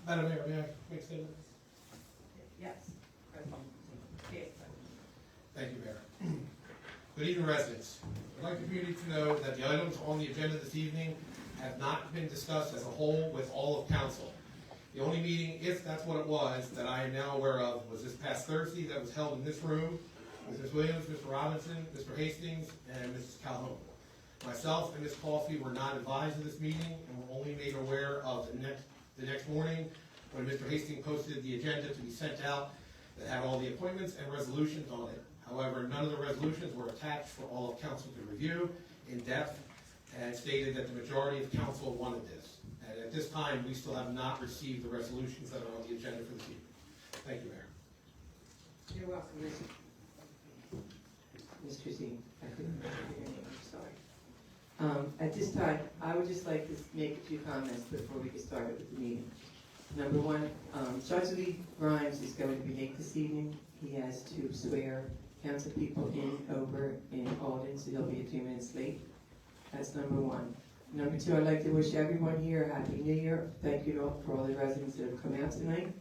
Madam Mayor, may I make a statement? Yes. Thank you, Mayor. Good evening, residents. I'd like the community to know that the items on the agenda this evening have not been discussed as a whole with all of council. The only meeting, if that's what it was, that I am now aware of was this past Thursday that was held in this room with Ms. Williams, Mr. Robinson, Mr. Hastings, and Mrs. Calhoun. Myself and Ms. Coffey were not advised of this meeting and were only made aware of the next morning when Mr. Hastings posted the agenda to be sent out that had all the appointments and resolutions on it. However, none of the resolutions were attached for all of council to review in depth and stated that the majority of council wanted this. And at this time, we still have not received the resolutions that are on the agenda for this evening. Thank you, Mayor. You're welcome, Mr. Z. I couldn't remember your name, I'm sorry. At this time, I would just like to make a few comments before we get started with the meeting. Number one, Judge Lee Grimes is going to be late this evening. He has to swear council people over in Alden, so he'll be a few minutes late. That's number one. Number two, I'd like to wish everyone here a Happy New Year. Thank you all for all the residents that have come out tonight.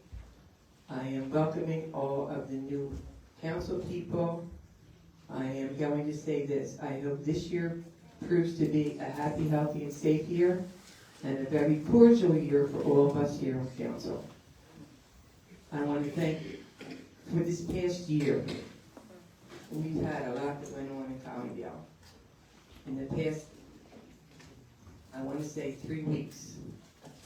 I am welcoming all of the new council people. I am going to say this. I hope this year proves to be a happy, healthy, and safe year, and a very cordial year for all of us here on council. I want to thank you for this past year. We've had a lot that went on in Collingdale. In the past, I want to say 3 weeks.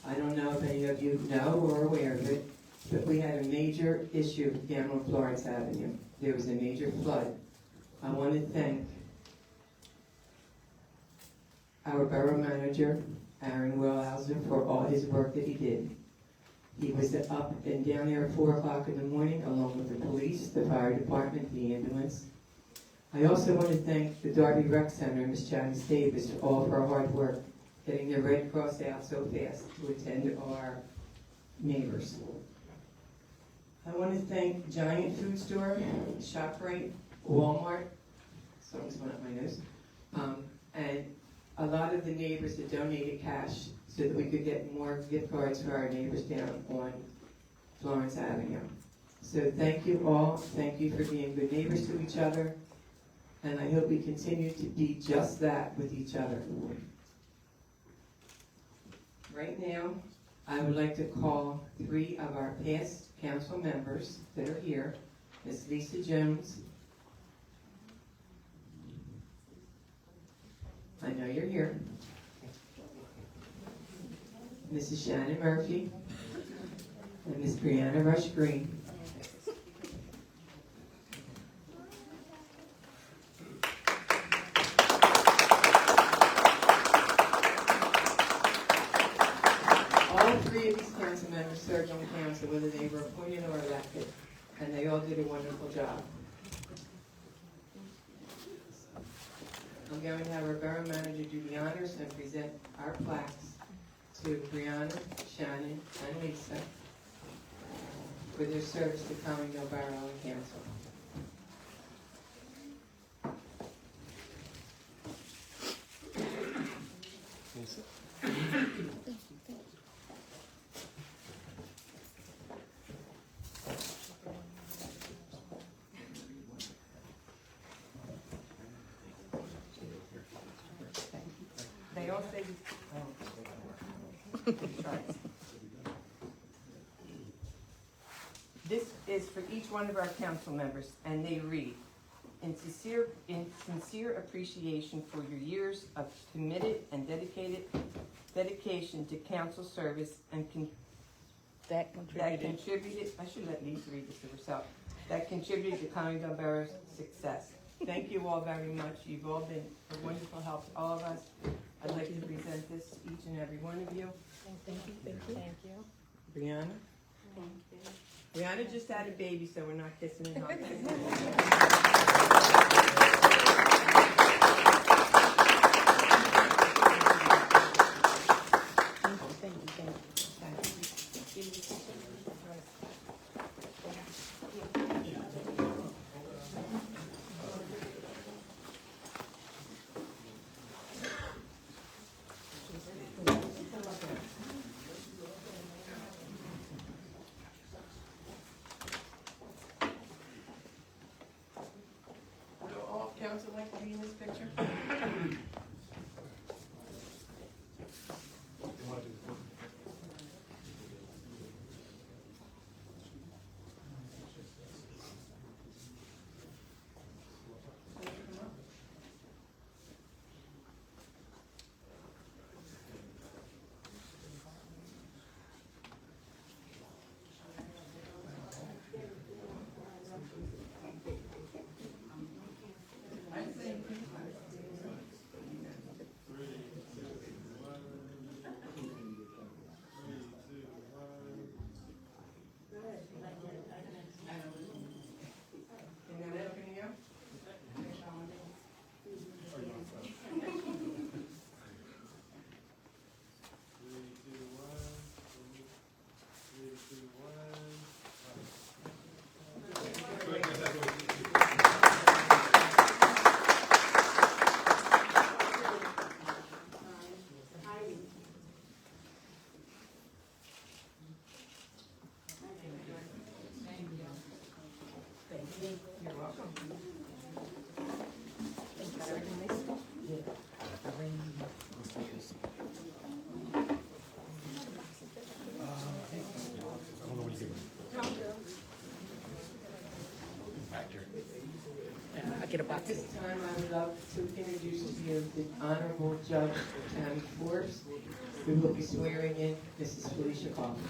I don't know if any of you know or are aware of it, but we had a major issue down on Florence Avenue. There was a major flood. I want to thank our borough manager, Aaron Wellhauser, for all his work that he did. He was up and down there at 4 o'clock in the morning, along with the police, the fire department, the ambulance. I also want to thank the Darby Rec Center, Ms. Janice Davis, for all of her hard work, getting the Red Cross out so fast to attend our neighbors. I want to thank Giant Food Store, ShopRite, Walmart, something's went up my nose, and a lot of the neighbors that donated cash so that we could get more gift cards for our neighbors down on Florence Avenue. So thank you all. Thank you for being good neighbors to each other. And I hope we continue to be just that with each other. Right now, I would like to call 3 of our past council members that are here. Ms. Lisa Jones. I know you're here. Mrs. Shannon Murphy. And Ms. Brianna Rush Green. Served on council, whether they were appointed or elected, and they all did a wonderful job. I'm going to have our borough manager do the honors and present our plaques to Brianna, Shannon, and Lisa for their service to Collingdale Borough and Council. They all say, This is for each one of our council members, and they read, in sincere appreciation for your years of committed and dedication to council service and that contributed, I should let Lisa read this to herself, that contributed to Collingdale Borough's success. Thank you all very much. You've all been a wonderful help to all of us. I'd like to present this to each and every one of you. Thank you. Thank you. Brianna? Thank you. Brianna just had a baby, so we're not kissing and hugging. get a At this time, I would love to introduce to you the Honorable Judge Tammy Forbes, who will be swearing in Mrs. Felicia Kaufman.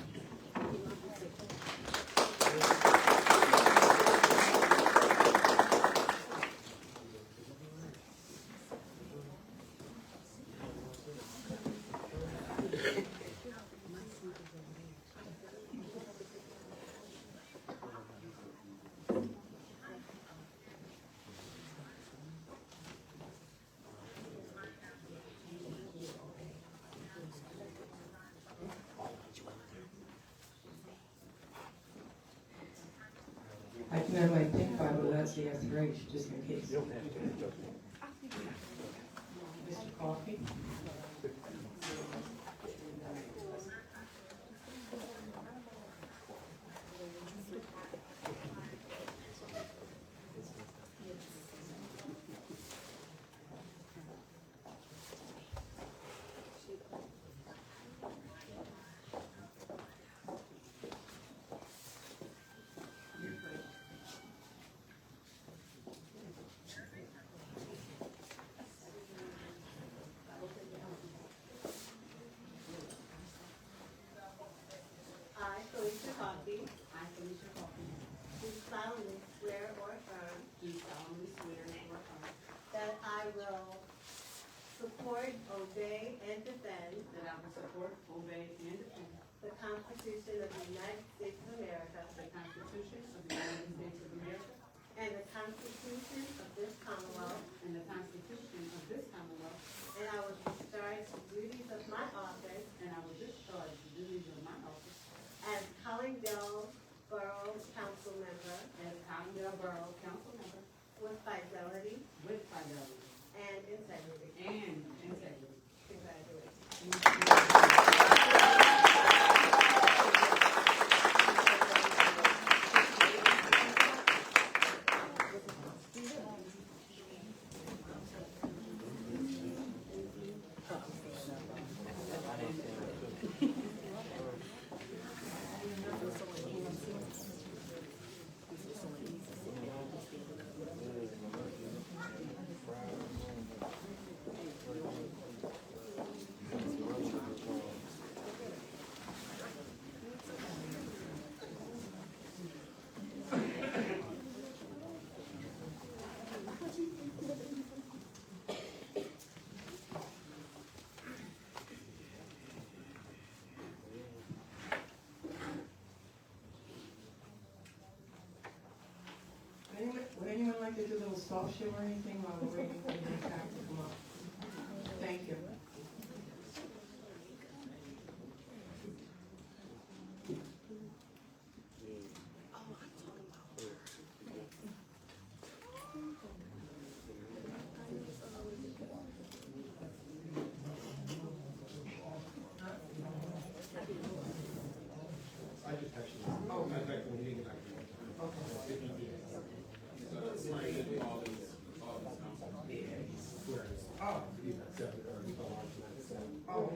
I can have my pink Bible without saying after H, just in case. Mr. Coffey? I, Felicia Coffey, do solemnly swear or affirm that I will support, obey, and defend the Constitution of the United States of America and the Constitution of this Commonwealth, and I will discharge the duties of my office as Collingdale Borough Council Member with fidelity and integrity. Congratulations. Would anyone like to do a little soft show or anything while we're waiting for the next act to come up? Thank you. I just texted you. Oh, I texted you, you can get back to me. Oh, you accepted or you don't want to. Oh.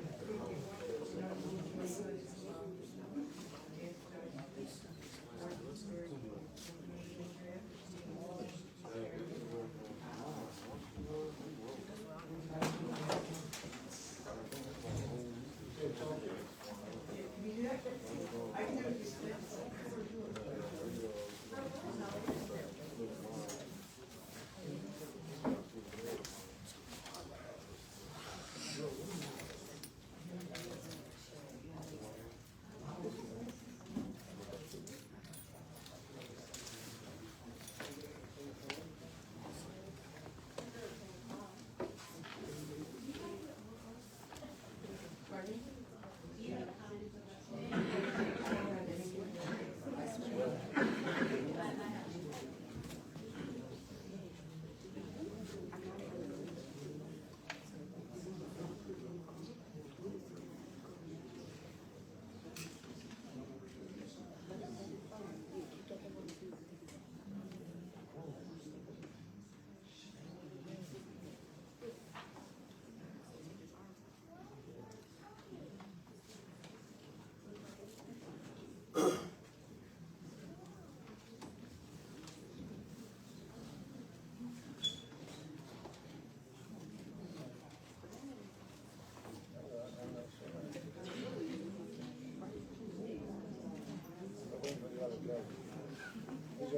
I can do it this way. Pardon? You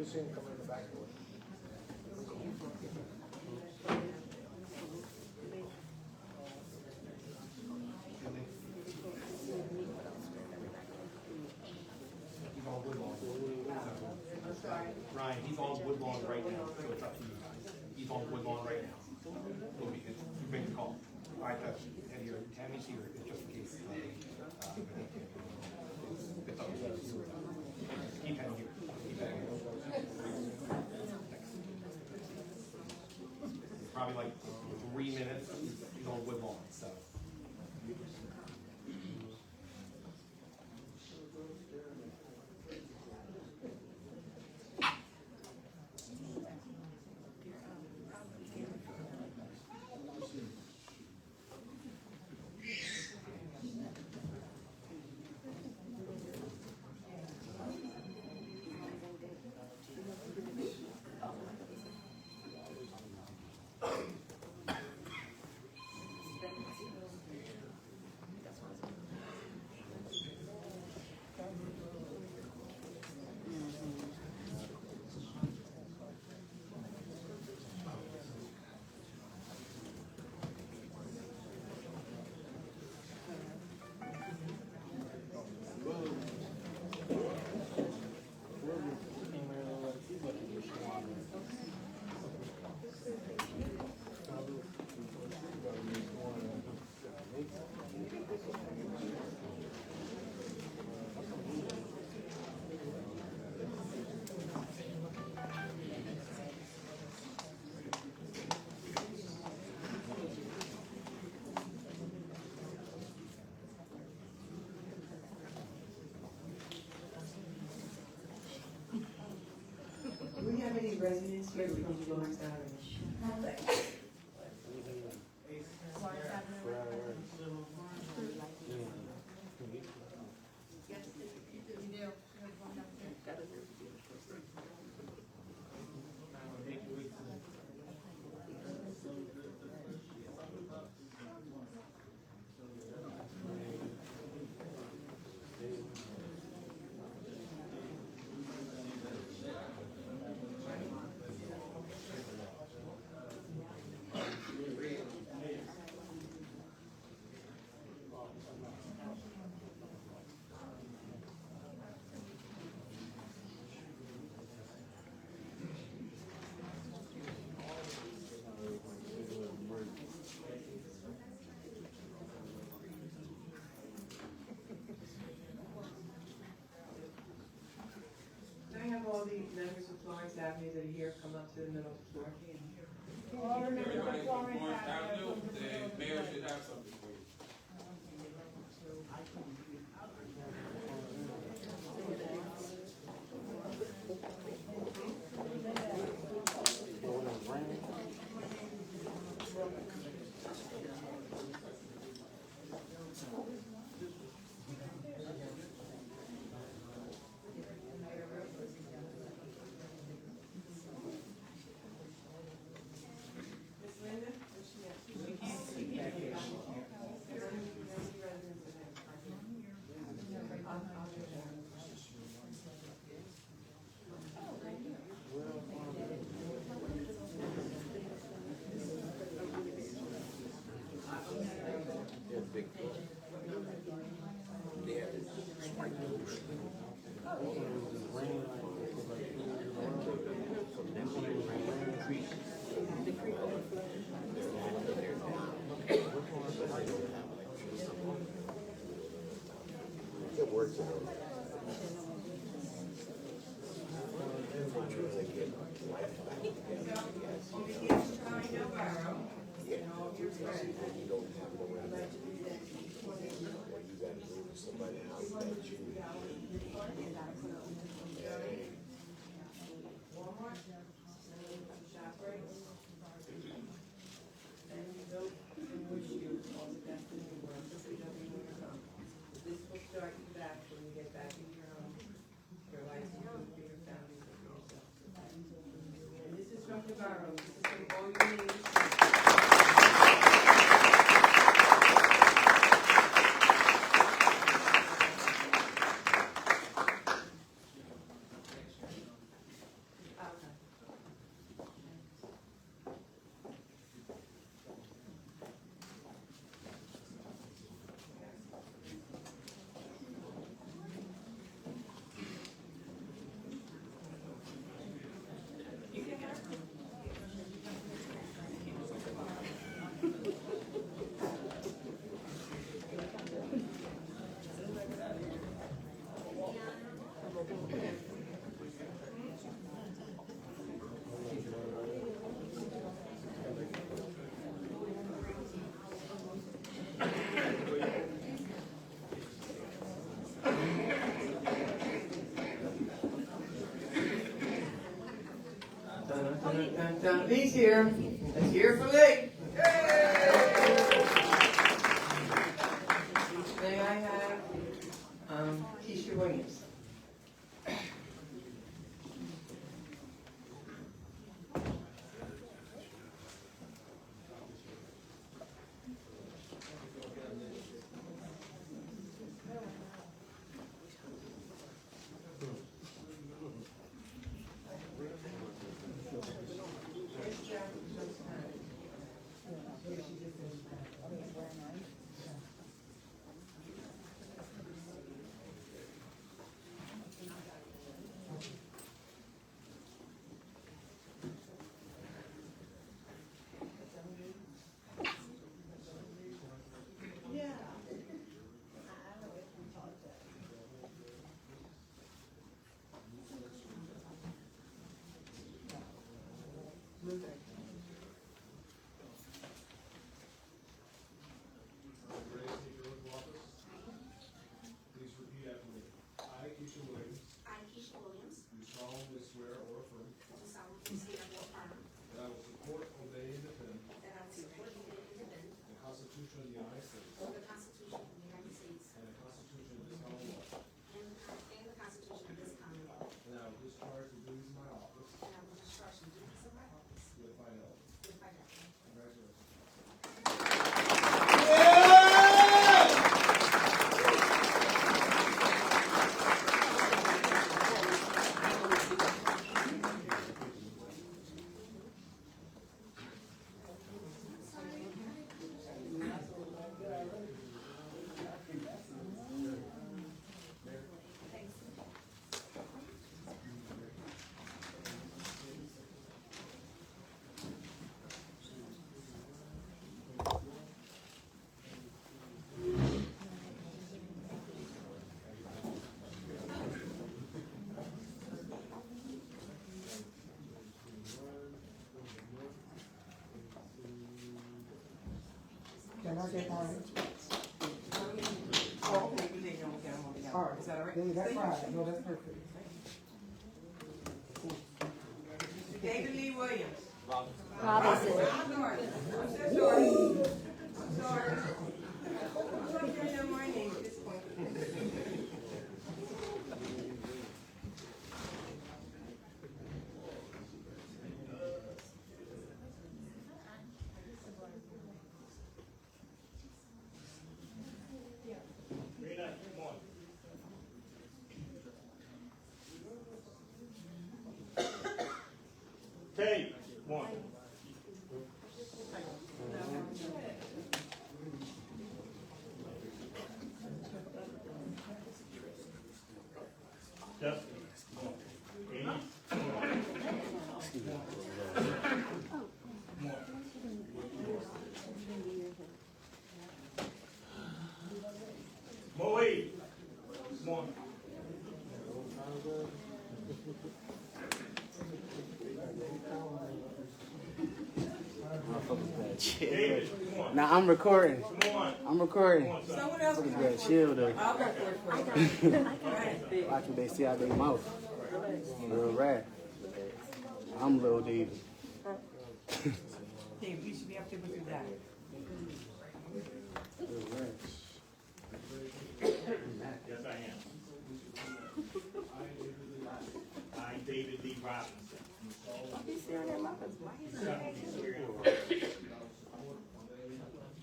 see him coming in the back door. He's on Woodlawn. I'm sorry. Ryan, he's on Woodlawn right now, so it's up to you guys. He's on Woodlawn right now. You make the call. All right, Eddie, or Tammy's here, it's just in case. It's up to you. Keep Eddie here. Keep Eddie here. Probably like 3 minutes, he's on Woodlawn, so. Do we have any residents here from Florence Avenue? Can I have all the members of Florence Avenue that are here come up to the middle of the floor? Everybody from Florence Avenue, the mayor should have something for you. Miss Linda? We can't see you. I'll do that. It works out. So, on behalf of Collingdale Borough, and all of your friends, I'd like to present Walmart, ShopRite, and we hope and wish you all the best in the world, wherever you want to come. This will start you back when you get back in your home, your life, for your family, and for yourself. And this is from the borough, this is from all your needs, Lee's here. Let's hear for Lee. May I have Keisha Williams? Please repeat after me. I, Keisha Williams, I, Keisha Williams, do solemnly swear or affirm do solemnly swear or affirm that I will support, obey, and defend that I will support, obey, and defend the Constitution of the United States the Constitution of the United States and the Constitution of this Commonwealth, and the Constitution of this Commonwealth, and that I will discharge the duties of my office and I will discharge the duties of my office with fidelity. with fidelity. Congratulations. Can I get mine? Oh, okay, we take them, okay, I'm on the All right. Is that all right? Yeah, that's right. No, that's perfect. David Lee Williams. Robinson. I'm sorry. I'm so sorry. I'm sorry. I'm not hearing your my name at this point. Take one. Justin. Amy. Moe. One. David. One. Now I'm recording. Come on. I'm recording. Come on, son. Someone else. Look at that chill though. I'll go for it. Watch what they see out their mouth. Real rat. I'm Lil David. Dave, you should be able to go through that. Real rat. Yes, I am. I, David D. Robinson. solemnly swear and affirm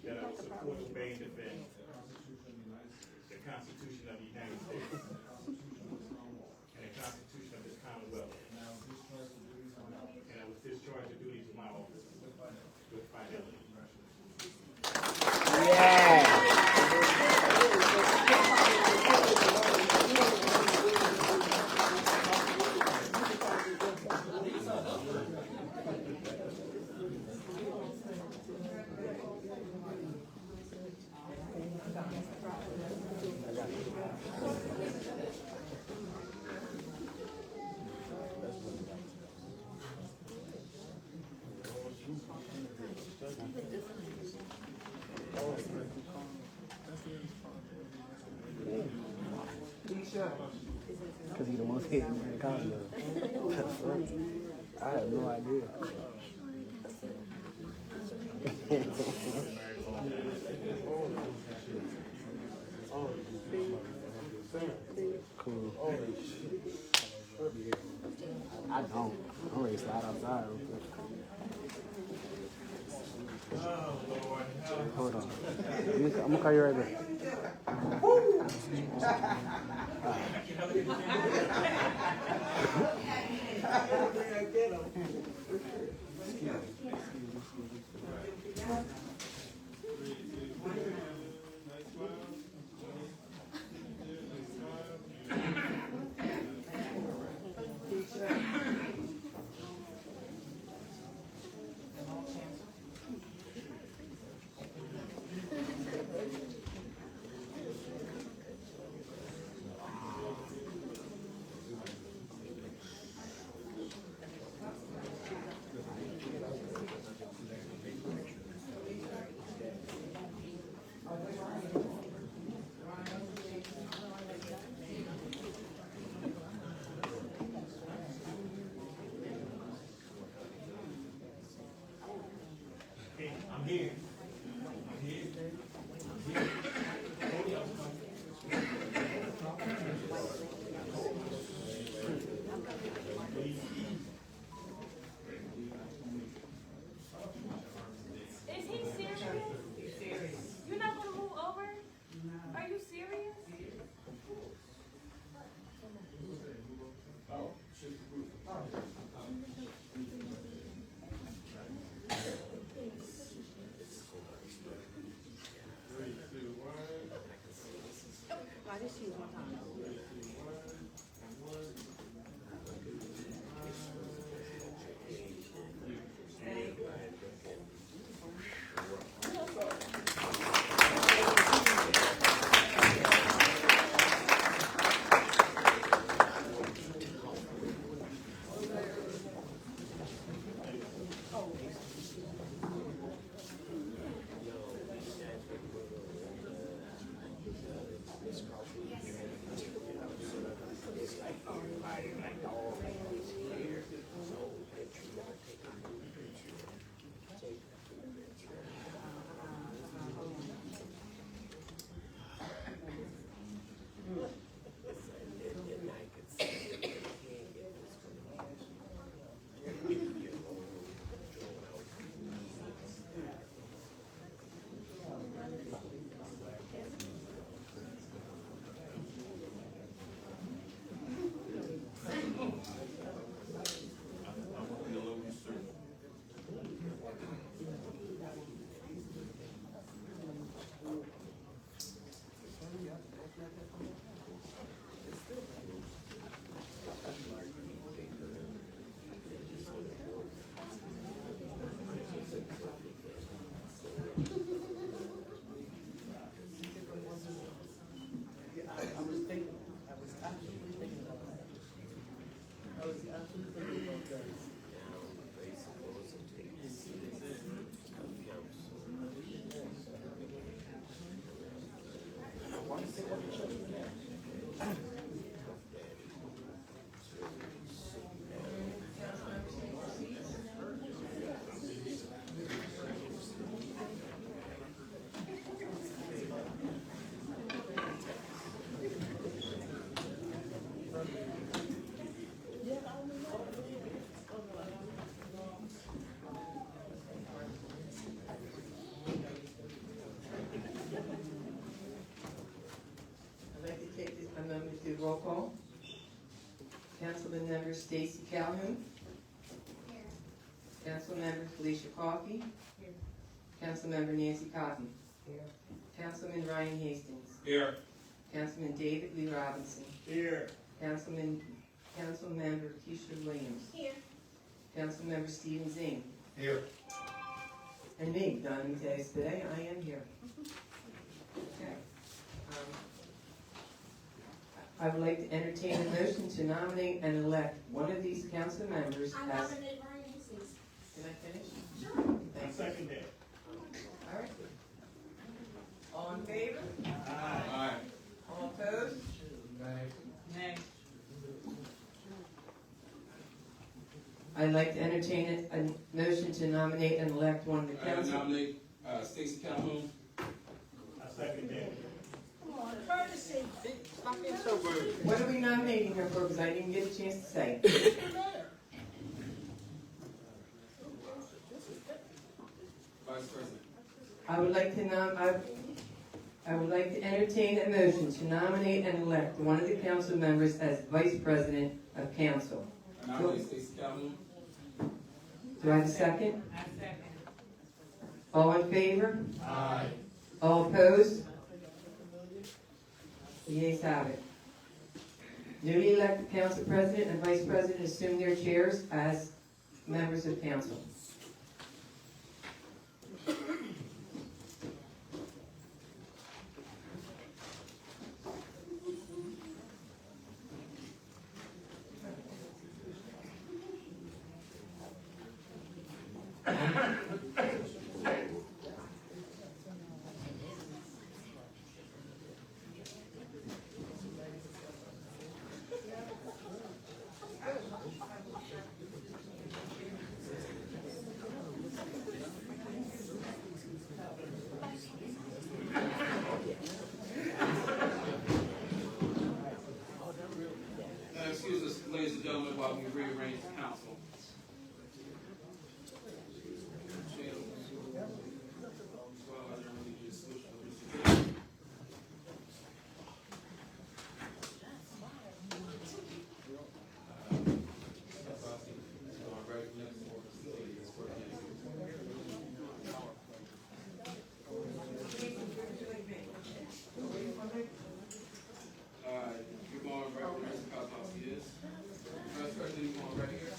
that I will support, obey, and defend the Constitution of the United States and the Constitution of this Commonwealth, and I will discharge the duties of my office with fidelity. Because he the most hated man in Collingdale. I have no idea. Cool. I don't. I'm ready to slide outside real quick. Hold on. I'm gonna call you right back. I'm here. Is he serious? You're not gonna move over? Are you serious? Do roll call. Councilman member Stacy Calhoun. Here. Council member Felicia Coffey. Here. Council member Nancy Cotton. Here. Councilman Ryan Hastings. Here. Councilman David Lee Robinson. Here. Council member Keisha Williams. Here. Council member Stephen Zane. Here. And me, Donnie Tays. Today I am here. Okay. I would like to entertain a motion to nominate and elect one of these council members I as... nominate Ryan Hastings. Can I finish? Sure. Thank you. Second day. All right. All in favor? Aye. All opposed? Nay. I'd like to entertain a motion to nominate and elect one of the I council. nominate Stacy Calhoun. I second that. Come on, courtesy. Stop being so rude. What are we nominating her for, because I didn't get a chance to say. Vice President. I would like to entertain a motion to nominate and elect one of the council members as vice president of council. I nominate Stacy Calhoun. Do I have a second? I second. All in favor? Aye. All opposed? The ayes have it. Newly elected council president and vice president assume their chairs as members of council. Excuse us, ladies and gentlemen, while we rearrange the council. You're going right where Mr. Kozlowski is. Vice President, you going right here?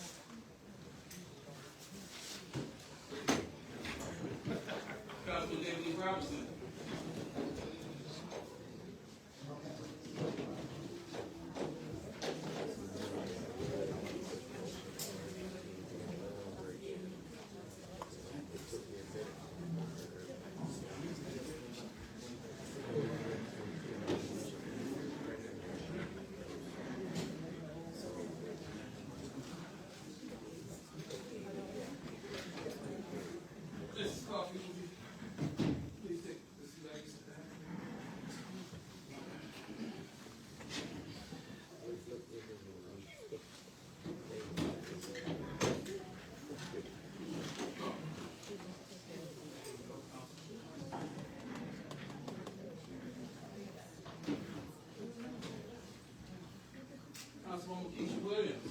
Councilman David Lee Robinson. Mrs. Coffee, would you please take this back? Councilwoman Keisha Williams.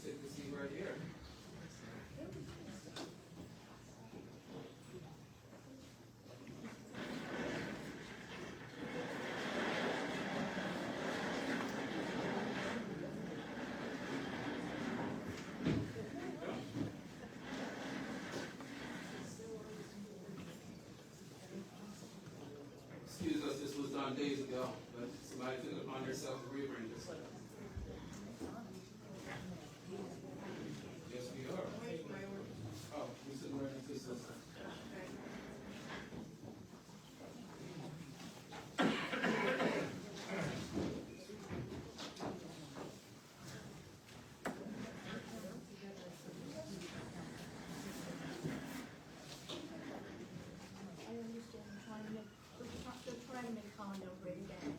Take the seat right here. Excuse us, this was done days ago, but somebody took it upon themselves to rearrange this. Yes, we are. Oh, we said we're in this system. I understand, they're trying to make condo pretty bad.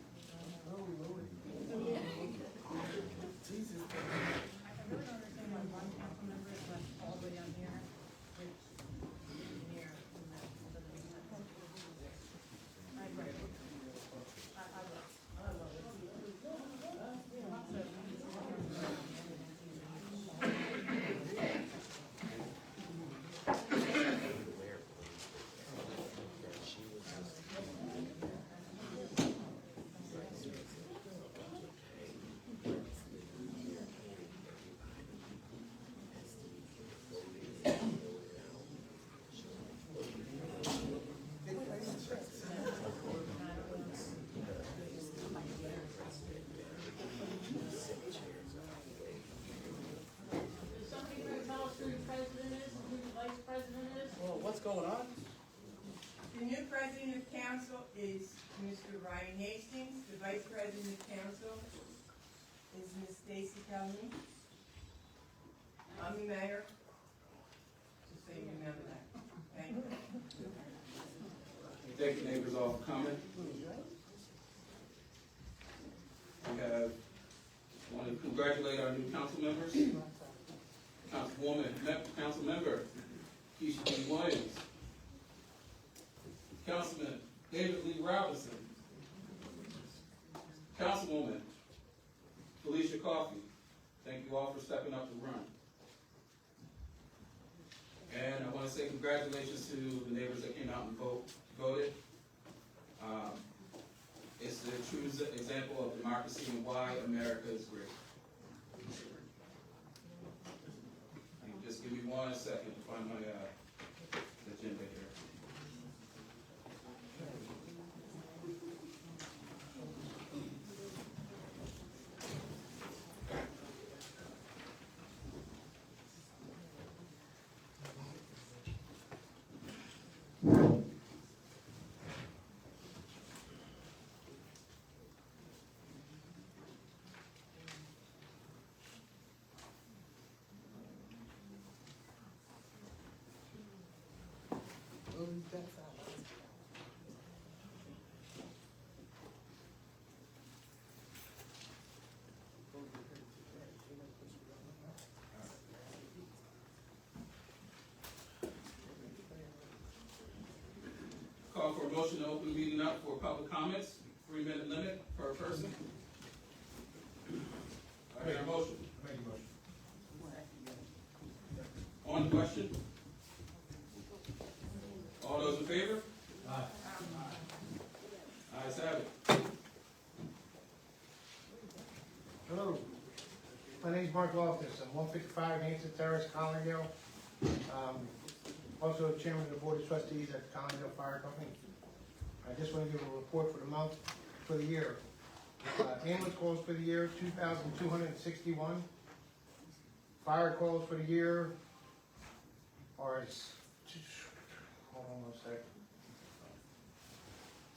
What's going on? The new president of council is Mr. Ryan Hastings. The vice president of council is Ms. Stacy Calhoun. Love me, Mayor. Just so you remember that. Thank you. Thank you, neighbors, all for coming. We have, I want to congratulate our new council members. Council member Keisha D. Williams. Councilman David Lee Robinson. Councilwoman Felicia Coffey. Thank you all for stepping up to run. And I want to say congratulations to the neighbors that came out and voted. It's a true example of democracy and why America is great. Just give me 1 second to find my agenda here. Call for a motion to open the meeting up for public comments. 3-minute limit per person. I hear a motion. Make a motion. On the question? All those in favor? Aye. Ayes have it. Hello, my name's Mark Loftus, I'm 155 Hanson Terrace, Collingdale. Also chairman of the board of trustees at the Collingdale Fire Company. I just want to give a report for the month, for the year. Ambulance calls for the year, 2,261. Fire calls for the year are, hold on 1 sec.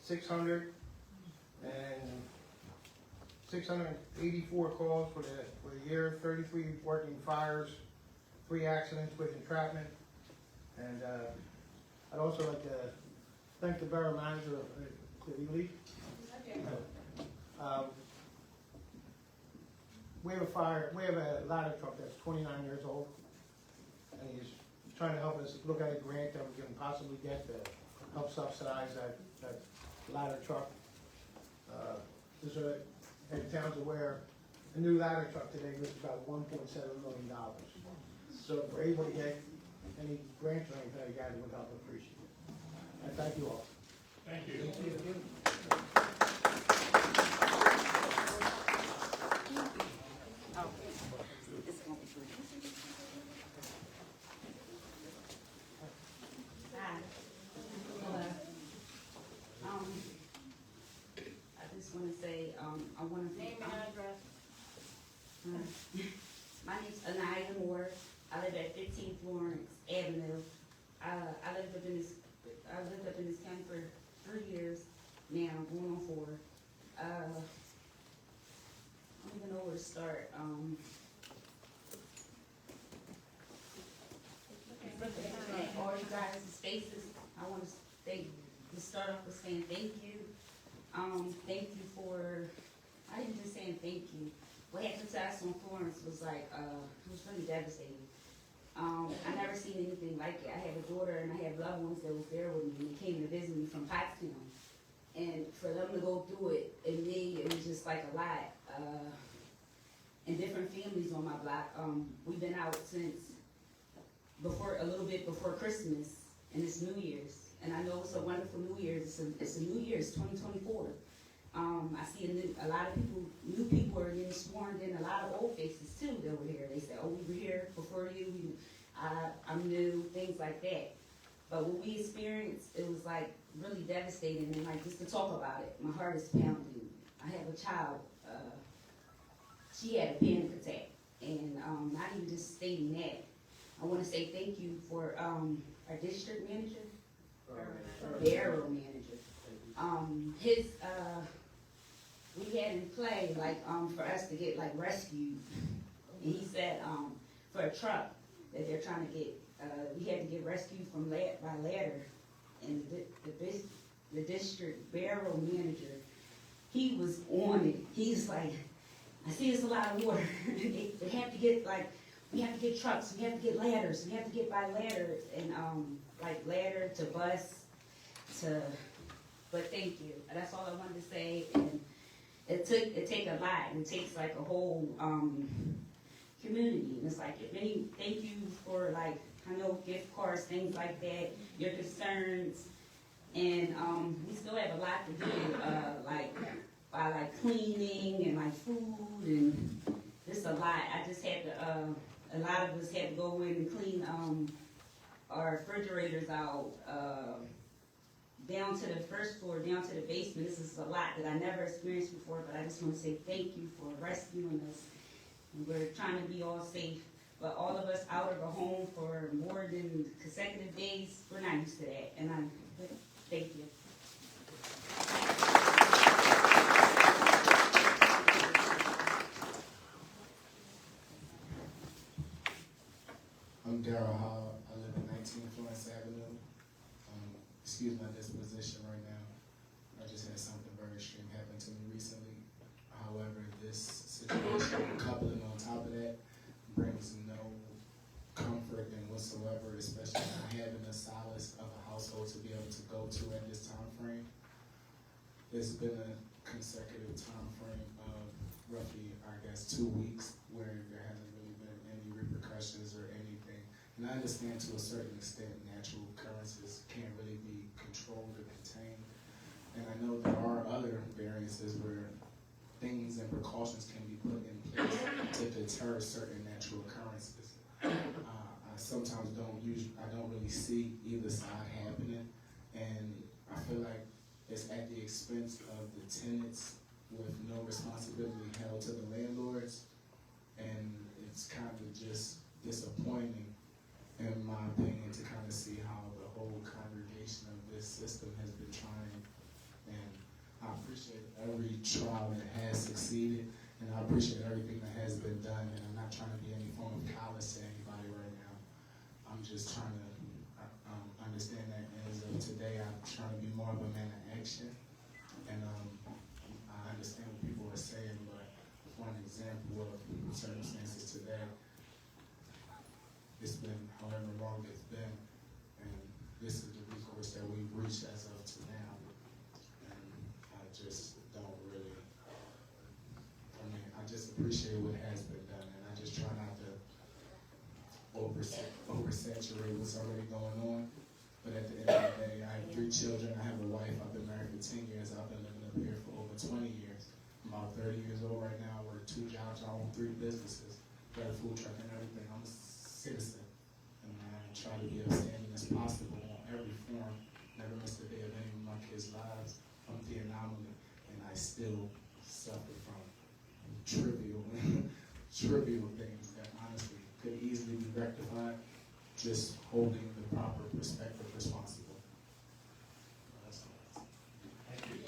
684 calls for the year, 33 working fires, 3 accidents with entrapment. And I'd also like to thank the borough manager, Cleary. We have a ladder truck that's 29 years old, and he's trying to help us look at a grant that we can possibly get to help subsidize that ladder truck. Just so that town's aware, a new ladder truck today was about $1.7 million. So if we're able to get any grants or anything like that, it would help appreciate it. I thank you all. Thank you. Hi. Hello. I just want to say, I want to Name and address. My name's Anaya Moore. I live at 15 Florence Avenue. I lived up in this county for 3 years now, going on 4. I don't even know where to start. All you guys' faces, I want to start off with saying thank you. Thank you for, not even just saying thank you. What happened to us on Florence was like, it was really devastating. I never seen anything like it. I have a daughter and I have loved ones that was there with me, and they came to visit me from Pottstown. And for them to go through it, and me, it was just like a lot. And different families on my block. We've been out since a little bit before Christmas, and it's New Year's. And I know it's a wonderful New Year's. It's a New Year's, 2024. I see a lot of people, new people are getting sworn in, a lot of old faces too that were here. They said, oh, we were here before you, I'm new, things like that. But what we experienced, it was like really devastating, and like just to talk about it, my heart is pounding. I have a child, she had a panic attack, and not even just stating that, I want to say thank you for our district manager, Borough manager. We had in play, like, for us to get, like, rescued. And he said, for a truck, that they're trying to get, we had to get rescued from by ladder. And the district Borough manager, he was on it. He's like, I see it's a lot of water. They have to get we have to get trucks, we have to get ladders, we have to get by ladder, and like ladder to bus to, but thank you. That's all I wanted to say. And it take a lot. It takes like a whole community. And it's like, thank you for like, I know gift cards, things like that, your concerns. And we still have a lot to do, by like cleaning and like food, and just a lot. I just had to, a lot of us had to go in and clean our refrigerators out, down to the first floor, down to the basement. This is a lot that I never experienced before, but I just want to say thank you for rescuing us. And we're trying to be all safe, but all of us out of a home for more than consecutive days, we're not used to that. And thank you. I'm Daryl Hall. I live at 19 Florence Avenue. Excuse my disposition right now. I just had something very extreme happen to me recently. However, this situation, coupling on top of that, brings no comfort and whatsoever, especially not having the solace of a household to be able to go to at this time frame. It's been a consecutive time frame of roughly, I guess, 2 weeks where there hasn't really been any repercussions or anything. And I understand to a certain extent natural occurrences can't really be controlled or contained. And I know there are other variances where things and precautions can be put in place to deter certain natural occurrences. I sometimes I don't really see either side happening, and I feel like it's at the expense of the tenants with no responsibility held to the landlords, and it's kind of just disappointing, in my opinion, to kind of see how the whole congregation of this system has been trying. And I appreciate every trial that has succeeded, and I appreciate everything that has been done, and I'm not trying to be any form of callous to anybody right now. I'm just trying to understand that as of today, I'm trying to be more of a man of action. And I understand what people are saying, but for an example of circumstances today, it's been however long it's been, and this is the recourse that we've reached as of to now. And I just don't really, I just appreciate what has been done, and I just try not to oversaturate what's already going on. But at the end of the day, I have 3 children, I have a wife, I've been married for 10 years, I've been living up here for over 20 years. I'm about 30 years old right now, I work 2 jobs, I own 3 businesses, got a food truck and everything. I'm a citizen, and I try to be upstanding as possible on every form, never miss a day of any of my kids' lives. I'm the anomaly, and I still suffer from trivial things that honestly could easily be rectified, just holding the proper perspective responsible. That's all. Thank you.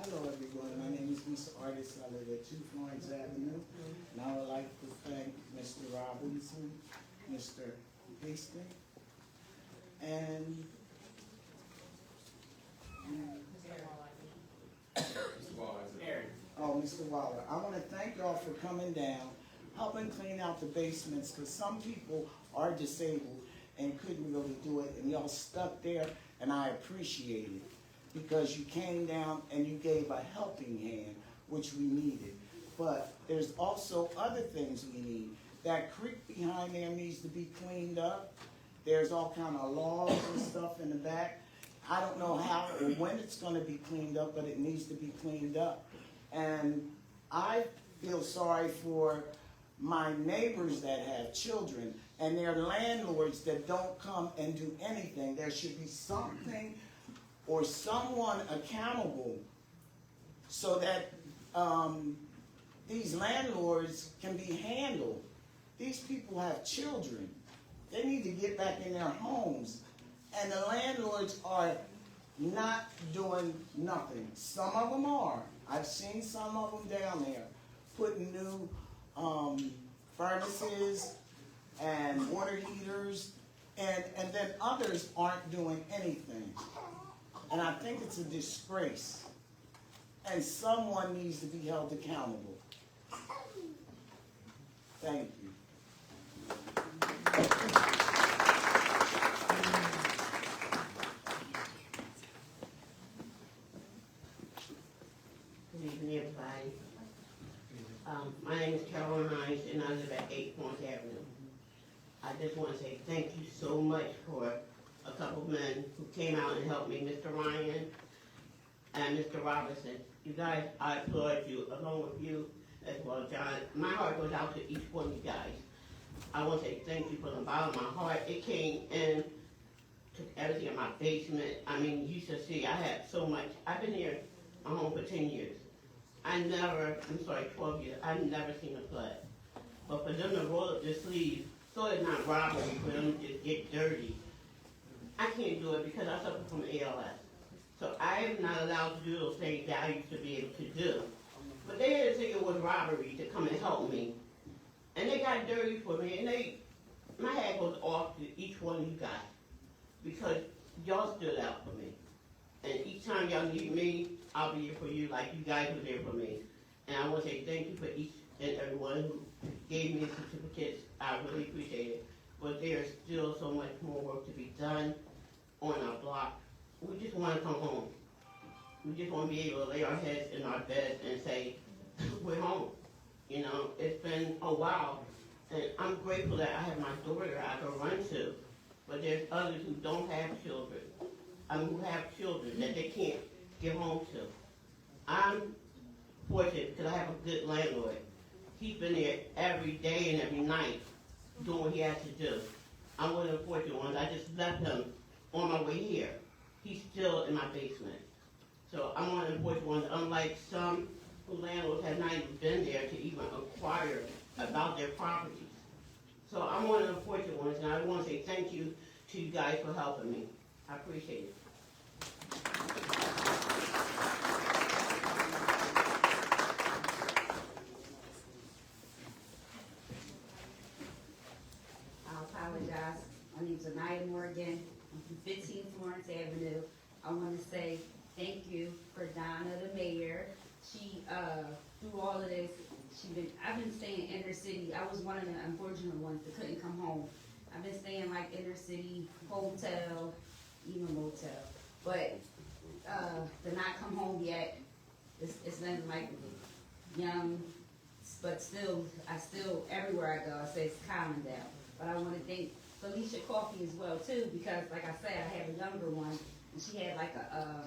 Hello everyone, my name is Mr. Artist. I live at 2 Florence Avenue, and I would like to thank Mr. Robinson, Mr. Hastings, and Mr. Waller. I want to thank y'all for coming down, helping clean out the basements, because some people are disabled and couldn't really do it, and y'all stuck there, and I appreciate it, because you came down and you gave a helping hand, which we needed. But there's also other things we need. That creek behind there needs to be cleaned up. There's all kind of logs and stuff in the back. I don't know how or when it's going to be cleaned up, but it needs to be cleaned up. And I feel sorry for my neighbors that have children and their landlords that don't come and do anything. There should be something or someone accountable so that these landlords can be handled. These people have children. They need to get back in their homes. And the landlords are not doing nothing. Some of them are. I've seen some of them down there putting new furnaces and water heaters, and then others aren't doing anything. And I think it's a disgrace. And someone needs to be held accountable. Thank you. Good evening, everybody. My name is Carolyn Hines, and I live at 8 Point Avenue. I just want to say thank you so much for a couple of men who came out and helped me, Mr. Ryan and Mr. Robinson. You guys, I applaud you, along with you as well, John. My heart goes out to each one of you guys. I want to say thank you from the bottom of my heart. It came in, took everything in my basement. I mean, you should see, I had so much. I've been here, I'm home for 10 years. 12 years, I've never seen a flood. But for them to roll up their sleeves, so it's not robbery, for them to just get dirty, I can't do it because I suffer from ALS. So I am not allowed to do those things that I used to be able to do. But they didn't think it was robbery to come and help me. And they got dirty for me, and my hat goes off to each one of you guys. Because y'all stood out for me. And each time y'all need me, I'll be here for you like you guys were there for me. And I want to say thank you for each and everyone who gave me the certificates. I really appreciate it. But there's still so much more work to be done on our block. We just want to come home. We just want to be able to lay our heads in our beds and say, we're home. You know, it's been a while. And I'm grateful that I have my daughter I can run to. But there's others who don't have children. Who have children that they can't get home to. I'm fortunate because I have a good landlord. He's been there every day and every night doing what he has to do. I'm one of the fortunate ones. I just left him on my way here. He's still in my basement. So I'm one of the fortunate ones, unlike some who landlords have not even been there to even inquire about their properties. So I'm one of the fortunate ones, and I want to say thank you to you guys for helping me. I appreciate it. I apologize. My name's Anaya Morgan. I'm from 15 Florence Avenue. I want to say thank you for Donna, the mayor. She, through all of this, I've been staying inner city. I was one of the unfortunate ones that couldn't come home. I've been staying like inner city, hotel, even motel. But to not come home yet, it's nothing like young, but still, everywhere I go, I say it's Collingdale. But I want to thank Felicia Coffee as well too, because like I said, I have a younger one, and she had like a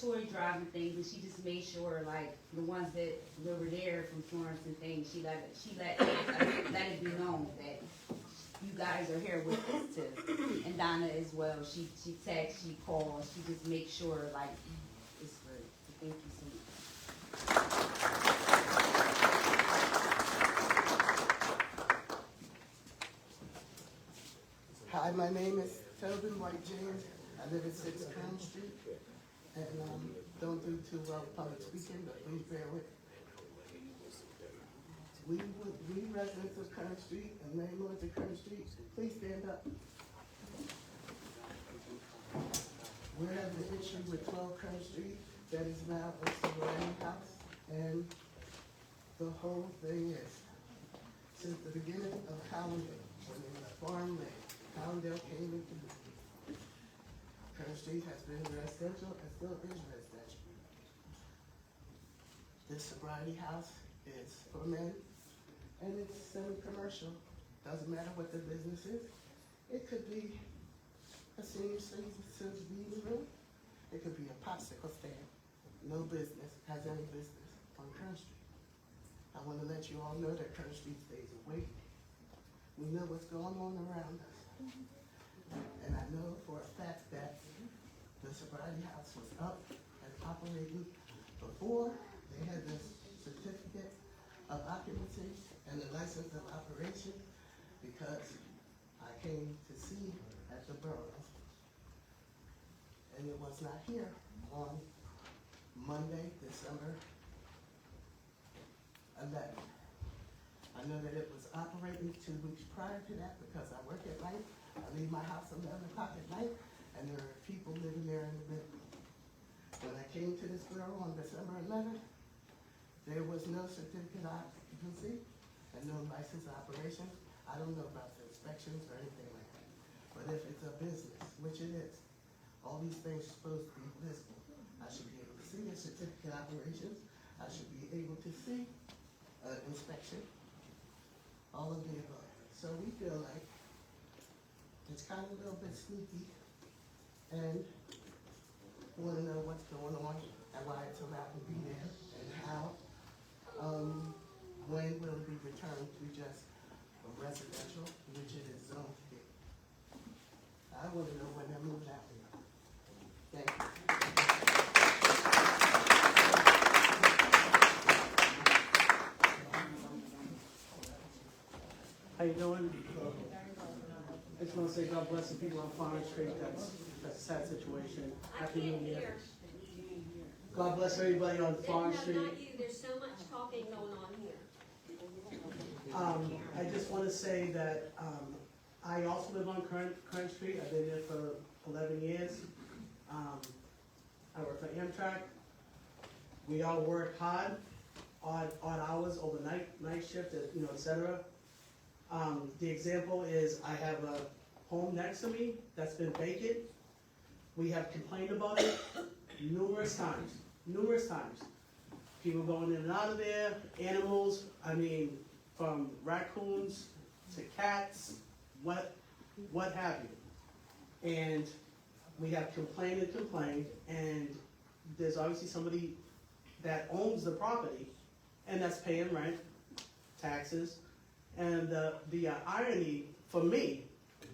toy driving thing, but she just made sure like the ones that were there from Florence and things, she let it be known that you guys are here with us too. And Donna as well, she texts, she calls, she just makes sure like it's good. So thank you so much. Hi, my name is Tobin White James. I live at 6 Crown Street, and don't do too well with public speaking, but please bear with me. We residents of Crown Street and landlords of Crown Street, please stand up. We're having an issue with 12 Crown Street that is now a surrounding house, and the whole thing is, since the beginning of Collingdale, when it was farmland, Collingdale came into being. Crown Street has been residential and still is residential. This sobriety house is for men, and it's semi-commercial. Doesn't matter what the business is. It could be a senior citizen's meeting room. It could be a popsicle stand. No business has any business on Crown Street. I want to let you all know that Crown Street stays awake. We know what's going on around us. And I know for a fact that the sobriety house was up and operating before they had this certificate of occupancy and the license of operation, because I came to see at the Borough. and it was not here on Monday, December 11th. I know that it was operating 2 weeks prior to that because I work at night. I leave my house at 11 o'clock at night, and there are people living there in the building. When I came to this borough on December 11th, there was no certificate of occupancy and no license operation. I don't know about the inspections or anything like that. But if it's a business, which it is, all these things are supposed to be visible. I should be able to see a certificate of operations. I should be able to see inspection, all of the above. So we feel like it's kind of a little bit sneaky, and we want to know what's going on and why it's allowed to be there and how. When will it be returned to just a residential, which it is zoned to be? I want to know when they're moving out here. Thank you. How you doing? I just want to say God bless the people on Farm Street. That's a sad situation. Happy New Year. God bless everybody on Farm Street. No, not you. There's so much talking going on here. I just want to say that I also live on Current Street. I've been there for 11 years. I work for Amtrak. We all work hard, odd hours, overnight, night shift, etc. The example is I have a home next to me that's been vacant. We have complained about it numerous times. People going in and out of there, animals, from raccoons to cats, what have you. And we have complained, and there's obviously somebody that owns the property and that's paying rent, taxes. And the irony for me,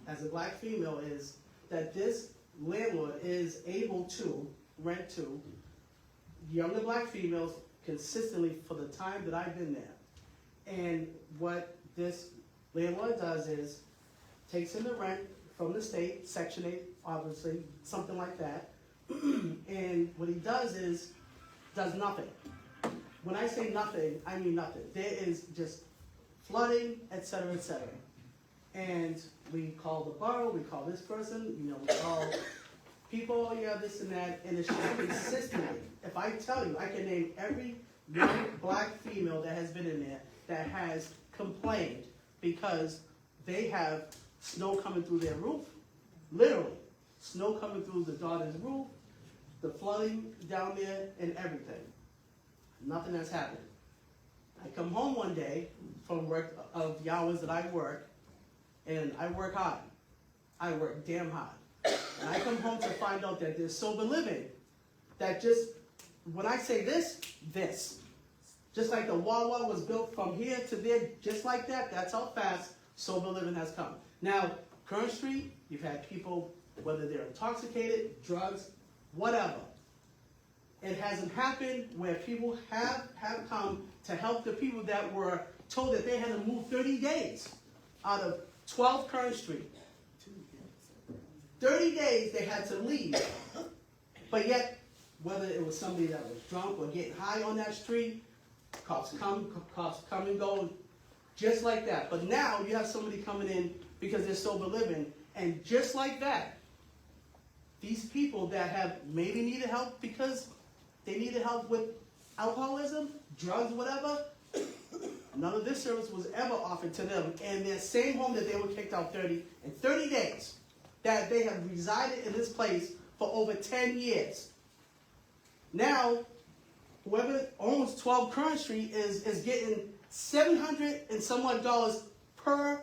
as a black female, is that this landlord is able to rent to younger black females consistently for the time that I've been there. And what this landlord does is takes in the rent from the state, Section 8, obviously, something like that. And what he does is, does nothing. When I say nothing, I mean nothing. There is just flooding, etc., etc. And we call the borough, we call this person, we call people, this and that, and it's just consistently. If I tell you, I can name every young black female that has been in there that has complained because they have snow coming through their roof, literally, snow coming through the daughter's roof, the flooding down there, and everything. Nothing has happened. I come home one day from work of the hours that I work, and I work hard. I work damn hard. And I come home to find out that there's sober living. That just, when I say this. Just like the Wawa was built from here to there, just like that, that's how fast sober living has come. Now, Current Street, you've had people, whether they're intoxicated, drugs, whatever. It hasn't happened where people have come to help the people that were told that they had to move 30 days out of 12 Current Street. 30 days they had to leave. But yet, whether it was somebody that was drunk or getting high on that street, cops come and go, just like that. But now you have somebody coming in because they're sober living, and just like that, these people that have maybe needed help because they needed help with alcoholism, drugs, whatever, none of this service was ever offered to them in their same home that they were kicked out 30 days, that they have resided in this place for over 10 years. Now, whoever owns 12 Current Street is getting $700 and somewhat per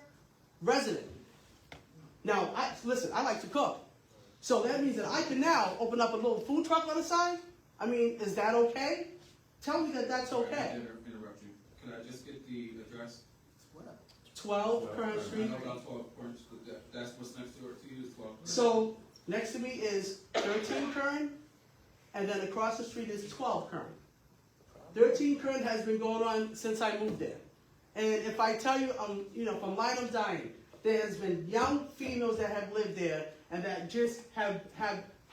resident. Now, I like to cook. So that means that I can now open up a little food truck on the side? Is that okay? Tell me that that's okay. Interrupt you. Can I just get the address? 12 Current Street. I know about 12 Current Street. That's what's next door to you is 12 Current. So next to me is 13 Current, and then across the street is 12 Current. 13 Current has been going on since I moved there. And if I tell you, from light I'm dying, there has been young females that have lived there and that just have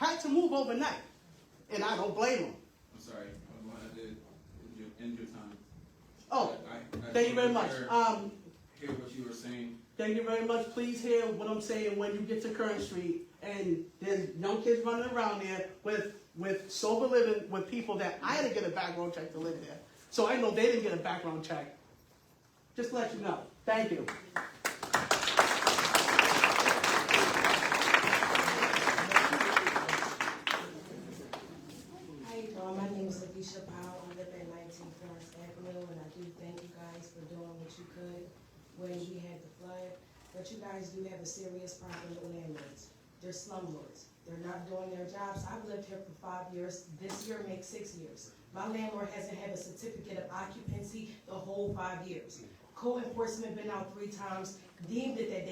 had to move overnight, and I don't blame them. I'm sorry, I'm going to end your time. Oh, I thank you very much. Hear what you were saying. Thank you very much. Please hear what I'm saying when you get to Current Street and there's young kids running around there with sober living with people that I had to get a background check to live there. So I know they didn't get a background check. Just to let you know. Thank you. How you doing? My name is Alicia Powell. I live at 19 Florence Avenue, and I do thank you guys for doing what you could when we had the flood. But you guys do have a serious problem with landlords. They're slumlords. They're not doing their jobs. I've lived here for 5 years. This year makes 6 years. My landlord hasn't had a certificate of occupancy the whole 5 years. Code enforcement been out 3 times, deemed it that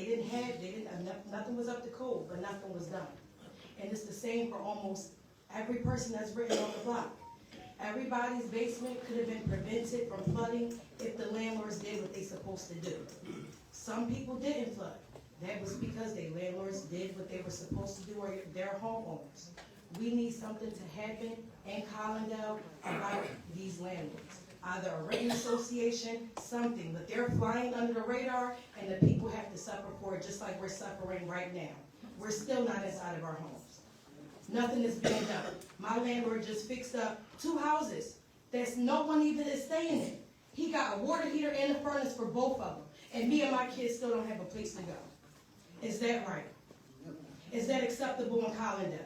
nothing was up to code, but nothing was done. And it's the same for almost every person that's written on the block. Everybody's basement could have been prevented from flooding if the landlords did what they're supposed to do. Some people didn't flood. That was because their landlords did what they were supposed to do, or their homeowners. We need something to happen in Collingdale about these landlords. Either a rent association, something, but they're flying under the radar and the people have to suffer for it just like we're suffering right now. We're still not inside of our homes. Nothing is being done. My landlord just fixed up 2 houses that's no one even is staying in. He got a water heater and a furnace for both of them. And me and my kids still don't have a place to go. Is that right? Is that acceptable in Collingdale?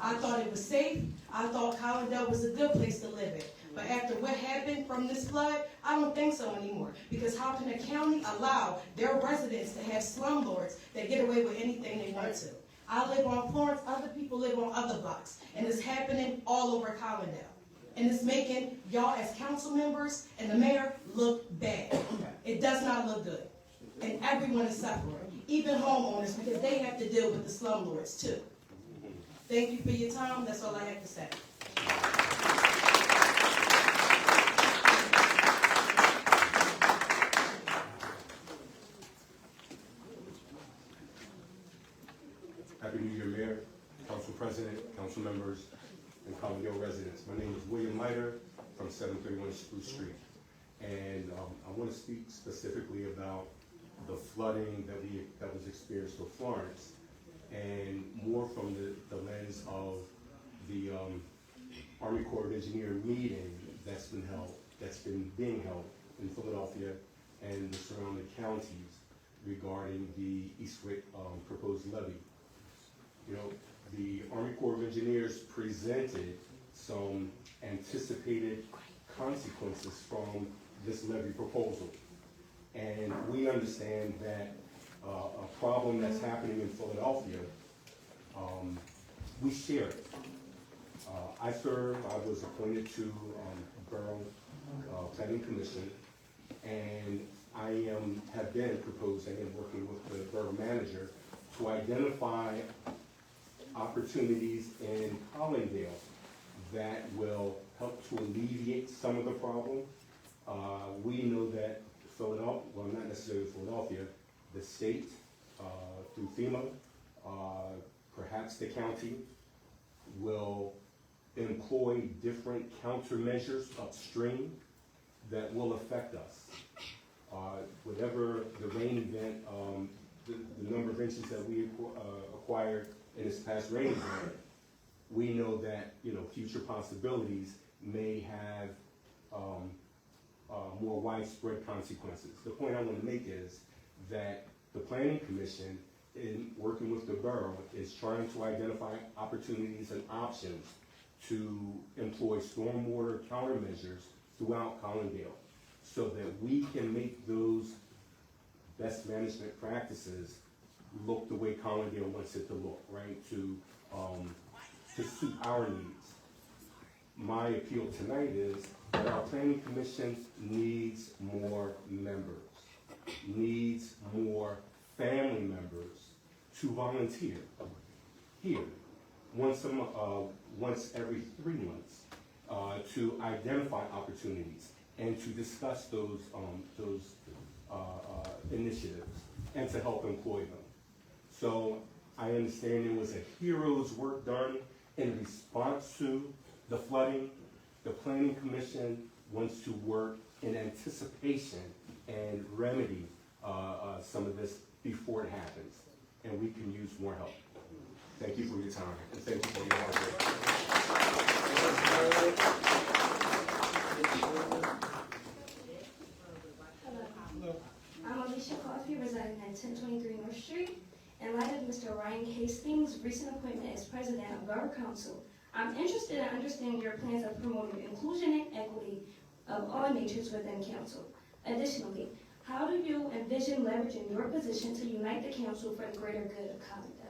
I thought it was safe. I thought Collingdale was a good place to live in. But after what happened from this flood, I don't think so anymore. Because how can a county allow their residents to have slumlords that get away with anything they want to? I live on Florence, other people live on other blocks. And it's happening all over Collingdale. And it's making y'all as council members and the mayor look bad. It does not look good. And everyone is suffering, even homeowners, because they have to deal with the slumlords too. Thank you for your time. That's all I have to say. Happy New Year, Mayor, Council President, Council members, and Collingdale residents. My name is William Leiter from 731 Spruce Street. And I want to speak specifically about the flooding that was experienced in Florence, and more from the lens of the Army Corps of Engineer meeting that's been being held in Philadelphia and the surrounding counties regarding the Eastwick proposed levy. You know, the Army Corps of Engineers presented some anticipated consequences from this levy proposal. And we understand that a problem that's happening in Philadelphia, we share it. I was appointed to Borough Planning Commission, and I have been proposing and working with the Borough Manager to identify opportunities in Collingdale that will help to alleviate some of the problem. We know that Philadelphia, well, not necessarily Philadelphia, the state, through FEMA, perhaps the county, will employ different countermeasures upstream that will affect us. Whatever the rain event, the number of inches that we acquired in this past rain event, we know that, future possibilities may have more widespread consequences. The point I want to make is that the Planning Commission, in working with the borough, is trying to identify opportunities and options to employ stormwater countermeasures throughout Collingdale so that we can make those best management practices look the way Collingdale wants it to look, right? To suit our needs. My appeal tonight is that our Planning Commission needs more members, needs more family members to volunteer here once every 3 months to identify opportunities and to discuss those initiatives and to help employ them. So I understand there was a hero's work done in response to the flooding. The Planning Commission wants to work in anticipation and remedy some of this before it happens, and we can use more help. Thank you for your time, and thank you for your hard Hello. I'm Alicia Coffey, residing at 1023 North Street. In light of Mr. Ryan Hastings' recent appointment as president of Borough Council, I'm interested in understanding your plans of promoting inclusion and equity of all natures within council. Additionally, how do you envision leveraging your position to unite the council for the greater good of Collingdale?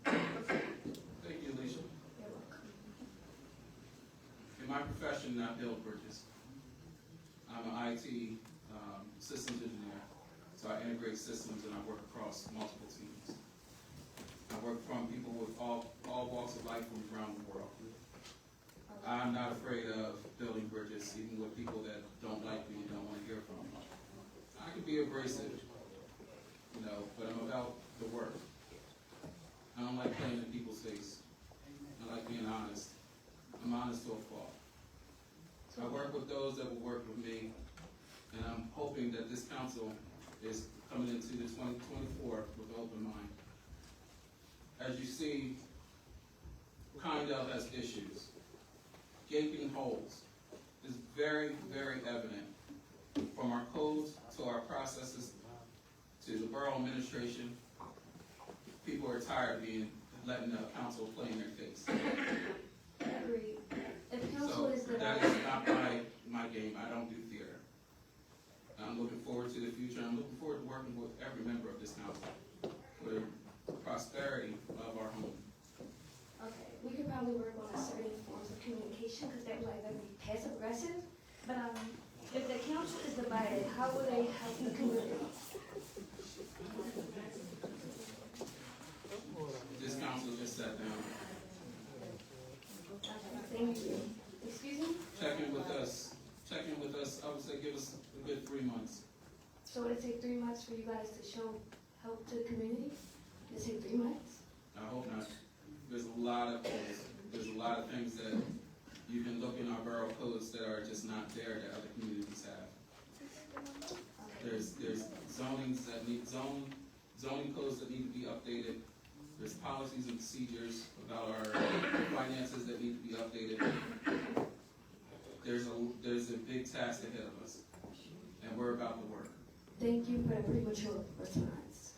Thank you, Alicia. In my profession, I build bridges. I'm an IT systems engineer, so I integrate systems and I work across multiple teams. I work from people with all walks of life from around the world. I'm not afraid of building bridges, even with people that don't like me and don't want to hear from me. I can be abrasive, but I'm about the work. I don't like playing in people's face. I like being honest. I'm honest to a fault. I work with those that will work with me, and I'm hoping that this council is coming into the 2024 with an open mind. As you see, Collingdale has issues. Gaping holes is very, very evident from our codes to our processes to the borough administration. People are tired of letting the council play in their face. Agreed. If council So is the that is not my game. I don't do theater. I'm looking forward to the future. I'm looking forward to working with every member of this council for the prosperity of our home. Okay, we could probably work on certain forms of communication because they're like very passive aggressive. But if the council is divided, how will they help the community? This council just sat down. Thank you. Excuse me? Check in with us, I would say give us a good 3 months. So would it take 3 months for you guys to show help to the community? Does it take 3 months? I hope not. There's a lot of codes. There's a lot of things that you can look in our borough codes that are just not there that other communities have. There's zonings that need zoning codes that need to be updated. There's policies and procedures about our finances that need to be updated. There's a big task ahead of us, and we're about to work. Thank you for the premature response.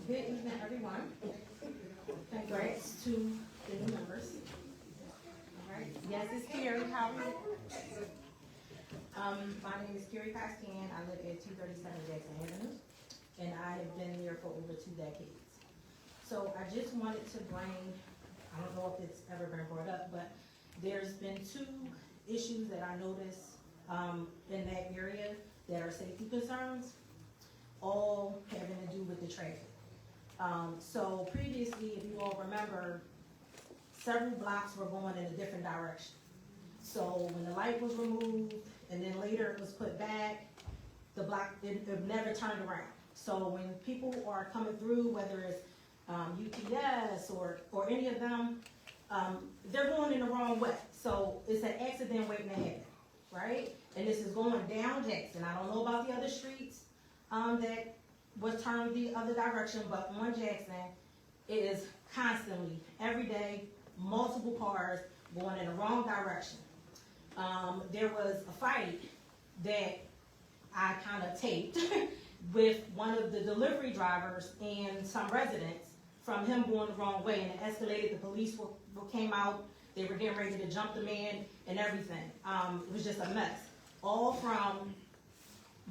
Good evening, everyone. Congrats to the new members. All right, yes, it's Carrie. How are you? My name is Carrie Pascan. I live at 237 Jackson Avenue, and I have been here for over 2 decades. So I just wanted to bring, I don't know if it's ever been brought up, but there's been 2 issues that I noticed in that area that are safety concerns, all having to do with the traffic. So previously, if you all remember, several blocks were going in a different direction. So when the light was removed and then later it was put back, the block it never turned around. So when people are coming through, whether it's UPS or any of them, they're going in the wrong way. So it's an accident waiting to happen, right? And this is going down Jackson. I don't know about the other streets that was turned the other direction, but on Jackson, it is constantly, every day, multiple cars going in the wrong direction. There was a fight that I kind of taped with one of the delivery drivers and some residents from him going the wrong way, and it escalated. The police came out. They were getting ready to jump the man and everything. It was just a mess, all from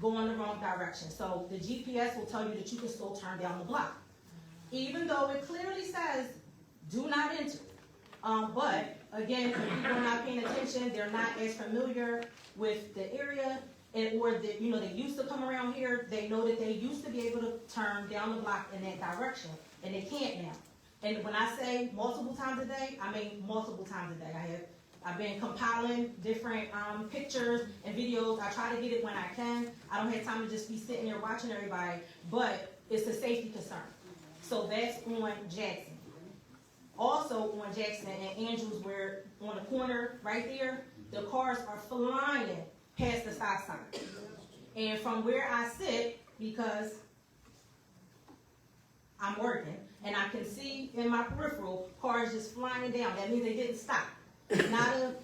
going the wrong direction. So the GPS will tell you that you can still turn down the block, even though it clearly says do not enter. But again, if people are not paying attention, they're not as familiar with the area, or that they used to come around here. They know that they used to be able to turn down the block in that direction, and they can't now. And when I say multiple times a day, I mean multiple times a day. I've been compiling different pictures and videos. I try to get it when I can. I don't have time to just be sitting there watching everybody, but it's a safety concern. So that's on Jackson. Also on Jackson and Andrews, where on the corner right there, the cars are flying past the stop sign. And from where I sit, because I'm working, and I can see in my peripheral cars just flying down. That means they didn't stop. Not a,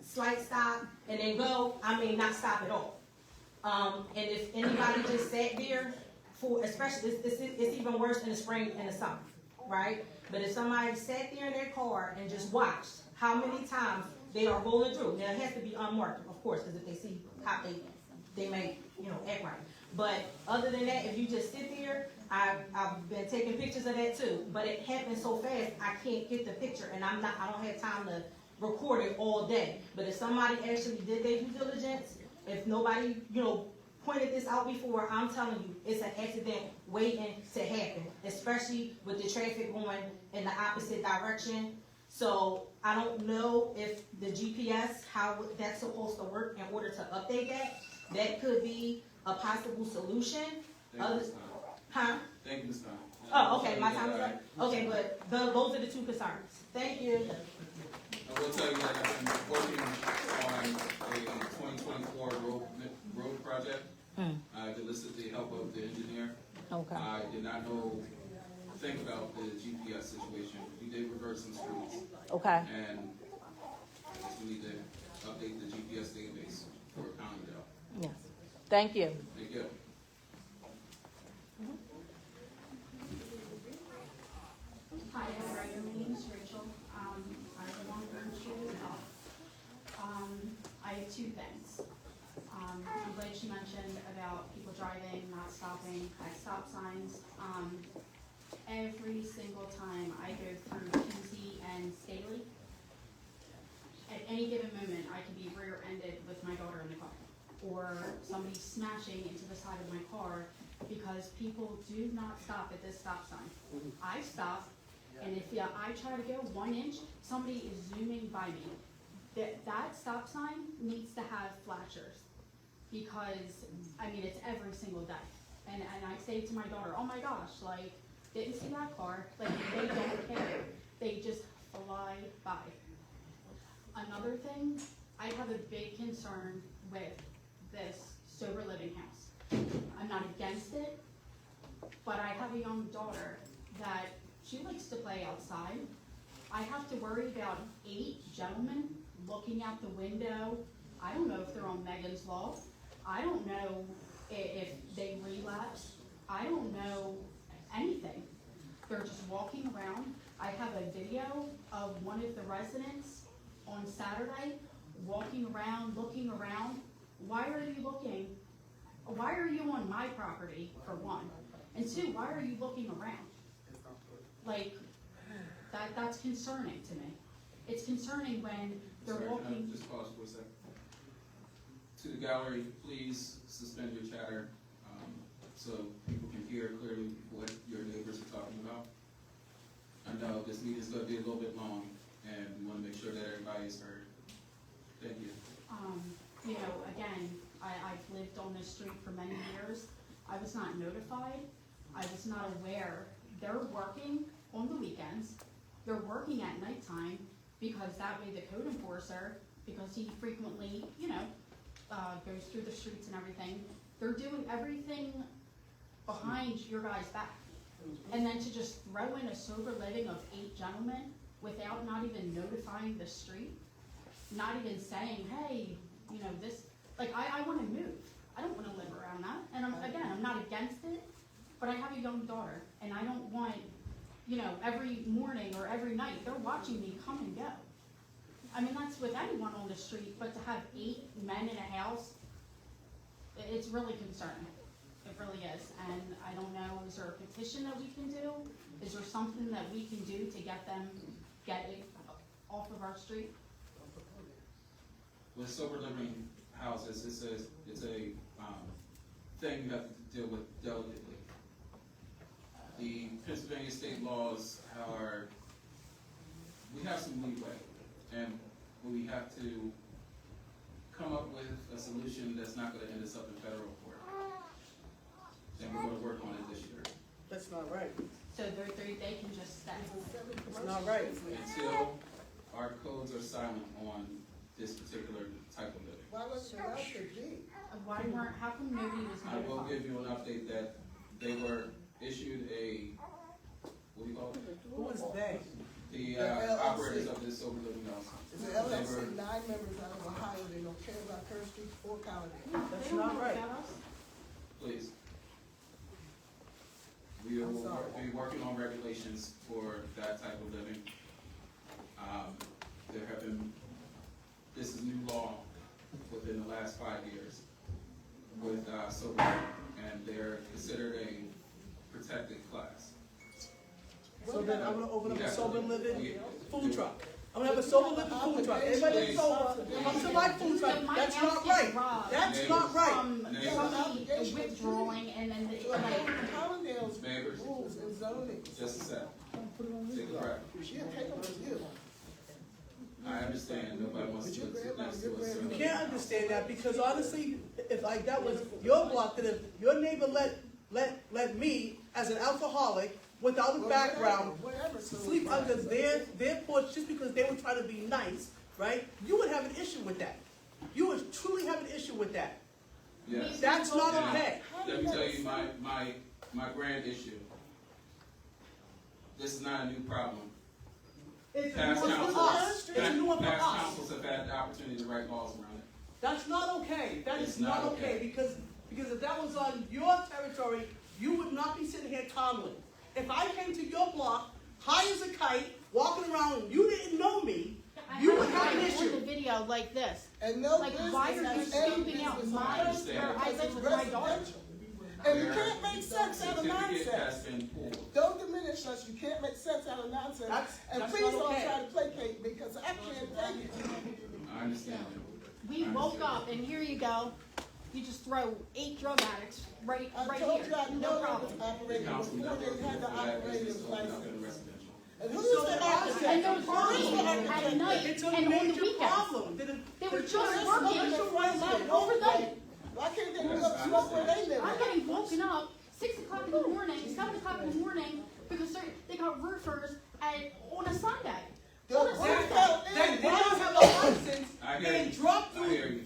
slight stop and then go. I mean, not stop at all. And if anybody just sat there especially, it's even worse in the spring and the summer, right? But if somebody sat there in their car and just watched how many times they are rolling through, now it has to be unmarked, of course, because if they see how they may, act right. But other than that, if you just sit there, I've been taking pictures of that too. But it happens so fast, I can't get the picture, and I don't have time to record it all day. But if somebody actually did their due diligence, if nobody, pointed this out before, I'm telling you, it's an accident waiting to happen, especially with the traffic going in the opposite direction. So I don't know if the GPS, how that's supposed to work in order to update that. That could be a possible solution. Thank you, Ms. Huh? Thank you, Ms. Khan. Oh, okay, my time is up. Okay, but those are the two concerns. Thank you. I will tell you that I've been working on a 2024 road project. I've enlisted the help of the engineer. Okay. I did not think about the GPS situation. We did reverse some streets. Okay. And I guess we need to update the GPS database for Collingdale. Yes. Thank you. Thank you. Hi, how are you? My name is Rachel. I live on Burn Street as well. I have two things. I'm glad you mentioned about people driving, not stopping at stop signs. Every single time I go through Pusey and Staley, at any given moment, I can be rear-ended with my daughter in the car, or somebody smashing into the side of my car because people do not stop at this stop sign. I stop, and if I try to go 1 inch, somebody is zooming by me. That stop sign needs to have flashers, because, it's every single day. And I say to my daughter, oh my gosh, didn't see that car, they don't care. They just fly by. Another thing, I have a big concern with this sober living house. I'm not against it, but I have a young daughter that she likes to play outside. I have to worry about 8 gentlemen looking out the window. I don't know if they're on Megan's Law. I don't know if they relapse. I don't know anything. They're just walking around. I have a video of one of the residents on Saturday walking around, looking around. Why are you looking? Why are you on my property, for one? And two, why are you looking around? That's concerning to me. It's concerning when they're Sorry, walking. Just pause for a second. To the gallery, please suspend your chatter so people can hear clearly what your neighbors are talking about. I know this meeting is going to be a little bit long, and we want to make sure that everybody is heard. Thank you. Again, I've lived on this street for many years. I was not notified. I was not aware. They're working on the weekends. They're working at nighttime, because that way the code enforcer, because he frequently, goes through the streets and everything, they're doing everything behind your guy's back. And then to just throw in a sober living of 8 gentlemen without not even notifying the street, not even saying, hey, this, I want to move. I don't want to live around that. And I'm not against it, but I have a young daughter, and I don't want, every morning or every night, they're watching me come and go. That's with anyone on the street, but to have 8 men in a house, it's really concerning. It really is. And I don't know, is there a petition that we can do? Is there something that we can do to get it off of our street? With sober living houses, it's a thing you have to deal with delicately. the Pennsylvania state laws are, we have some leeway, and we have to come up with a solution that's not gonna end us up in federal court. And we're gonna work on it this year. That's not right. So they can just stay. It's not right. Until our codes are silent on this particular type of living. Why was it allowed to be? How come nobody was I will notified? give you an update that they were issued a, what do you call it? Who was they? The LLC. operators of this sober living house. It's an They LLC, were- 9 members out of Ohio, they don't care about Third Street or Collingdale. That's They don't not know right. about us? Please. We will be working on regulations for that type of living. There have been, this is new law within the last 5 years with sober living, and they're considered a protected class. So then I'm gonna open up a sober living We- food truck. I'm gonna have a sober living food truck. Everybody that's sober, come to my food truck. So my That's house not gets right. robbed That's not right. Somebody withdrawing and then Collingdale's Neighbors. rules and zoning. Just a sec. Take a breath. She'll take them with you. I understand, nobody wants to sit next to us. You can't understand that because honestly, if like that was your block, then if your neighbor let me as an alcoholic without a background sleep under their porch just because they were trying to be nice, right? You would have an issue with that. You would truly have an issue with that. Yes. That's not And okay. Let me tell you my grand issue. This is not a new problem. It's Past new one for us. It's a new one for past us. councils have had the opportunity to write laws around it. That's not okay. That It's is not not okay okay. because if that was on your territory, you would not be sitting here calmly. If I came to your block, high as a kite, walking around, and you didn't know me, you would have an On issue. the video like this. And no Like, business why are you has scoping any out business my, on it. where I live with my daughter? And you can't make sense out of Certificate has nonsense. been pulled. Don't diminish us, you can't make sense out of nonsense. And that's please not don't okay. try to placate me, because I can't take it. I understand. We woke up and here you go. You just throw 8 drug addicts right I here. told you I know No it was problem. operating Council before member, they had the that is operating just open up license. in residential. And who's the architect? And those Who's the working at architect? night It's a and on the major weekends. problem. They were just That's working not overnight. Why can't they go smoke where they live I'm at? getting woken up 6 o'clock in the morning, 7 o'clock in the morning because they got roofers on a Sunday. On a They Sunday. don't have a license I hear and you. dropped I hear through you.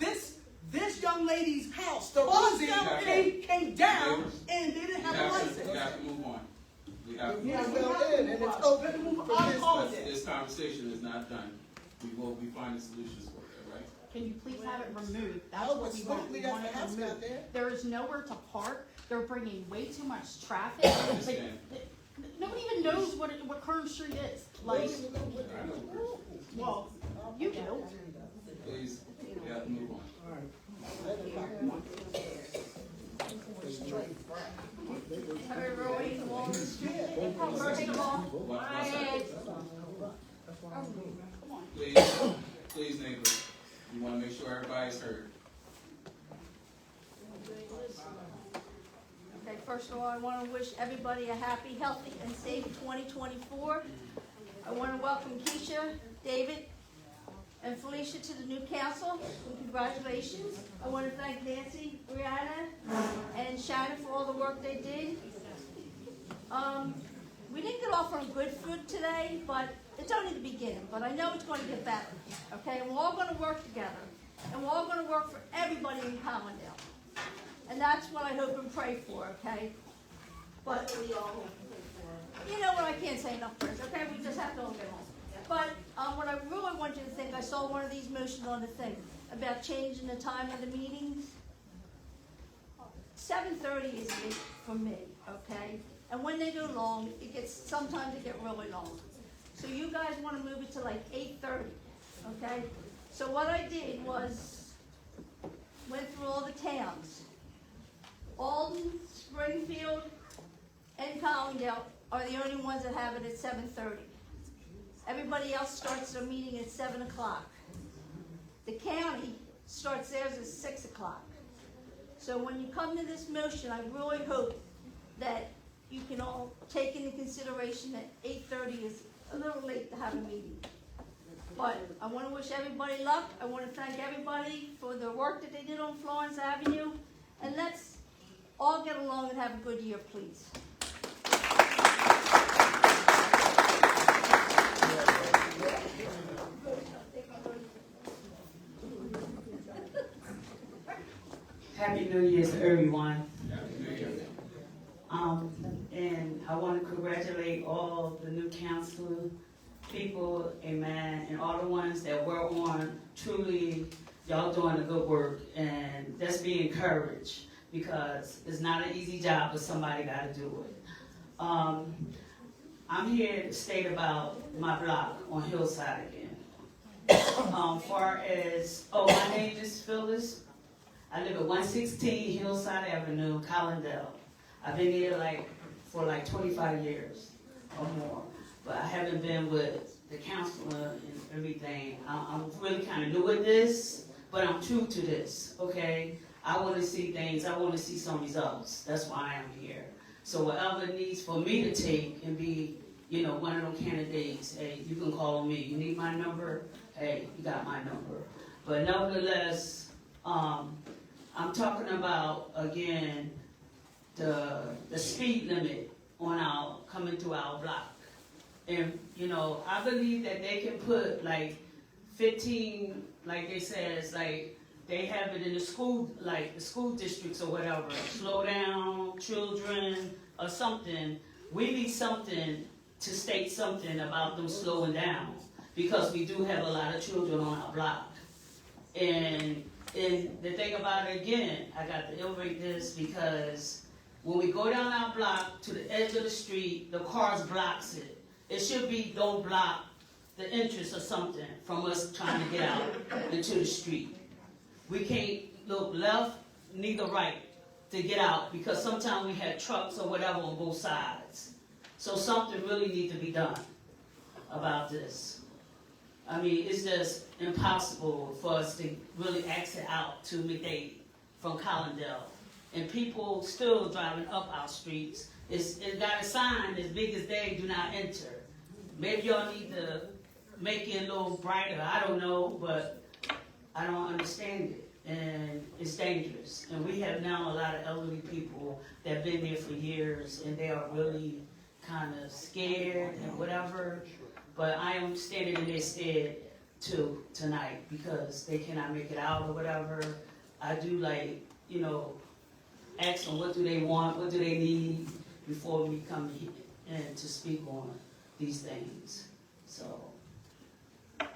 this young lady's house. The Well, closet came down Neighbors, and they didn't We have a have license. to move on. We have to We move have on. to go in, and it's open for business. But this conversation is not done. We will be finding solutions for it, right? Can you please have it removed? That's Oh, what but we want. Sweetly We got want the it house removed. out there. There is nowhere to park. They're bringing way too much traffic. Like, nobody even knows what Kern Street is. Like, I know. well, you do. Please, we have to move on. Everybody along the street. First of all, I had, Please, neighbors, you wanna make sure everybody's heard. okay, first of all, I want to wish everybody a happy, healthy, and safe 2024. I want to welcome Keisha, David, and Felicia to the new council. Congratulations. I want to thank Nancy, Brianna, and Shannon for all the work they did. We didn't get off on good foot today, but it's only the beginning. But I know it's going to get better, okay? And we're all going to work together. And we're all going to work for everybody in Collingdale. And that's what I hope and pray for, okay? But you know what, I can't say enough words, okay? We just have to all get on. But what I really want you to think, I saw one of these motions on the thing about changing the time of the meetings. 7:30 is late for me, okay? And when they go long, sometimes it get really long. So you guys want to move it to like 8:30, okay? So what I did was, went through all the towns. Alden, Springfield, and Collingdale are the only ones that have it at 7:30. Everybody else starts their meeting at 7 o'clock. The county starts theirs at 6 o'clock. So when you come to this motion, I really hope that you can all take into consideration that 8:30 is a little late to have a meeting. But I want to wish everybody luck. I want to thank everybody for the work that they did on Florence Avenue. And let's all get along and have a good year, please. Happy New Year to everyone. And I want to congratulate all the new council people, amen, and all the ones that were on. Truly, y'all doing a good work, and let's be encouraged because it's not an easy job, but somebody got to do it. I'm here to state about my block on Hillside again. Far as, my name is Phyllis. I live at 116 Hillside Avenue, Collingdale. I've been here for 25 years or more, but I haven't been with the counselor and everything. I'm really kind of new at this, but I'm true to this, okay? I want to see things, I want to see some results. That's why I'm here. So whatever it needs for me to take and be, one of them candidates, hey, you can call me. You need my number? Hey, you got my number. But nevertheless, I'm talking about, again, the speed limit on coming through our block. And, I believe that they can put 15, like they says, they have it in the school, the school districts or whatever. Slow down, children, or something. We need something to state something about them slowing down because we do have a lot of children on our block. And the thing about it again, I got to illustrate this because when we go down our block to the edge of the street, the cars blocks it. It should be don't block the entrance or something from us trying to get out into the street. We can't look left, neither right to get out because sometimes we have trucks or whatever on both sides. So something really needs to be done about this. I mean, it's just impossible for us to really exit out to McDade from Collingdale. And people still driving up our streets. It got a sign as big as they do not enter. Maybe y'all need to make it a little brighter. I don't know, but I don't understand it. And it's dangerous. And we have now a lot of elderly people that have been there for years, and they are really kind of scared and whatever. But I am standing in their stead too tonight because they cannot make it out or whatever. I do ask them what do they want, what do they need before we come in to speak on these things. So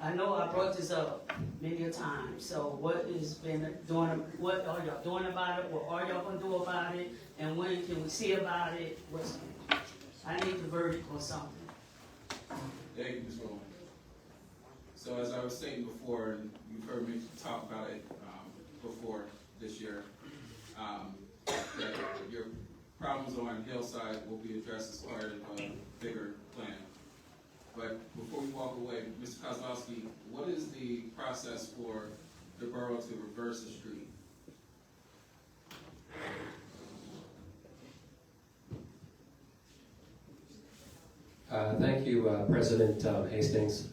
I know I brought this up many a time. So what are y'all doing about it? What are y'all gonna do about it? And when can we see about it? I need the verdict on something. Thank you, Ms. Rowland. So as I was saying before, and you've heard me talk about it before this year, that your problems on Hillside will be addressed as part of a bigger plan. But before we walk away, Mr. Kozlowski, what is the process for the borough to reverse the street? Thank you, President Hastings.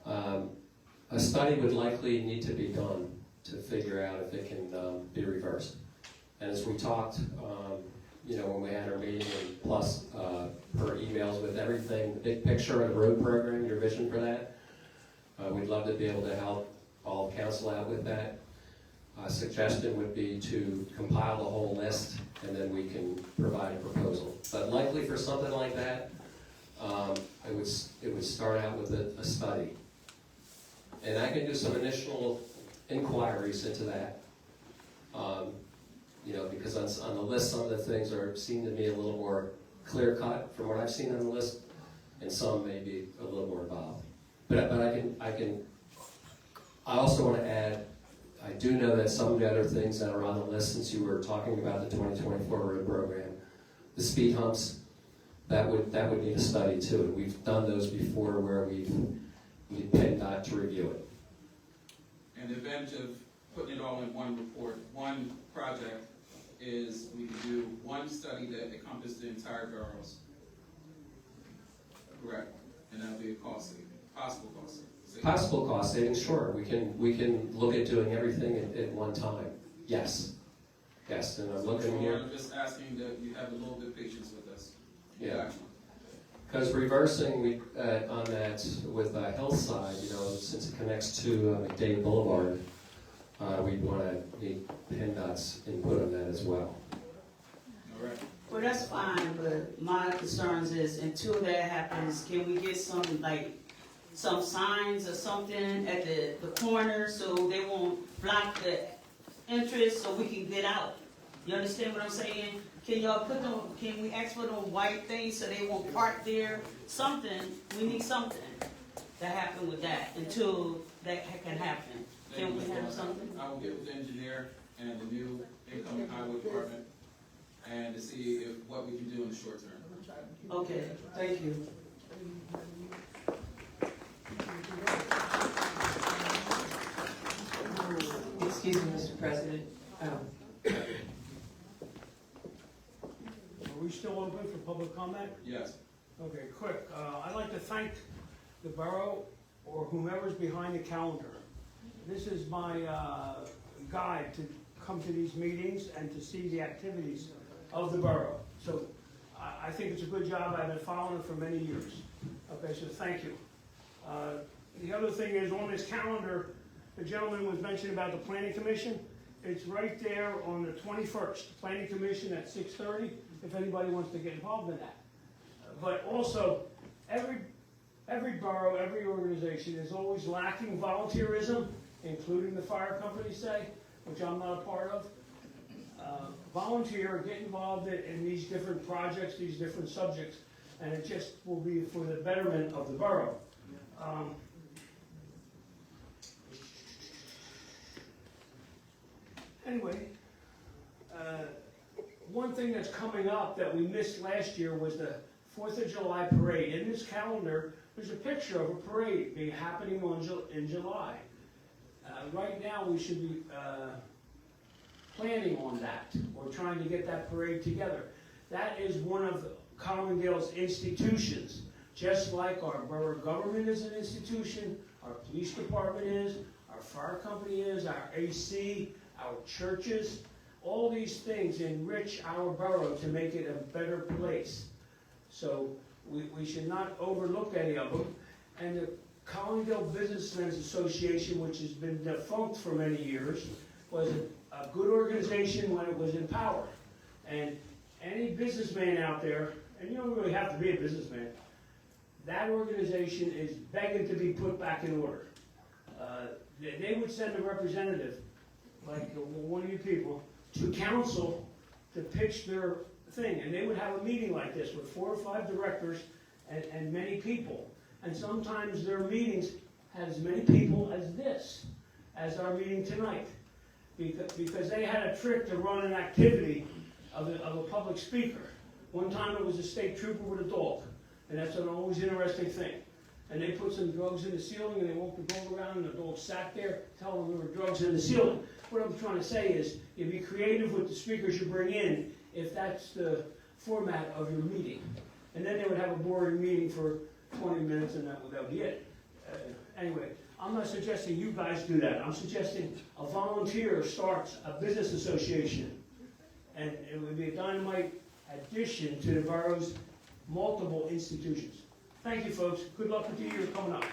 A study would likely need to be done to figure out if it can be reversed. And as we talked, when we had our meeting, and plus per emails with everything, the big picture of the road program, your vision for that, we'd love to be able to help all of council out with that. Suggestion would be to compile the whole list, and then we can provide a proposal. But likely for something like that, it would start out with a study. And I can do some initial inquiries into that. Because on the list, some of the things seem to me a little more clear-cut from what I've seen on the list, and some may be a little more involved. But I also want to add, I do know that some of the other things that are on the list, since you were talking about the 2024 road program, the speed humps, that would need a study too. And we've done those before where we've paid not to review it. And the advantage of putting it all in one report, one project, is we can do one study that encompasses the entire boroughs. Correct. And that'll be a cost saving, possible cost saving. Possible cost savings, sure. We can look at doing everything at one time. Yes. Yes, and I'm looking here. I'm just asking that you have a little bit of patience with us. Yeah. Because reversing on that with Hillside, since it connects to McDade Boulevard, we'd want to need PennDOT's input on that as well. All right. Well, that's fine, but my concerns is until that happens, can we get some signs or something at the corner so they won't block the entrance so we can get out? You understand what I'm saying? Can y'all put them, can we ask for them white things so they won't park there? Something, we need something to happen with that until that can happen. Can we have something? I will get with the engineer and the new incoming highway department and to see what we can do in the short term. Okay, thank you. Excuse me, Mr. President. Are we still open for public comment? Yes. Okay, quick. I'd like to thank the borough or whomever's behind the calendar. This is my guide to come to these meetings and to see the activities of the borough. So I think it's a good job. I've been following it for many years. Okay, so thank you. The other thing is on this calendar, the gentleman was mentioning about the Planning Commission. It's right there on the 21st, Planning Commission at 6:30, if anybody wants to get involved in that. But also, every borough, every organization is always lacking volunteerism, including the fire company say, which I'm not a part of. Volunteer, get involved in these different projects, these different subjects, and it just will be for the betterment of the borough. Anyway, one thing that's coming up that we missed last year was the 4th of July parade. In this calendar, there's a picture of a parade happening in July. Right now, we should be planning on that, or trying to get that parade together. That is one of Collingdale's institutions, just like our borough government is an institution, our police department is, our fire company is, our AC, our churches. All these things enrich our borough to make it a better place. So we should not overlook any of them. And the Collingdale Businessmen's Association, which has been defunct for many years, was a good organization when it was in power. And any businessman out there, and you don't really have to be a businessman, that organization is begging to be put back in order. They would send a representative, like one of you people, to council to pitch their thing. And they would have a meeting like this with 4 or 5 directors and many people. And sometimes their meetings had as many people as this, as our meeting tonight. Because they had a trick to run an activity of a public speaker. One time it was a state trooper with a dog. And that's an always interesting thing. And they put some drugs in the ceiling and they walked the dog around and the dog sat there telling them there were drugs in the ceiling. What I'm trying to say is, you be creative with the speakers you bring in if that's the format of your meeting. And then they would have a boring meeting for 20 minutes and that would be it. Anyway, I'm not suggesting you guys do that. I'm suggesting a volunteer starts a business association. And it would be a dynamite addition to the borough's multiple institutions. Thank you, folks. Good luck with the year coming up.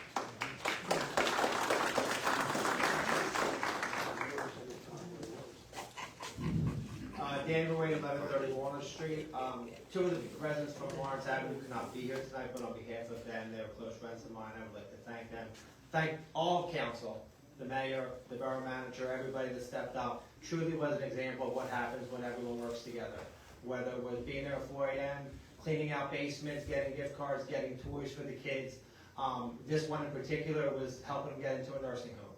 Daniel Ray, 1130 Walnut Street. 2 of the residents from Lawrence Avenue could not be here tonight, but on behalf of them, they're close friends of mine, I would like to thank them. Thank all of council, the mayor, the borough manager, everybody that stepped up. Truly was an example of what happens when everyone works together. Whether it was being there at 4 a.m., cleaning out basements, getting gift cards, getting toys for the kids. This one in particular was helping them get into a nursing home.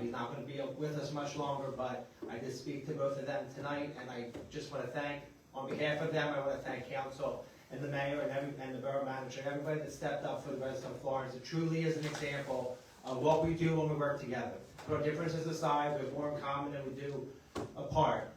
He's not going to be with us much longer, but I did speak to both of them tonight, and I just want to thank, on behalf of them, I want to thank council and the mayor and the borough manager and everybody that stepped up for the residents of Florence. It truly is an example of what we do when we work together. Put our differences aside, we have more in common than we do apart.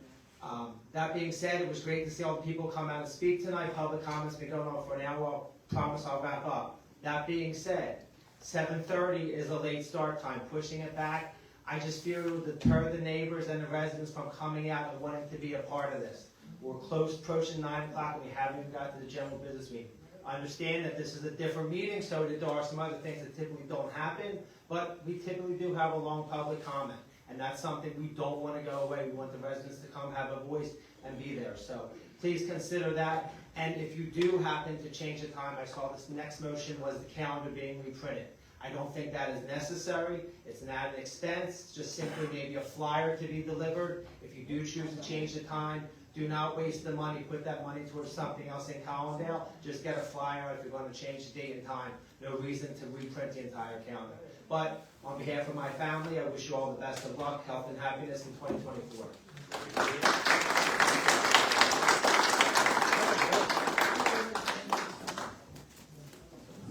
That being said, it was great to see all the people come out and speak tonight. Public comments been going on for an hour. I promise I'll wrap up. That being said, 7:30 is a late start time. Pushing it back, I just fear it will deter the neighbors and the residents from coming out and wanting to be a part of this. We're close, approaching 9 o'clock, and we haven't even got to the general business meeting. I understand that this is a different meeting, so there are some other things that typically don't happen, but we typically do have a long public comment, and that's something we don't want to go away. We want the residents to come have a voice and be there. So please consider that, and if you do happen to change the time, I saw this next motion was the calendar being reprinted. I don't think that is necessary. It's an added expense. It's just simply maybe a flyer to be delivered. If you do choose to change the time, do not waste the money. Put that money towards something else in Collingdale. Just get a flyer if you're going to change the date and time. No reason to reprint the entire calendar. But on behalf of my family, I wish you all the best of luck, health, and happiness in 2024.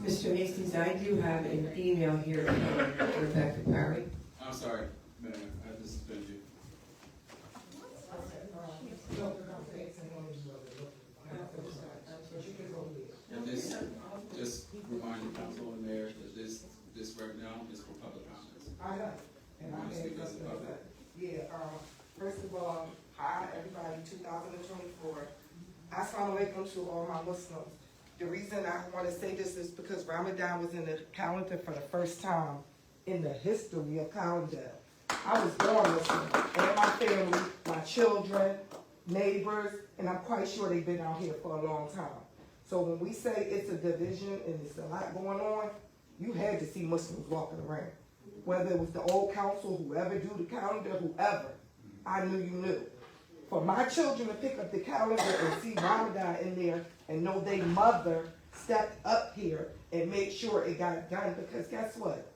Mr. Hastings, I do have an email here from Rebecca Perry. I'm sorry, Madam, I just suspended you. And this, just remind the council and mayor that this right now is for public comments. I know, and I had something to say. Yeah, first of all, hi, everybody, 2024. Assalamu alaikum to all my Muslims. The reason I want to say this is because Ramadan was in the calendar for the first time in the history of Collingdale. I was born Muslim, and my family, my children, neighbors, and I'm quite sure they've been out here for a long time. So when we say it's a division and it's a lot going on, you had to see Muslims walking around. Whether it was the old council, whoever do the calendar, whoever, I knew you knew. For my children to pick up the calendar and see Ramadan in there and know their mother stepped up here and made sure it got done, because guess what?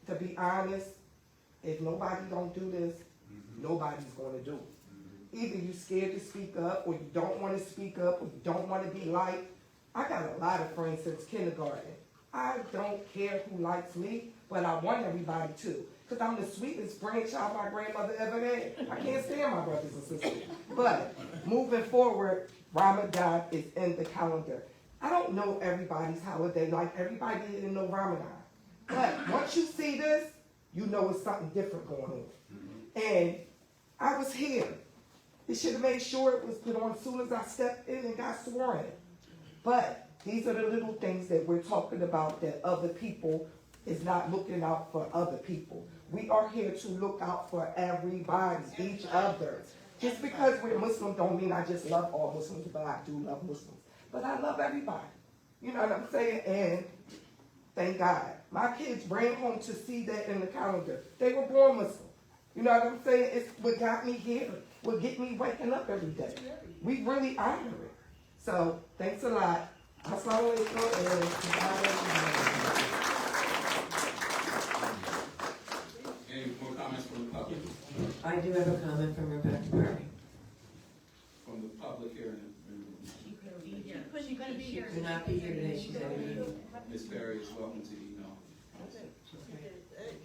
To be honest, if nobody don't do this, nobody's going to do it. Either you're scared to speak up, or you don't want to speak up, or you don't want to be liked. I got a lot of friends since kindergarten. I don't care who likes me, but I want everybody to. Because I'm the sweetest grandchild my grandmother ever had. I can't stand my brothers and sisters. But moving forward, Ramadan is in the calendar. I don't know everybody's holiday, like everybody didn't know Ramadan. But once you see this, you know it's something different going on. And I was here. They should have made sure it was put on as soon as I stepped in and got sworn. But these are the little things that we're talking about, that other people is not looking out for other people. We are here to look out for everybody, each other. Just because we're Muslim don't mean I just love all Muslims, but I do love Muslims. But I love everybody. You know what I'm saying? And thank God. My kids ran home to see that in the calendar. They were born Muslim. You know what I'm saying? It's what got me here, what get me waking up every day. We really honor it. So, thanks a lot. Assalamu alaikum. Any more comments from the public? I do have a comment from Rebecca Perry. From the public here in She's gonna be here. She could not be here today, she's at a meeting. Ms. Perry is welcome to email.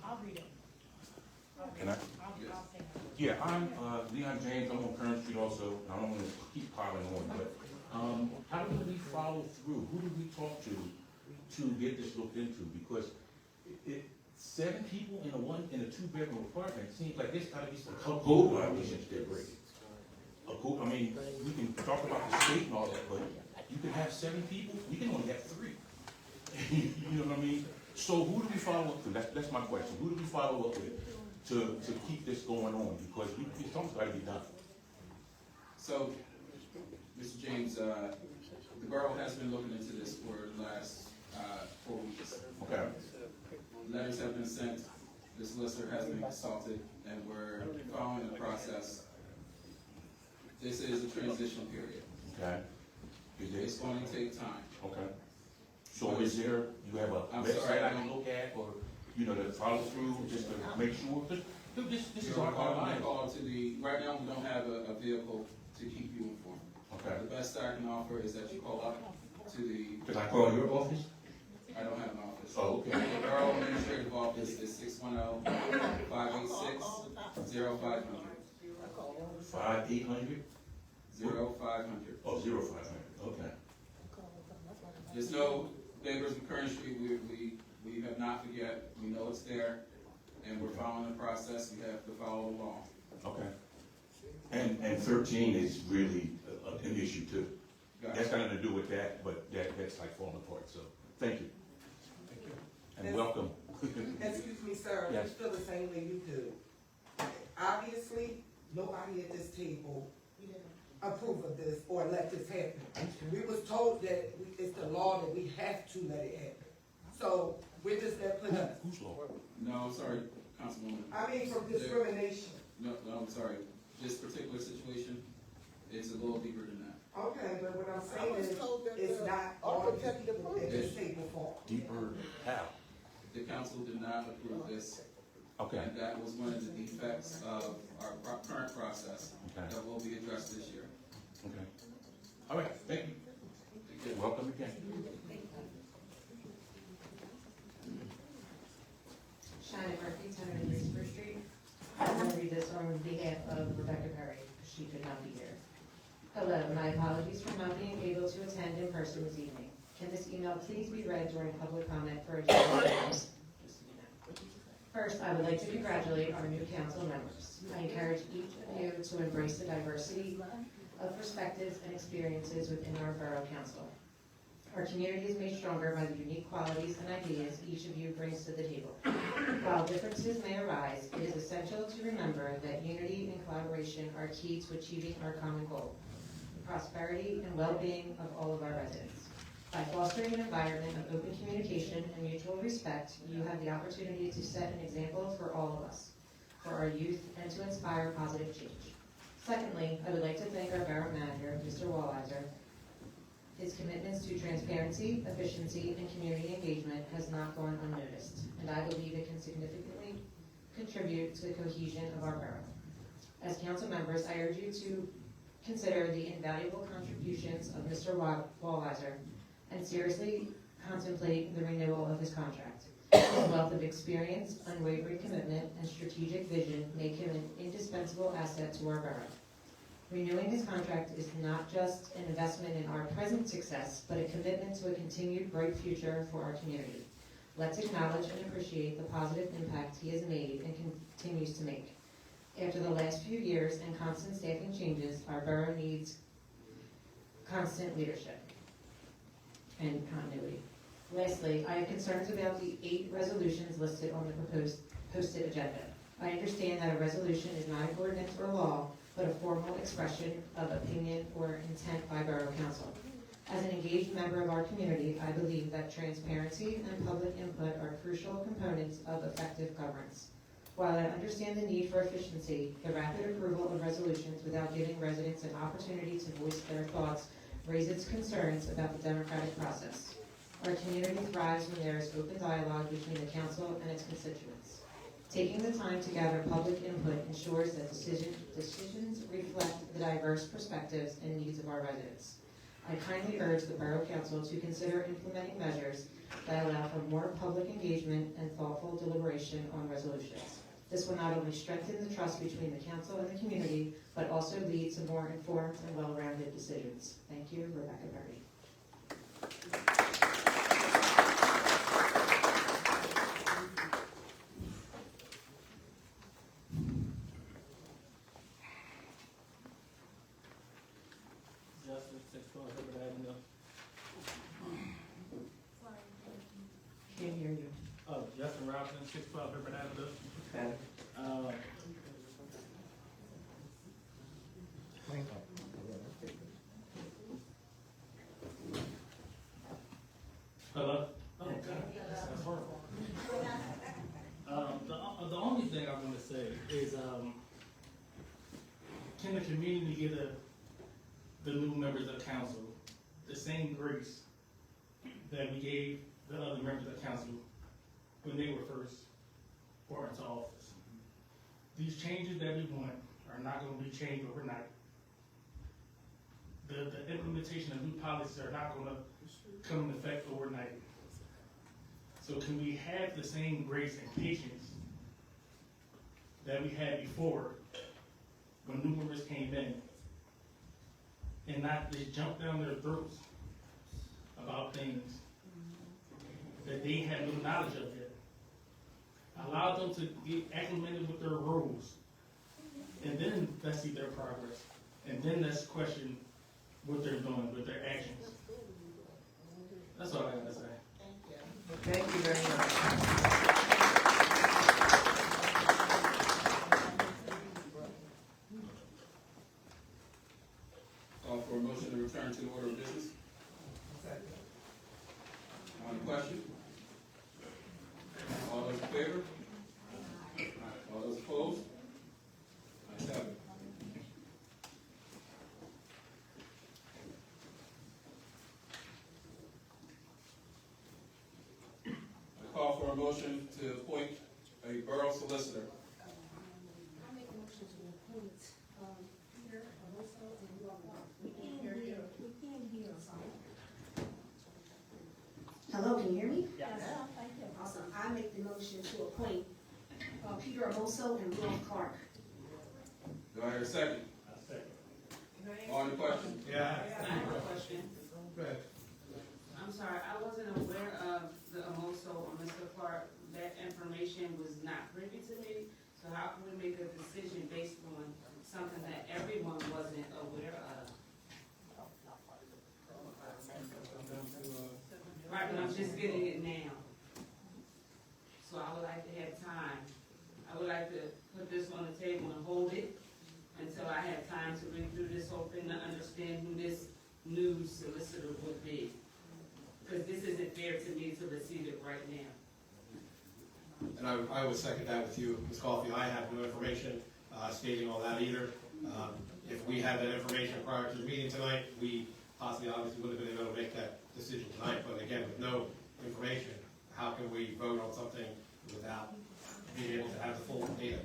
I'll read it. Can I? Yeah, I'm Leon James. I'm on Kern Street also. I don't want to keep piling on, but how do we follow through? Who do we talk to get this looked into? Because 7 people in a 2-bedroom apartment seems like there's got to be some code violations they're breaking. I mean, we can talk about the state and all that, but you can have 7 people. We can only have 3. You know what I mean? So who do we follow up to? That's my question. Who do we follow up with to keep this going on? Because something's got to be done. So, Mr. James, the borough has been looking into this for the last 4 weeks. Okay. Letters have been sent, the solicitor has been consulted, and we're following the process. This is a transition period. Okay. It's going to take time. Okay. So is there, you have a website I can look at, or, to follow through, just to make sure? This is our line. Right now, we don't have a vehicle to keep you informed. Okay. The best I can offer is that you call up to the... Can I call your office? I don't have an office. Oh, okay. The Borough Administrative Office is 610-586-0500. 5-800? 0500. Oh, 0500, okay. There's no Davis McKern Street, we have not forget, we know it's there, and we're following the process, we have to follow the law. Okay. And 13 is really an issue too. Got That's it. got nothing to do with that, but that's like falling apart, so, thank you. Thank you. And Yes. welcome. Excuse me, sir, Yes. I feel the same way you do. Obviously, nobody at this table approve of this or let this happen. We was told that it's the law that we have to let it happen. So, we're just there put us. Who's law? No, I'm sorry, Councilwoman. I mean, from discrimination. No, I'm sorry, this particular situation, it's a little deeper than that. Okay, but what I'm I saying was is, told that it's the not all architect people at this table fault. Deeper how? The council did not approve this, Okay. and that was one of the defects of our current process Okay. that will be addressed this year. Okay. All right, thank you. Welcome again. Shannon Murphy, 10 Spruce Street. I'm going to read this on behalf of Rebecca Perry, because she could not be here. Hello, my apologies for not being able to attend in person this evening. Can this email please be read during public comment for agenda items? First, I would like to congratulate our new council members. I encourage each of you to embrace the diversity of perspectives and experiences within our Borough Council. Our community is made stronger by the unique qualities and ideas each of you brings to the table. While differences may arise, it is essential to remember that unity and collaboration are key to achieving our common goal, the prosperity and well-being of all of our residents. By fostering an environment of open communication and mutual respect, you have the opportunity to set an example for all of us, for our youth, and to inspire positive change. Secondly, I would like to thank our Borough Manager, Mr. Walliser. His commitments to transparency, efficiency, and community engagement has not gone unnoticed, and I believe it can significantly contribute to the cohesion of our borough. As council members, I urge you to consider the invaluable contributions of Mr. Walliser and seriously contemplate the renewal of his contract. His wealth of experience, unwavering commitment, and strategic vision make him an indispensable asset to our borough. Renewing his contract is not just an investment in our present success, but a commitment to a continued bright future for our community. Let's acknowledge and appreciate the positive impact he has made and continues to make. After the last few years and constant staffing changes, our borough needs constant leadership and continuity. Lastly, I have concerns about the 8 resolutions listed on the proposed posted agenda. I understand that a resolution is not an ordinance or law, but a formal expression of opinion or intent by Borough Council. As an engaged member of our community, I believe that transparency and public input are crucial components of effective governance. While I understand the need for efficiency, the rapid approval of resolutions without giving residents an opportunity to voice their thoughts raises concerns about the democratic process. Our community thrives when there is open dialogue between the council and its constituents. Taking the time to gather public input ensures that decisions reflect the diverse perspectives and needs of our residents. I kindly urge the Borough Council to consider implementing measures that allow for more public engagement and thoughtful deliberation on resolutions. This will not only strengthen the trust between the council and the community, but also lead to more informed and well-rounded decisions. Thank you, Rebecca Berry. Justin, 612 Herbert Avenue. Can't hear you. Oh, Justin Robinson, 612 Herbert Avenue. Okay. Hello? Oh, God. That's horrible. The only thing I want to say is, can the community get the new members of council the same grace that we gave the other members of council when they were first brought into office? These changes that we want are not going to be changed overnight. The implementation of new policies are not going to come into effect overnight. So can we have the same grace and patience that we had before when new members came in, and not just jump down their throats about things that they had no knowledge of yet. Allow them to get acclimated with their roles, and then let's see their progress, and then let's question what they're doing with their actions. That's all I gotta say. Thank you very much. Call for a motion to return to the order of business. On the question? All those in favor? All those opposed? Ayes have it. I call for a motion to appoint a borough solicitor. I make a motion to appoint, Peter Alonso and Will Clark. We can't hear, sorry. Hello, can you hear me? Yes, thank you. Awesome. I make the motion to appoint, Peter Alonso and Will Clark. Do I hear a second? On the question? Yeah. I have a question. Go ahead. I'm sorry, I wasn't aware of the Amoso or Mr. Clark. That information was not privy to me. So how can we make a decision based on something that everyone wasn't aware of? Right, but I'm just getting it now. So I would like to have time. I would like to put this on the table and hold it until I have time to read through this whole thing to understand who this new solicitor would be. Because this isn't fair to me to receive it right now. And I would second that with you, Ms. Coffey. I have no information stating all that either. If we had that information prior to the meeting tonight, we possibly obviously would have been able to make that decision tonight. But again, with no information, how can we vote on something without being able to have the full data?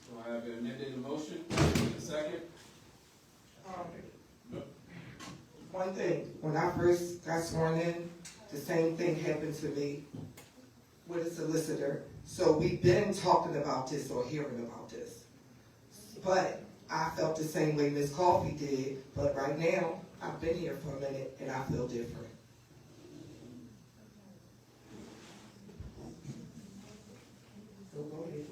So I have amended the motion. A second. One thing, when I first got sworn in, the same thing happened to me with a solicitor. So we've been talking about this or hearing about this. But I felt the same way Ms. Coffey did, but right now, I've been here for a minute and I feel different. So go ahead.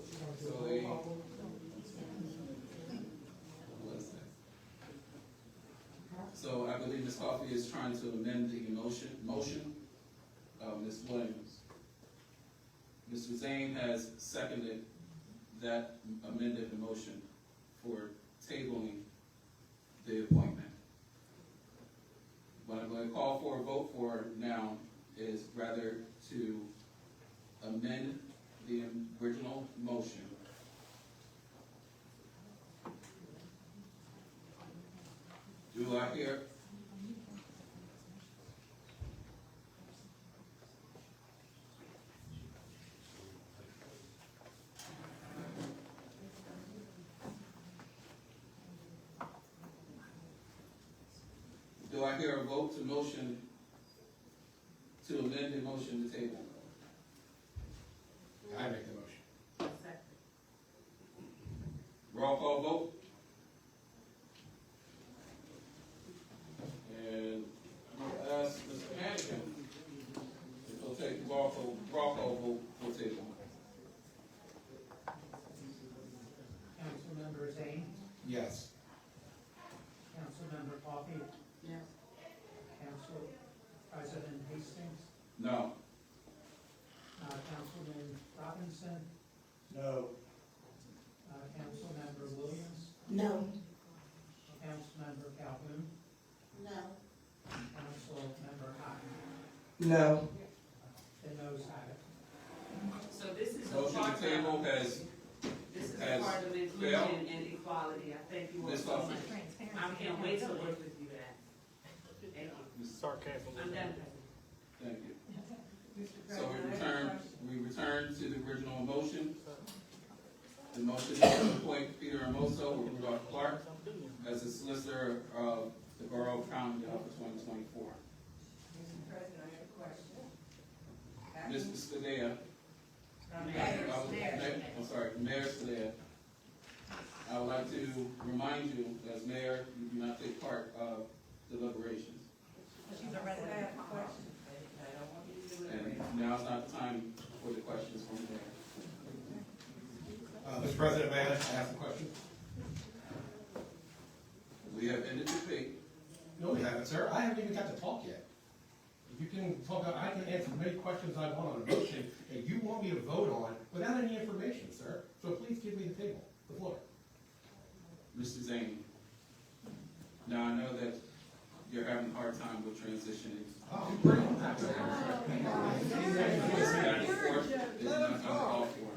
So I believe Ms. Coffey is trying to amend the motion of Ms. Williams. Mr. Zane has seconded that amended motion for tabling the appointment. What I'm going to call for a vote for now is rather to amend the original motion. Do I hear? Do I hear a vote to motion, to amend the motion to table? I make the motion. Roll call vote. And I'm going to ask Mr. Hannigan if he'll take the roll call vote for table. Councilmember Zane, Yes. Councilmember Coffey, Yes. Council President Hastings, No. Councilman Robinson, No. Councilmember Williams, No. Councilmember Calhoun, No. Councilmember Hopkins. No. The noes have it. So this is a Motion part to table has this is has a part of failed. inclusion and equality. I thank you all Ms. so Coffey. much. I can't wait to work with you that. Thank you. Sarcasm. I'm done. Thank you. So we return to the original motion. The motion is to appoint Peter Hermoso with Rudolph Clark as the solicitor of the Borough of Collingdale for 2024. Mr. President, I have a question. Mr. Spadea. I'm sorry, Mayor Spadea. would like to remind you, as mayor, you do not take part of deliberations. And now's not the time for the questions from the mayor. Mr. President, may I ask a question? We have ended debate. No, we haven't, sir. I haven't even got to talk yet. You can talk, I can answer as many questions I want on a motion that you want me to vote on without any information, sir. So please give me the floor. Mr. Zane, now I know that you're having a hard time with transitioning. Oh, I'm bringing that. This back and forth is not uncalled for.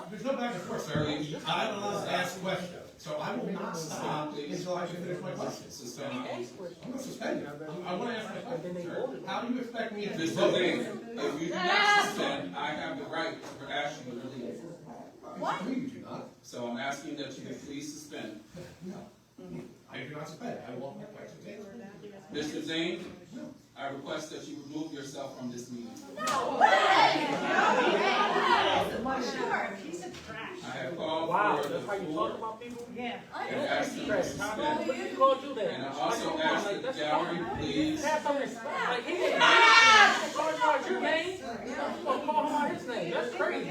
There's no back and forth, sir. I'm allowed to ask questions, so I will not stop until I can finish my questions. I'm not suspending. I want to ask my question, sir. How do you expect me to Mr. vote? Zane, if you do not suspend, I have the right to ask you to leave. What? You do not. So I'm asking that you please suspend. No. I do not suspend. I want my questions answered. Mr. Zane, I request that you remove yourself from this meeting. No way! Sure, piece of trash. I have called Wow, for the that's how you floor talk about people? Yeah. and asked them to What suspend. you gonna do there? And I also asked that the gallery please. Have some respect. Like, he didn't talk about your name. You gonna call him out his name. That's crazy.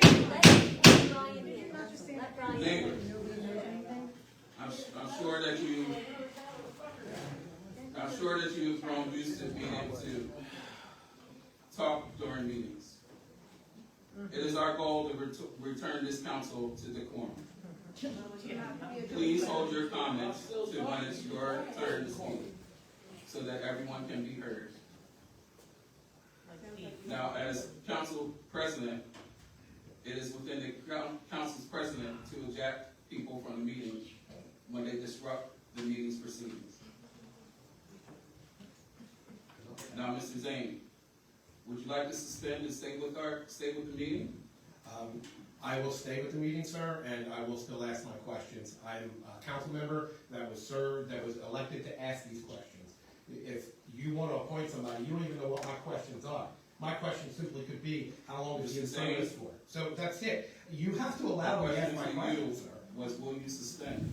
Neighbors, I'm sure that you've grown used to being able to talk during meetings. It is our goal to return this council to decorum. Please hold your comments to when it's your turn to speak, so that everyone can be heard. Now, as council president, it is within the council's president to eject people from the meeting when they disrupt the meeting's proceedings. Now, Mr. Zane, would you like to suspend and stay with the meeting? I will stay with the meeting, sir, and I will still ask my questions. I'm a council member that was served, that was elected to ask these questions. If you want to appoint somebody, you don't even know what my questions are. My question simply could be, how long is the service for? So that's it. You have to allow me to ask my questions, sir. Will you suspend?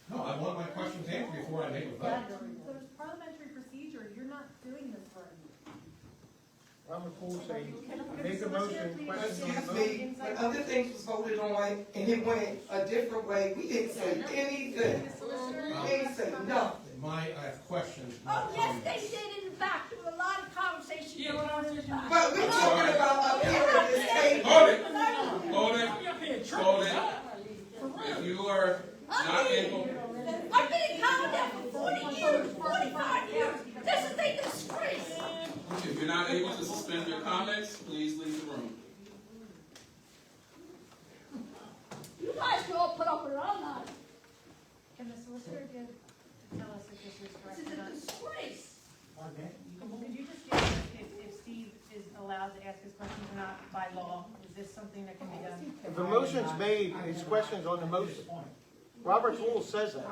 No, I want my questions answered before I make a vote. There's parliamentary procedure, you're not doing this right. Robert Poole say, make a motion, questions on the Excuse motion. me, when other things was voted on and it went a different way, we didn't say anything. We didn't say nothing. I have questions. Oh, yes, they did in the back. There was a lot of conversation going on in the back. But we're talking about up here at this table. Hold it! Hold it! If you are not able, I've been in Collingdale for 40 years, 45 years. This is a disgrace. if you're not able to suspend your comments, please leave the room. You guys can all put up with it, I'm not. Can the solicitor tell us if this is correct This is or a not? disgrace. Could you just give if Steve is allowed to ask his questions or not by law? Is this something that can be done? If the motion's made, his question's on the motion. Robert Poole says that.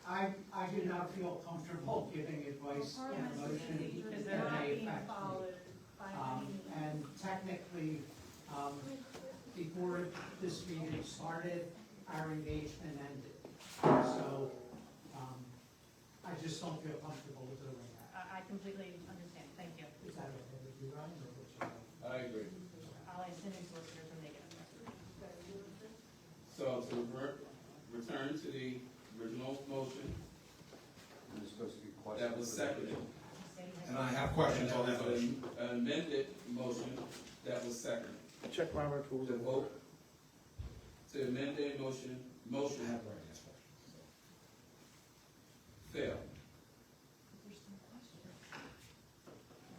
I do not feel comfortable giving advice on a motion Because that they're not may being affect me. followed by any. And technically, before this meeting started, our engagement ended. So, I just don't feel comfortable with doing that. I completely understand, thank you. Is that okay with you, Ryan, or what's your? I agree. I'll ask the new solicitors when they get it. So to return to the original motion that was seconded. And I have questions on that motion. An amended motion that was seconded. Check Robert Poole's. To vote, to amend a motion fail.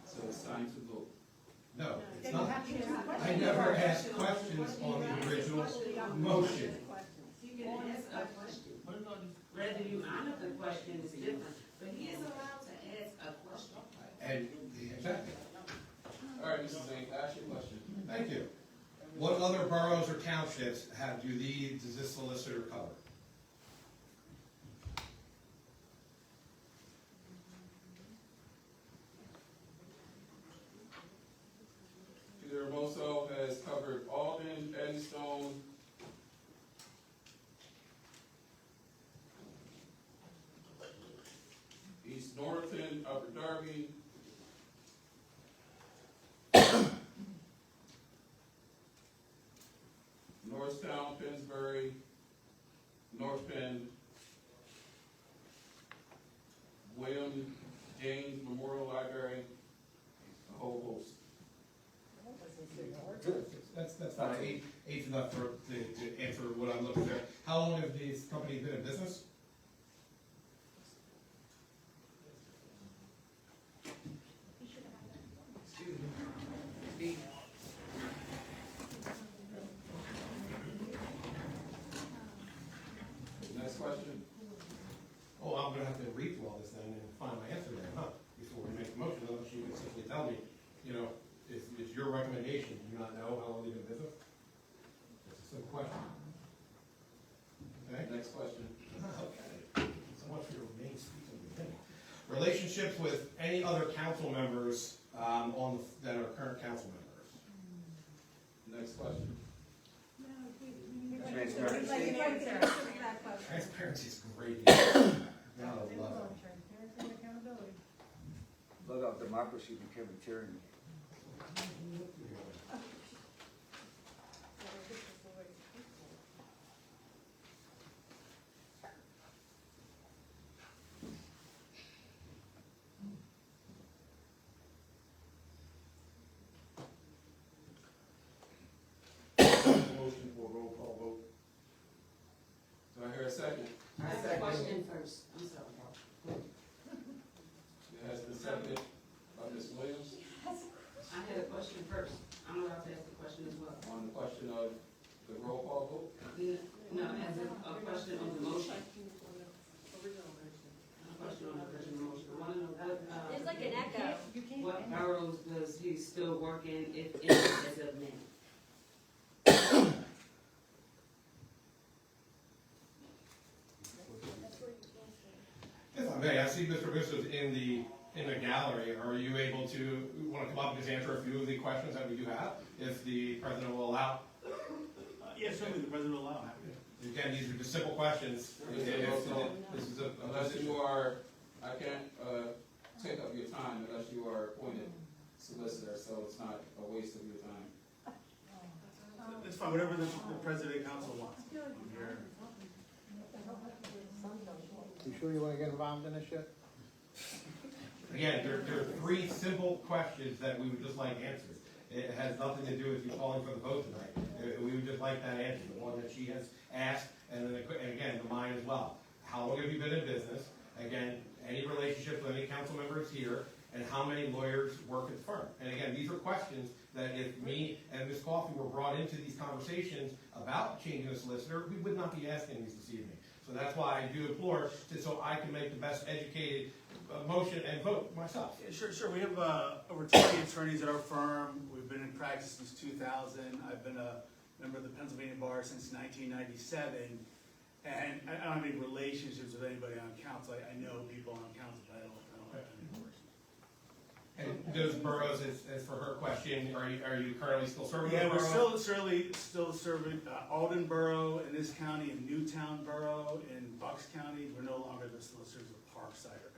So it's time to vote. No, it's not. I never asked questions on the original motion. You can ask a question. Whether you honor the question is different, but he is allowed to ask a question. And, exactly. All right, Mrs. Zane, ask your question. Thank you. What other boroughs or townships does this solicitor cover? Peter Hermoso has covered Alden, Eddystone, Morristown, Finsbury, North Penn, William James Memorial Library, a whole host. That's fine, eight's enough to answer what I'm looking for. How long have these companies been in business? Next question. Oh, I'm gonna have to read through all this then and find my answer there, huh? Before we make the motion, unless you can simply tell me, you know, it's your recommendation, do you not know how long they've been in business? It's a simple question. Okay? Next question. Okay. So much for your main speaking thing. Relationships with any other council members, that are current council members. Next question. Transparency is great. Gotta love it. Let out democracy becoming tyranny. Motion for a roll call vote. Do I hear a second? I have a question first, I'm sorry. It has been seconded by Ms. Williams I had a question first, I'm allowed to ask a question as well. on the question of the roll call vote. No, as a question on the motion. A question on the original motion. I wanna know what, There's like an echo. what boroughs does he still work in, if any, as of now? If I may, I see Mr. Bustos in the gallery. Are you able to, want to come up and just answer a few of the questions that we do have, if the president will allow? Yes, certainly, the president will allow. Again, these are just simple questions. This is Unless you are, I can't, take up your time unless you are appointed solicitor, so it's not a waste of your time. It's fine, whatever the president and council wants. I'm here. You sure you wanna get involved in this shit? Again, there are three simple questions that we would just like answered. It has nothing to do with you calling for the vote tonight. We would just like that answer, the one that she has asked, and then, and again, the mine as well. How long have you been in business? Again, any relationship with any council members here, and how many lawyers work at the firm? And again, these are questions that if me and Ms. Coffey were brought into these conversations about changing a solicitor, we would not be asking these this evening. So that's why I do implore, so I can make the best educated motion and vote myself. Yeah, sure. We have over 20 attorneys at our firm. We've been in practice since 2000. I've been a member of the Pennsylvania Bar since 1997. And I don't have any relationships with anybody on council. I know people on council, but I don't have any relationships. And those boroughs, as for her question, are you currently still serving? Yeah, those we're boroughs? still serving Alden Borough in this county, and Newtown Borough in Bucks County. We're no longer the solicitors of Parkside or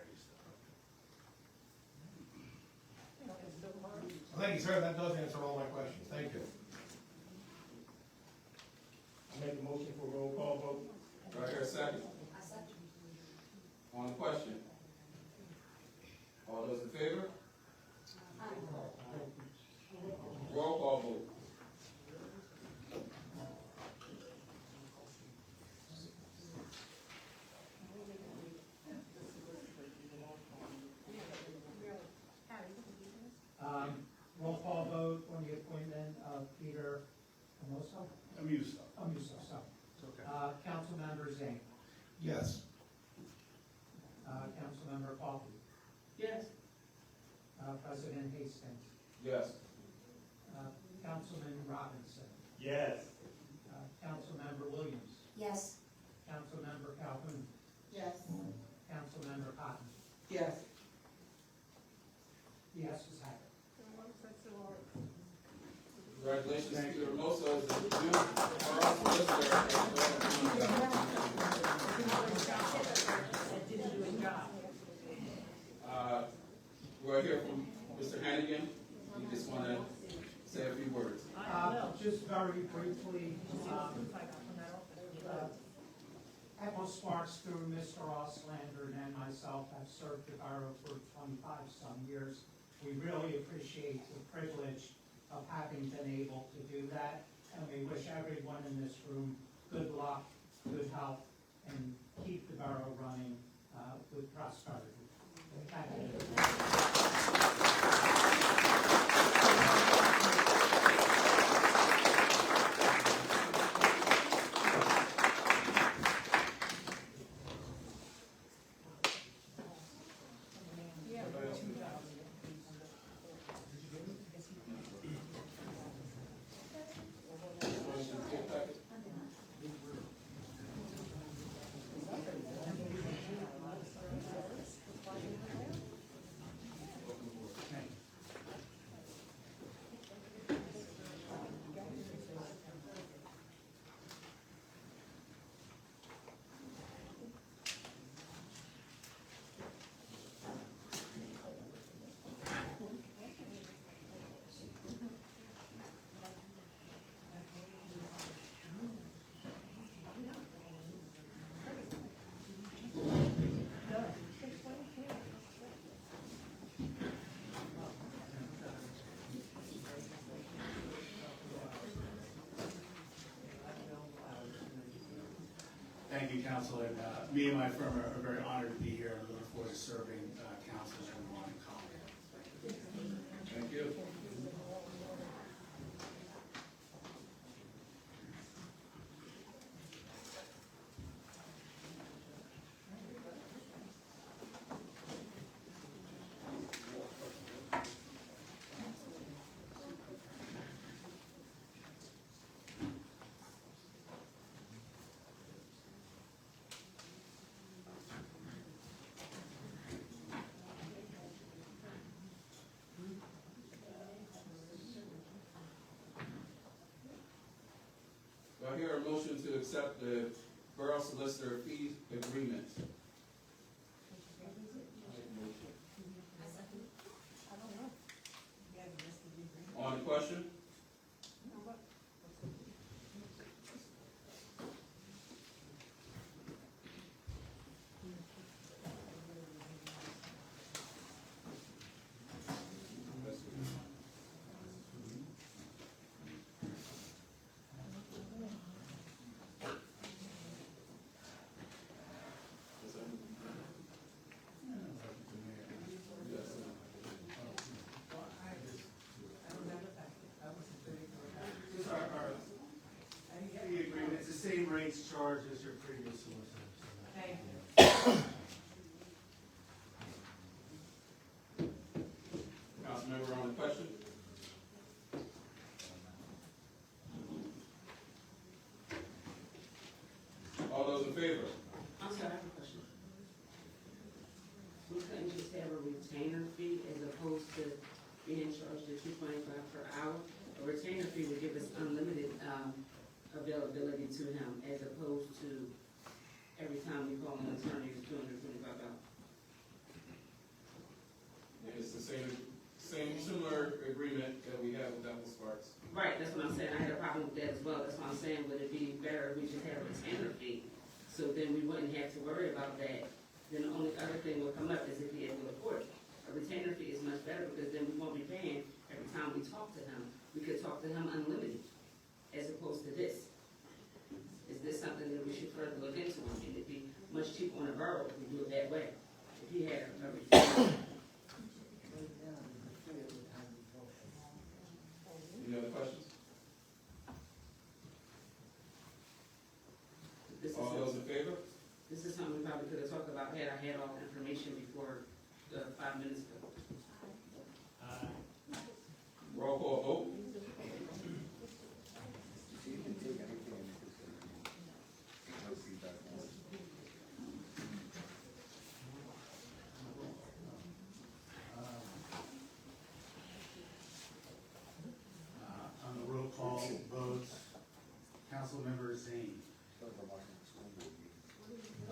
Thank you, sir. That does answer all my questions. Thank you. I make a motion for a roll call vote. Do I hear a second? On the question? All those in favor? Roll call vote. Roll call vote on the appointment of Peter Amuso? Amuso. Amuso, sorry. It's okay. Councilmember Zane. Yes. Councilmember Coffey. Yes. President Hastings. Yes. Councilman Robinson. Yes. Councilmember Williams. Yes. Councilmember Calhoun. Yes. Councilmember Cotton. Yes. Yes, is have it. Congratulations, Peter Hermoso, as the new borough solicitor. We'll hear from Mr. Hannigan. You just want to say a few words. Just very briefly, briefly, Apple Sparks through Mr. Oslander and myself have served the borough for 25-some years. We really appreciate the privilege of having been able to do that, and we wish everyone in this room good luck, good health, and keep the borough running with prosperity. Thank you. Thank you, Council, and me and my firm are very honored to be here and looking forward to serving councilors everyone in Collingdale. Thank you. Do I hear a motion to accept the Borough Solicitor Fee Agreement? On the question? These are our fee agreement. It's the same rates charged as your previous solicitor. Thank Councilmember on the question? All those in favor? I'm sorry, I have a question. We couldn't just have a retainer fee as opposed to being charged at $2.25 per hour? A retainer fee would give us unlimited availability to him as opposed to every time we call an attorney it's $225. It's the same similar agreement that we have with Apple Sparks. Right, that's what I'm saying. I had a problem with that as well. That's why I'm saying, would it be better if we just have a retainer fee? So then we wouldn't have to worry about that. Then the only other thing will come up is if he had to report. A retainer fee is much better because then we won't be paying every time we talk to him. We could talk to him unlimited as opposed to this. Is this something that we should further look into? I mean, it'd be much cheaper on the borough if we do it that way. If he had a retainer. Any other questions? All those in favor? This is something we probably could have talked about had I had all the information before 5 minutes ago. Roll call vote. On the roll call votes, Councilmember Zane.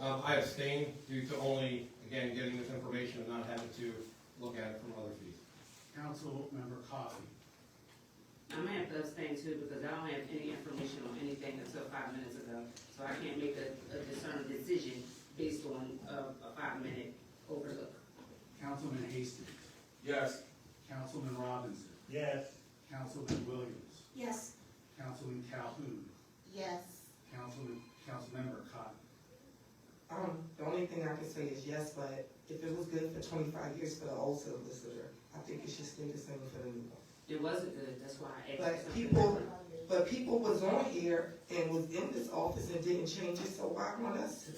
I abstain due to only, again, getting this information and not having to look at it from other fees. Councilmember Coffey. I'm gonna have to abstain too, because I don't have any information on anything until 5 minutes ago. So I can't make a discerning decision based on a 5-minute overlook. Councilman Hastings, Yes. Councilman Robinson, Yes. Councilman Williams, Yes. Councilman Calhoun, Yes. Councilmember Cotton. The only thing I can say is yes, but if it was good for 25 years for the old solicitor, I think it should stay the same for the new one. It wasn't good, that's why I asked for But something people, different. but people was on here and was in this office and didn't change it, so why want us to?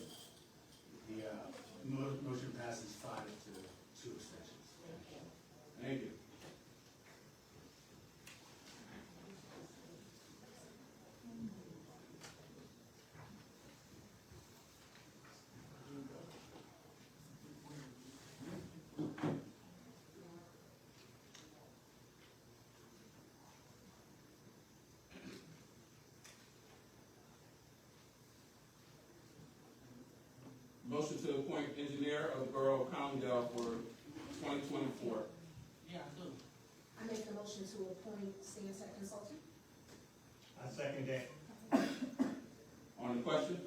The motion passes 5 to 2 abstentions. Thank you. Motion to appoint engineer of the Borough of Collingdale for 2024. I make the motion to appoint CSAT consultant. I second that. On the question?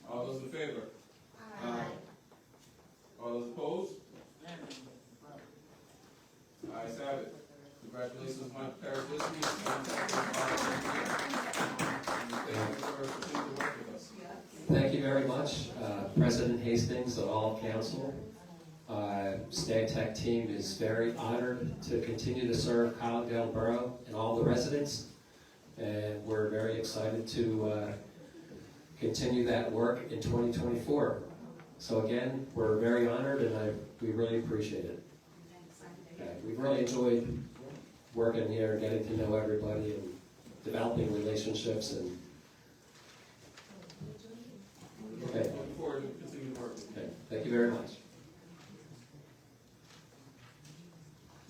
All those in favor? Aye. All those opposed? Ayes have it. Congratulations, Mike Parrish. Thank you very much, President Hastings and all council. Stag Tech team is very honored to continue to serve Collingdale Borough and all the residents. And we're very excited to continue that work in 2024. So again, we're very honored and we really appreciate it. We've really enjoyed working here, getting to know everybody and developing relationships and okay. Looking forward to continuing to work. Okay. Thank you very much.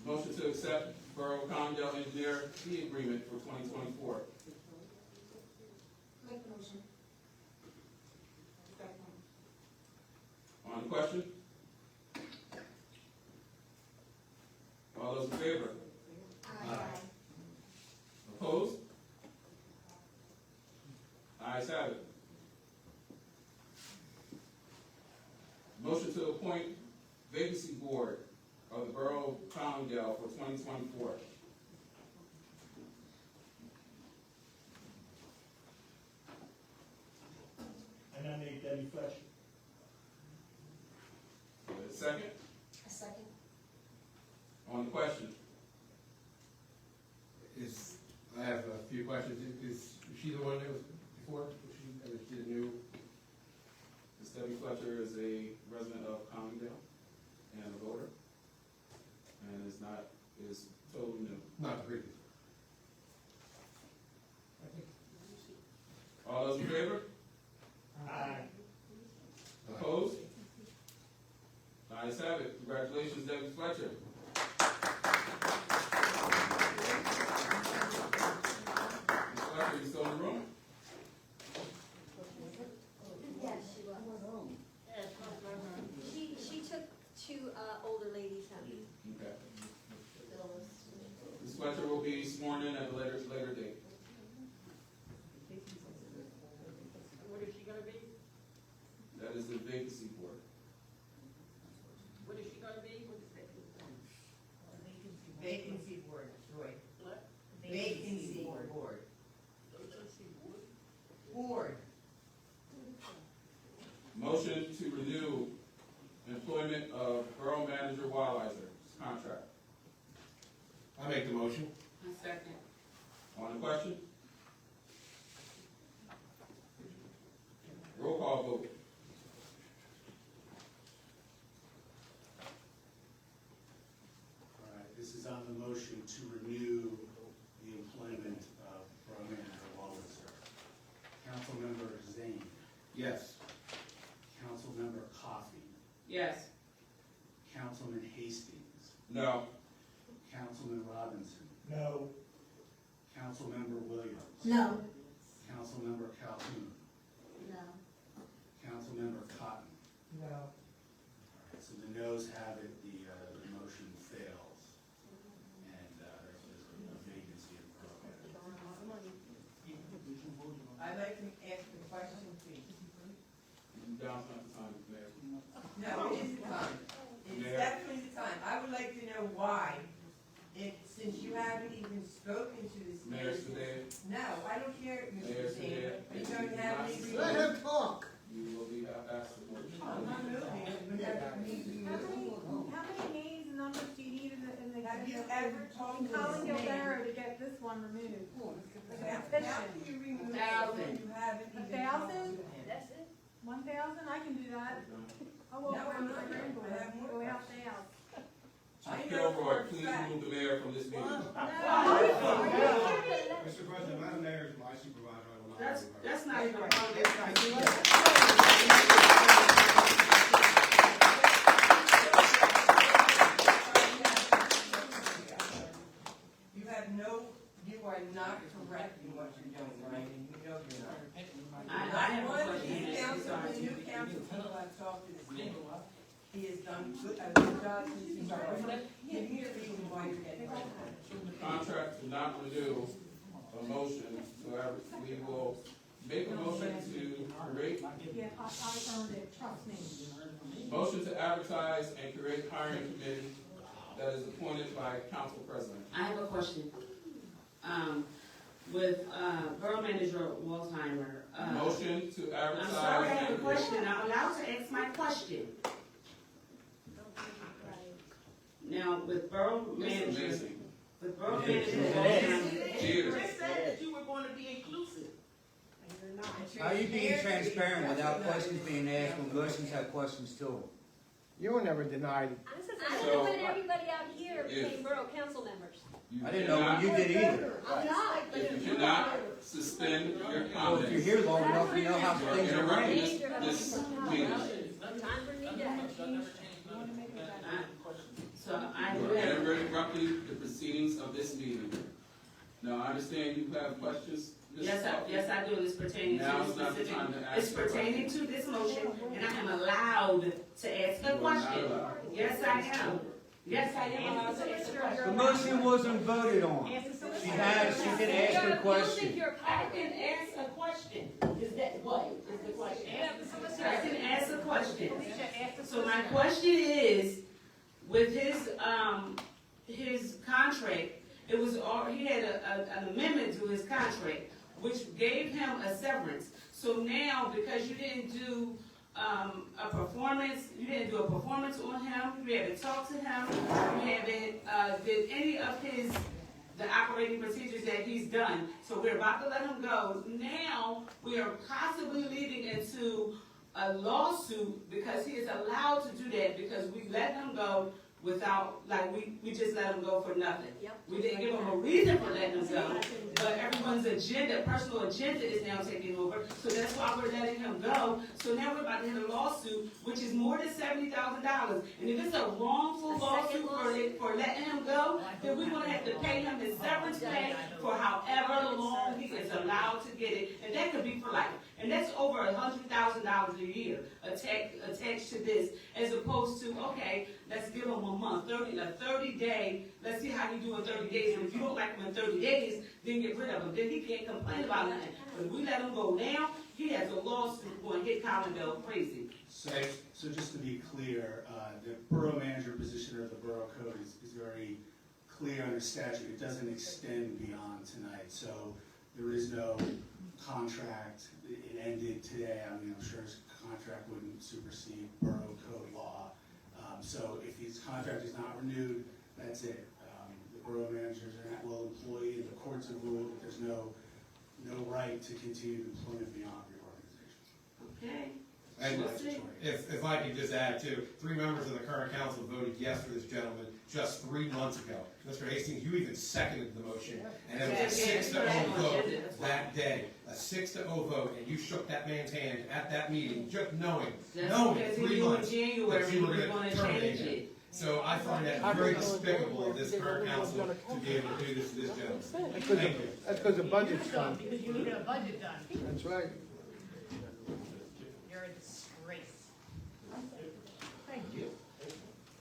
Motion to accept Borough Collingdale engineer fee agreement for 2024. Make the motion. On the question? All those in favor? Aye. Opposed? Ayes have it. Motion to appoint vacancy board of the Borough of Collingdale for 2024. I nominate Debbie Fletcher. Second? A second. On the question? I have a few questions. Is she the one that was before? Is she the new? Ms. Debbie Fletcher is a resident of Collingdale and a voter, and is totally new. Not the previous. All those in favor? Aye. Opposed? Ayes have it. Congratulations, Debbie Fletcher. Ms. Fletcher, you still in the room? Yes, she was. She took two older ladies home. Okay. Ms. Fletcher will be sworn in at a later date. What is she gonna be? That is the vacancy board. What is she gonna be? What is that? Vacancy board, Roy. What? Vacancy board. Vacancy board? Board. Motion to renew employment of Borough Manager Wildiser's contract. I make the motion. A second. On the question? Roll call vote. All right, this is on the motion to renew the employment of Borough Manager Walliser. Councilmember Zane, Yes. Councilmember Coffey, Yes. Councilman Hastings, No. Councilman Robinson, No. Councilmember Williams, No. Councilmember Calhoun, No. Councilmember Cotton. No. All right, so the noes have it, the motion fails. Mayor Sedan, No, I don't care, Mayor Mr. Sedan, Sanders. if You you don't do have not any suspend, Let him talk. you will be asked to vote. I'm not moving, whenever we do. How many names and numbers do you need in the? Have you ever talked to Collingdale this man? Borough to get this one removed? How can you remove it when you haven't even talked to 1,000? him? That's it. 1,000? I can do that. I'll walk No, around I'm with my not. granddaughter. I have more Go out questions. there. Chief Kilroy, please remove the mayor from this meeting. Mr. President, Madam Mayor is my supervisor. I will not. That's not even part of You are not correct in what you're doing, right? And you know you're not. I have a One of question. these council, the new council people I've talked to this man, he has done a good job since he started. Give me a reason why you're getting rid of him. Contract to not renew, a motion, we will make a motion to create, Yeah, I earned it, trust me. motion to advertise and create hiring committee that is appointed by council president. I have a question. With Borough Manager Waltheimer. Motion to I'm advertise. sorry, I have a and question. I'm allowed to ask my question. Now, with Borough It's Manager, amazing. with Borough Manager Waltheimer. Cheers. You said that you were going to be inclusive. How are you being transparent without questions being asked when Goshen's have questions too? You were never denied. I don't know when everybody out here If- became borough council members. You I didn't know when you did either. I'm not. If you cannot suspend your So if you're comments, here long enough, you know how you're things are interrupting arranged. this meeting. Time for me to. So I do You are have, interrupting the proceedings of this meeting. Now, I understand you have questions. Ms. yes, I do, and it's pertaining to Now this is not the specific. time to ask It's the pertaining to this motion, and I am allowed to ask You a are not question. allowed. Yes, I am. Yes, I am allowed to ask a The question. motion wasn't voted on. She can ask her question. I can ask a question. Is that what is the question? I can ask a question. So my question is, with his contract, it was all, he had an amendment to his contract, which gave him a severance. So now, because you didn't do a performance on him, you haven't talked to him, you haven't did any of the operating procedures that he's done. So we're about to let him go. Now we are possibly leading into a lawsuit because he is allowed to do that because we let him go without, like, we just let him go for nothing. Yep. We didn't give him a reason for letting him go, but everyone's personal agenda is now taking over, so that's why we're letting him go. So now we're about to hit a lawsuit, which is more than $70,000. And if it's a wrongful lawsuit for letting him go, then we're gonna have to pay him his severance pay for however long he is allowed to get it, and that could be for life. And that's over $100,000 a year attached to this, as opposed to, okay, let's give him a month, a 30-day, let's see how you do in 30 days. And if you don't like him in 30 days, then get rid of him. Then he can't complain about nothing. But if we let him go now, he has a lawsuit going to hit Collingdale crazy. So just to be clear, the borough manager position or the borough code is very clear under statute. It doesn't extend beyond tonight. So there is no contract. It ended today. I mean, I'm sure his contract wouldn't supersede borough code law. So if his contract is not renewed, that's it. The borough manager is an at-will employee, and the courts have ruled that there's no right to continue employment beyond reorganization. Okay. And We'll see. if I could just add too, 3 members of the current council voted yes for this gentleman just 3 months ago. Mr. Hastings, you even seconded the motion, and it was a 6-0 vote that day. A 6-0 vote, and you shook that man's hand at that meeting, just knowing Because 3 in months January, that you were we were going gonna to terminate change him. it. So I find that very despicable of this current council to be able to do this to this gentleman. Thank you. That's because the budget's done. Because you needed a budget done. That's right. You're a disgrace. Thank you.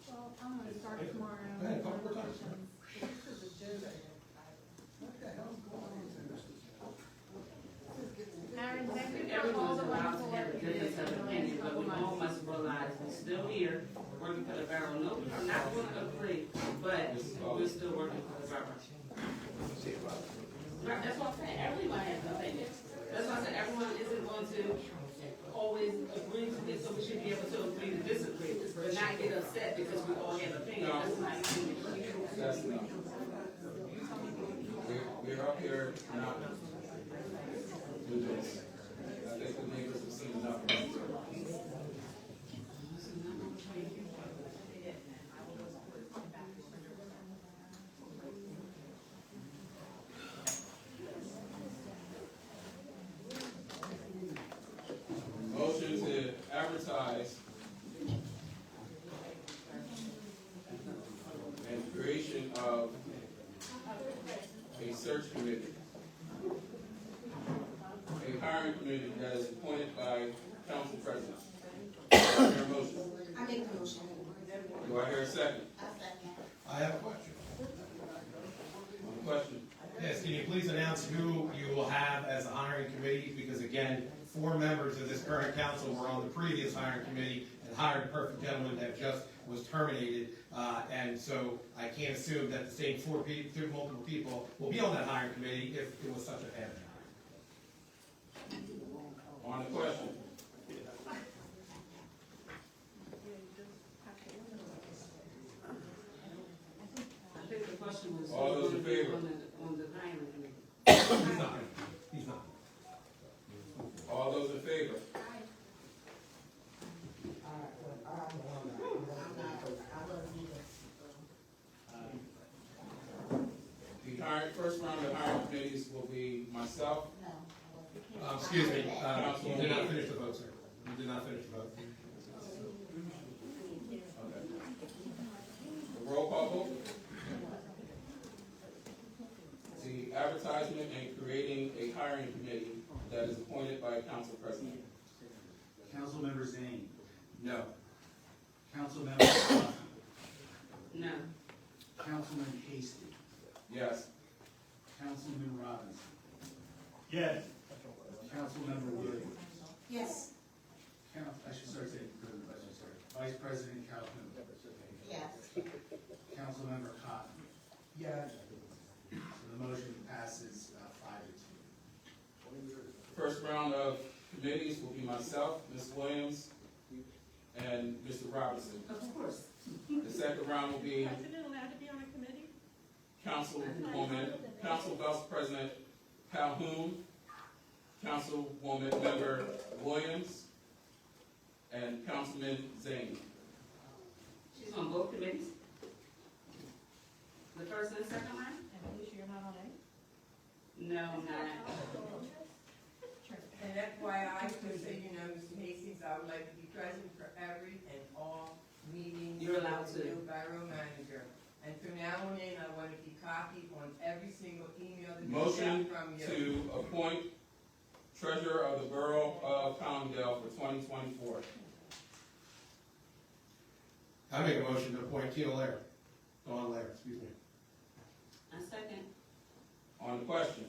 Well, I'm gonna start tomorrow. Go ahead, couple more times. This is a joke. Aaron, thank you for all Everyone's the allowed wonderful to have a work you did. difference of opinion, but we all must realize we're still here, working for the borough. No, we are not going to agree, but we're still working for the borough. See you, Bob. going to always agree to this, so we should be able to agree to disagree, but not get upset because we all have opinions. That's not. We're up here not do this. I think the neighbors have seen enough. Motion to advertise and creation of a search committee, a hiring committee that is appointed by council president. Do I hear a motion? I make the motion. Do I hear a second? I have a question. On the question? Yes, can you please announce who you will have as a hiring committee? Because again, 4 members of this current council were on the previous hiring committee and hired a perfect gentleman that just was terminated. And so I can't assume that the same 4 people, multiple people, will be on that hiring committee if it was such a bad job. On the question? I think the question was. All those in favor? On the hiring committee. He's not. He's not. All those in favor? The hiring, first round of hiring committees will be myself. Excuse me, you did not finish the vote, sir. You did not finish the vote. Okay. The roll call vote. The advertisement and creating a hiring committee that is appointed by council president. Councilmember Zane. No. Councilmember Coffey. No. Councilman Hasty. Yes. Councilman Robinson. Yes. Councilmember Williams. Yes. I should start saying Vice President Calhoun. Yes. Councilmember Cotton. Yes. So the motion passes 5-2. First round of committees will be myself, Ms. Williams, and Mr. Robinson. Of course. The second round will be President allowed to be on a committee? Councilwoman, Council Vice President Calhoun, Councilwoman Member Williams, and Councilman Zane. She's on both committees? The first and second line? And Alicia, you're not on any? No, I'm not. And FYI, just so you know, Mr. Hastings, I would like to be present for every and all meetings. You're allowed with the to. new borough manager. And from now on in, I want to be copied on every single email that comes Motion out from you. to appoint treasurer of the Borough of Collingdale for 2024. I make a motion to appoint Dawn Lair, excuse me. A second. On the question.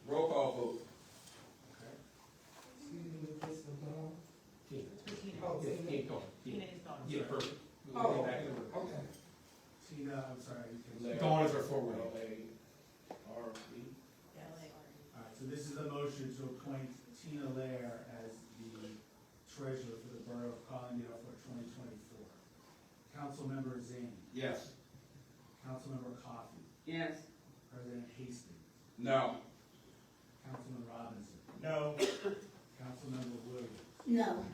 Roll call vote. Excuse me, Mr. Ball. Oh, Tina is gone. Yeah, perfect. We'll Oh, get back to work. okay. Tina, I'm sorry. Dawn is our forward. L-A-R-B. Alright, so this is a motion to appoint Tina Lair as the treasurer for the Borough of Collingdale for 2024. Councilmember Zane. Yes. Councilmember Coffey. Yes. President Hastings. No. Councilman Robinson. No. Councilmember Williams. No.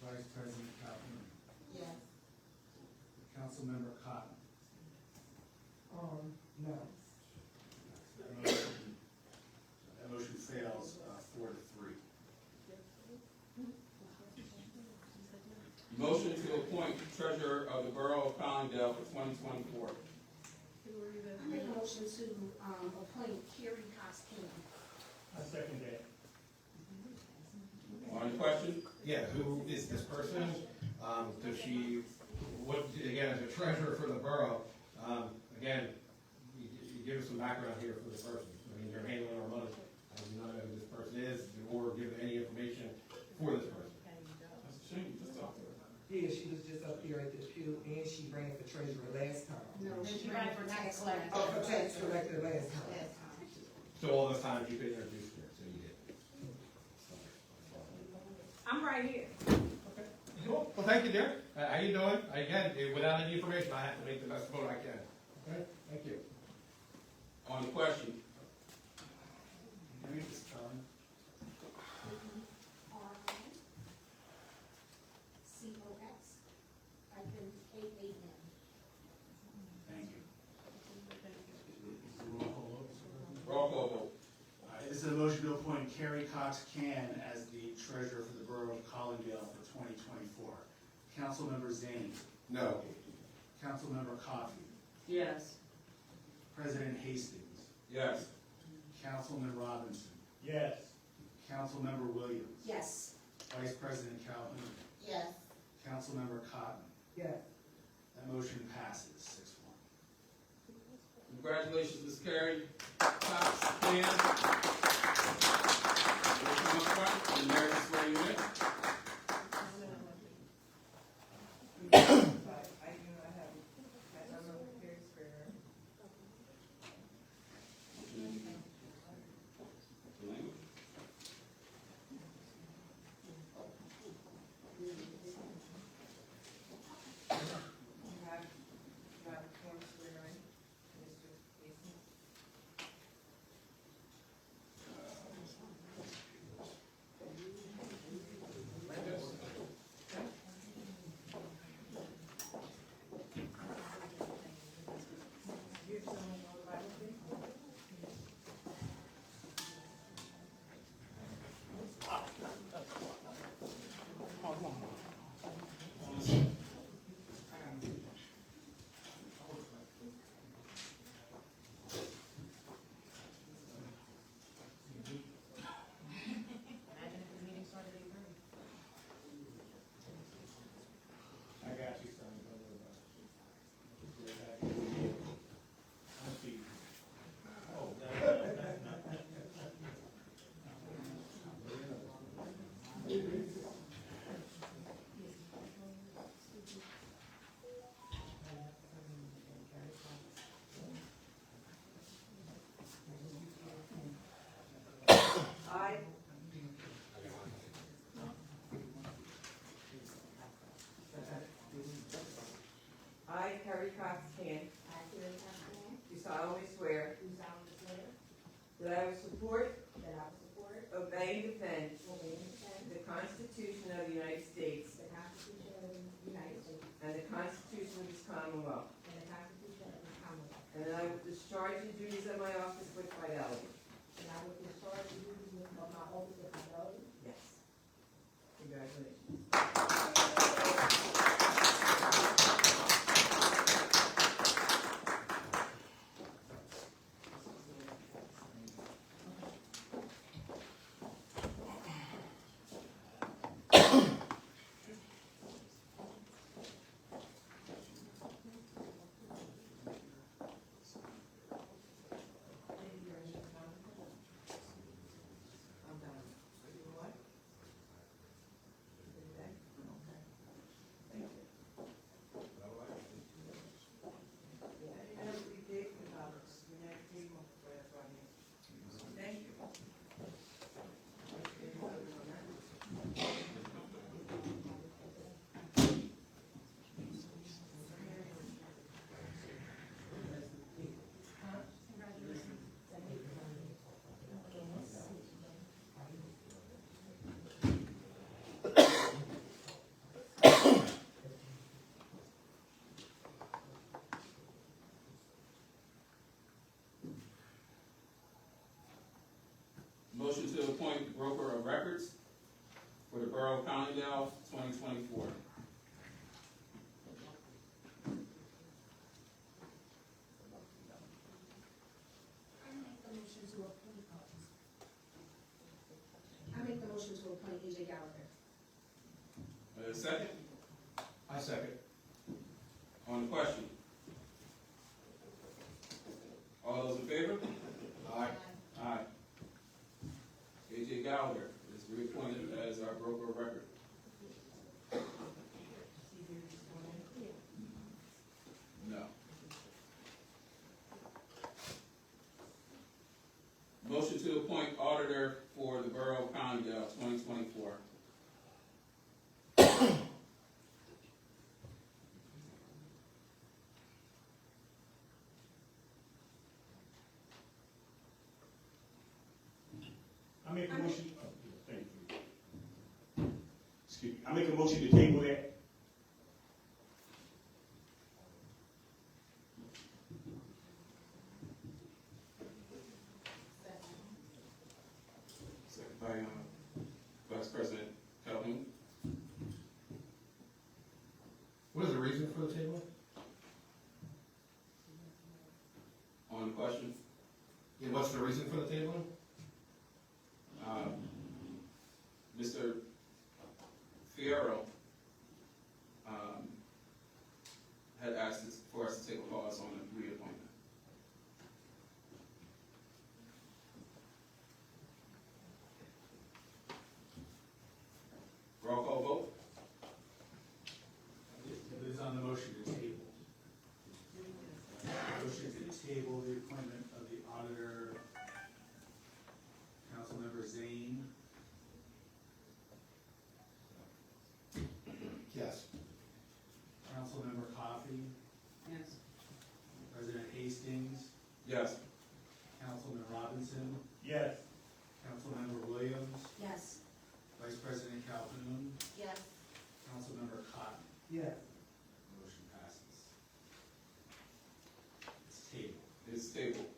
Vice President Calhoun. Yes. Councilmember Cotton. No. That motion fails 4-3. Motion to appoint treasurer of the Borough of Collingdale for 2024. I make a motion to appoint Carrie Costello. I second that. On the question? Yeah, who is this person? Does she, what, again, as a treasurer for the borough, again, you give us some background here for this person. I mean, you're handling our money. I do not know who this person is, or give any information for this person. That's a shame, you just talked to her. Yeah, she was just up here at the pew, and she ran for treasurer last time. No, she ran for tax collector. Oh, for tax collector last time. So all those times you could introduce her, so you did. I'm right here. Cool. Well, thank you, dear. How you doing? Again, without any information, I have to make the best vote I can. Okay, thank you. On the question, Thank you. roll call vote. This is a motion to appoint Carrie Cox Can as the treasurer for the Borough of Collingdale for 2024. Councilmember Zane. No. Councilmember Coffey. Yes. President Hastings. Yes. Councilman Robinson. Yes. Councilmember Williams. Yes. Vice President Calhoun. Yes. Councilmember Cotton. Yes. That motion passes 6-1. Congratulations, Ms. Carrie Cox. And we'll come up front and Mary will swear you in. I do not have, I don't know if there's fair. You have a form swearing, Mr. Hastings. I got you, son. Don't worry about I, Carrie Cox Can, do solemnly swear that I will support, obey, and defend the Constitution of the United States and the Constitution of this Commonwealth, and that I will discharge the duties of my office with fidelity. Yes. Congratulations. I'm done. You know what? Okay. Thank you. And we did, we had a table for us right here. Thank you. Motion to appoint broker of records for the Borough of Collingdale, 2024. I make the motion to appoint AJ Gallagher. Second? I second. On the question? All those in favor? Aye. Aye. AJ Gallagher is reappointed as our broker of record. No. to appoint auditor for the Borough of Collingdale, 2024. I make a motion, oh, thank you. Excuse me, I make a motion to table that. Second by Vice President Calhoun. What is the reason for the table? On the question, Yeah, what's the reason for the tabling? Mr. Fierro had asked for us to take a pause on the reappointment. Roll call vote. It is on the motion to table. Motion to table the appointment of the auditor, Councilmember Zane. Yes. Councilmember Coffey, Yes. President Hastings, Yes. Councilman Robinson, Yes. Councilmember Williams, Yes. Vice President Calhoun, Yes. Councilmember Cotton. Yes. Motion passes. It's tabled. It's tabled.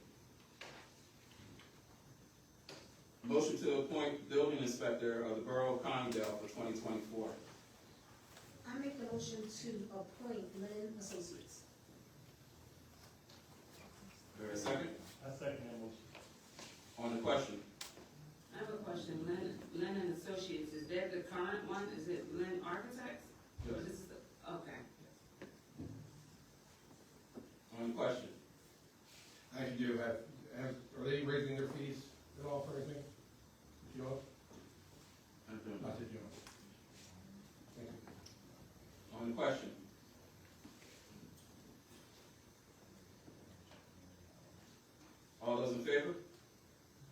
Motion to appoint building inspector of the Borough of Collingdale for 2024. I make the motion to appoint Lynn Associates. There a second? I second that motion. On the question, I have a question. Lynn and Associates, is that the current one? Is it Lynn Architects? Or Yes. this is the, okay. on the question, I can do, are they raising their fees at all for anything? You know? Not to do. Thank you. on the question, all those in favor?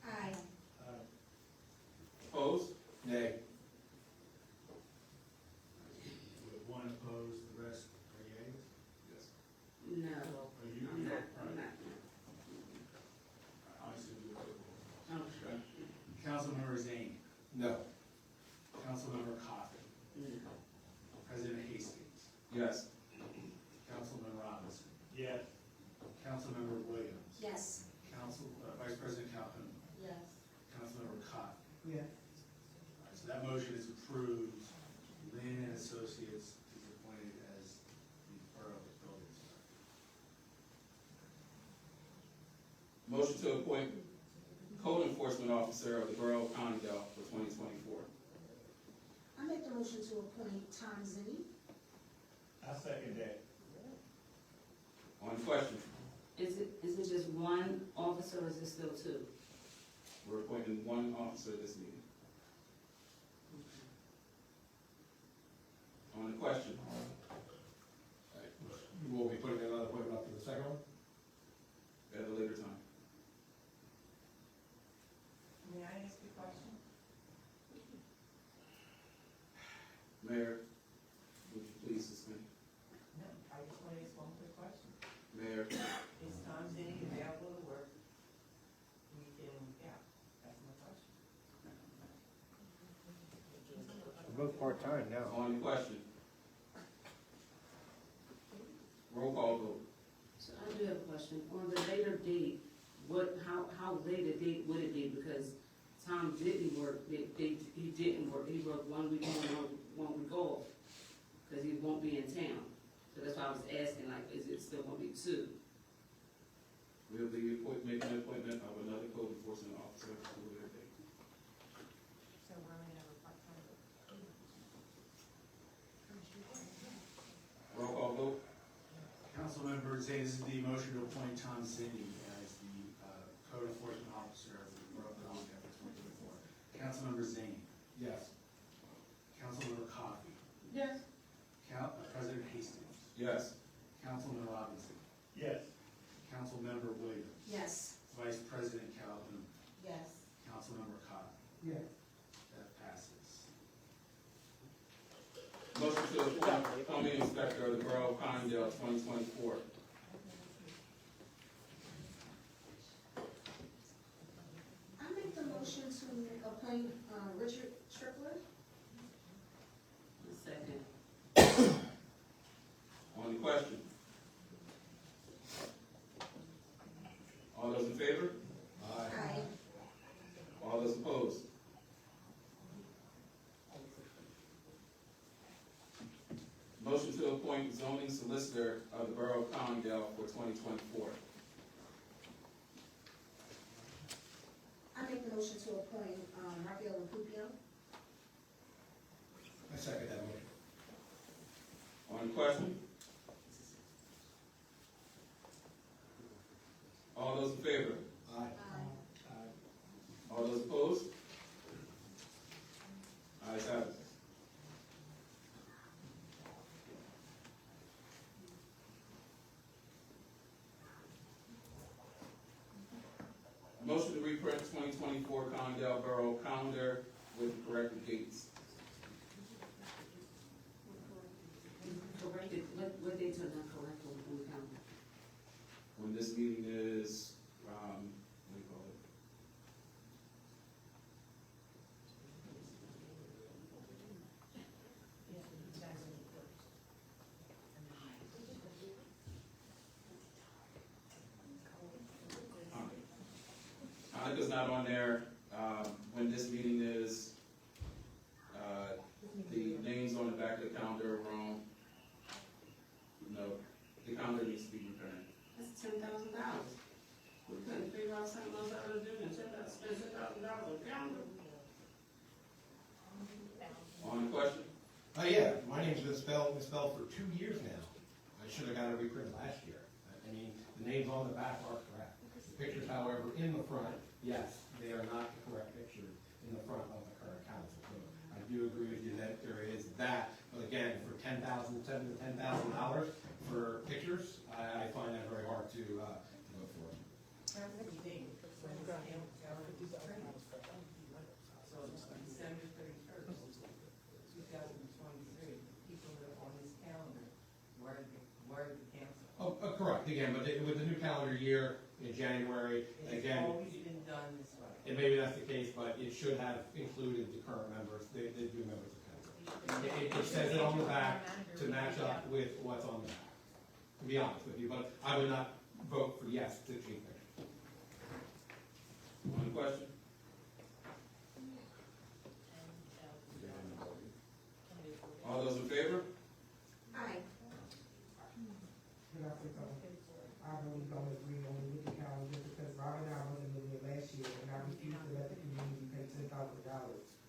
Aye. Opposed? Nay. With one opposed, the rest are yeas. Yes. No, Are you? I'm not. I assume you are. Okay. Councilmember Zane, No. Councilmember Coffey, No. President Hastings, Yes. Councilman Robinson, Yes. Councilmember Williams, Yes. Vice President Calhoun, Yes. Councilmember Cotton. Yes. All right, so that motion is approved. Lynn and Associates is appointed as the Borough Building Inspector. Motion to appoint code enforcement officer of the Borough of Collingdale for 2024. I make the motion to appoint Tom Zinni. I second that. On the question, Is it just one officer or is it still two? we're appointing one officer this meeting. On the question, You will be putting another appointment up for the second one? at a later time. May I ask you a question? Mayor, would you please suspend? No, I just want to ask one quick question. Mayor, Is Tom Zinni available to work? We can, yeah, that's my question. They're both part-time now. on the question. Roll call vote. So I do have a question. On the later date, how late a date would it be? Because Tom didn't work, he didn't work. He worked 1 week on, 1 week off, because he won't be in town. So that's why I was asking, like, is it still gonna be 2? We'll be making an appointment of another code enforcement officer at a later date. So we're only gonna have a part-time. Roll call vote. Councilmember Zane, this is the motion to appoint Tom Zinni as the code enforcement officer of the Borough of Collingdale for 2024. Councilmember Zane, Yes. Councilmember Coffey, Yes. President Hastings, Yes. Councilman Robinson, Yes. Councilmember Williams, Yes. Vice President Calhoun, Yes. Inspector of the Borough of Collingdale 2024. I make the motion to appoint, Richard Strickler. Second. On the question? All those in favor? Aye. All those opposed? Motion to appoint zoning solicitor of the Borough of Collingdale for 2024. I make the motion to appoint, Raphael Lupio. I second that motion. On the question? All those in favor? Aye. All those opposed? Ayes have it. Motion to reprint 2024 Collingdale Borough calendar with the corrected dates. Corrected, what dates are not correct on the calendar? When this meeting is, what do you call it? Hanukkah's not on there. When this meeting is, the names on the back of the calendar are wrong. No, the calendar needs to be returned. That's $10,000. We couldn't figure out something else other to do than spend $10,000 on calendar. On the question? Yeah, my name's been misspelled for 2 years now. I should have got it reprinted last year. I mean, the names on the back are correct. The pictures, however, in the front, yes, they are not the correct pictures in the front of the current council. So I do agree with you that there is that, but again, for $7,000 to $10,000 for pictures, I find that very hard to vote for. So December 31st, 2023, people that are on this calendar were the council. Oh, correct, again, but with the new calendar year in January, It's again, always been done this way. and maybe that's the case, but it should have included the current members, they do members of council. It says it on the back to match up with what's on the back, to be honest with you, but I would not vote for yes to change pictures. On the question? All those in favor? Aye. Can I say something? I really don't agree on the Wicked calendar because Robin and I wasn't in there last year and I refused to let the community pay $10,000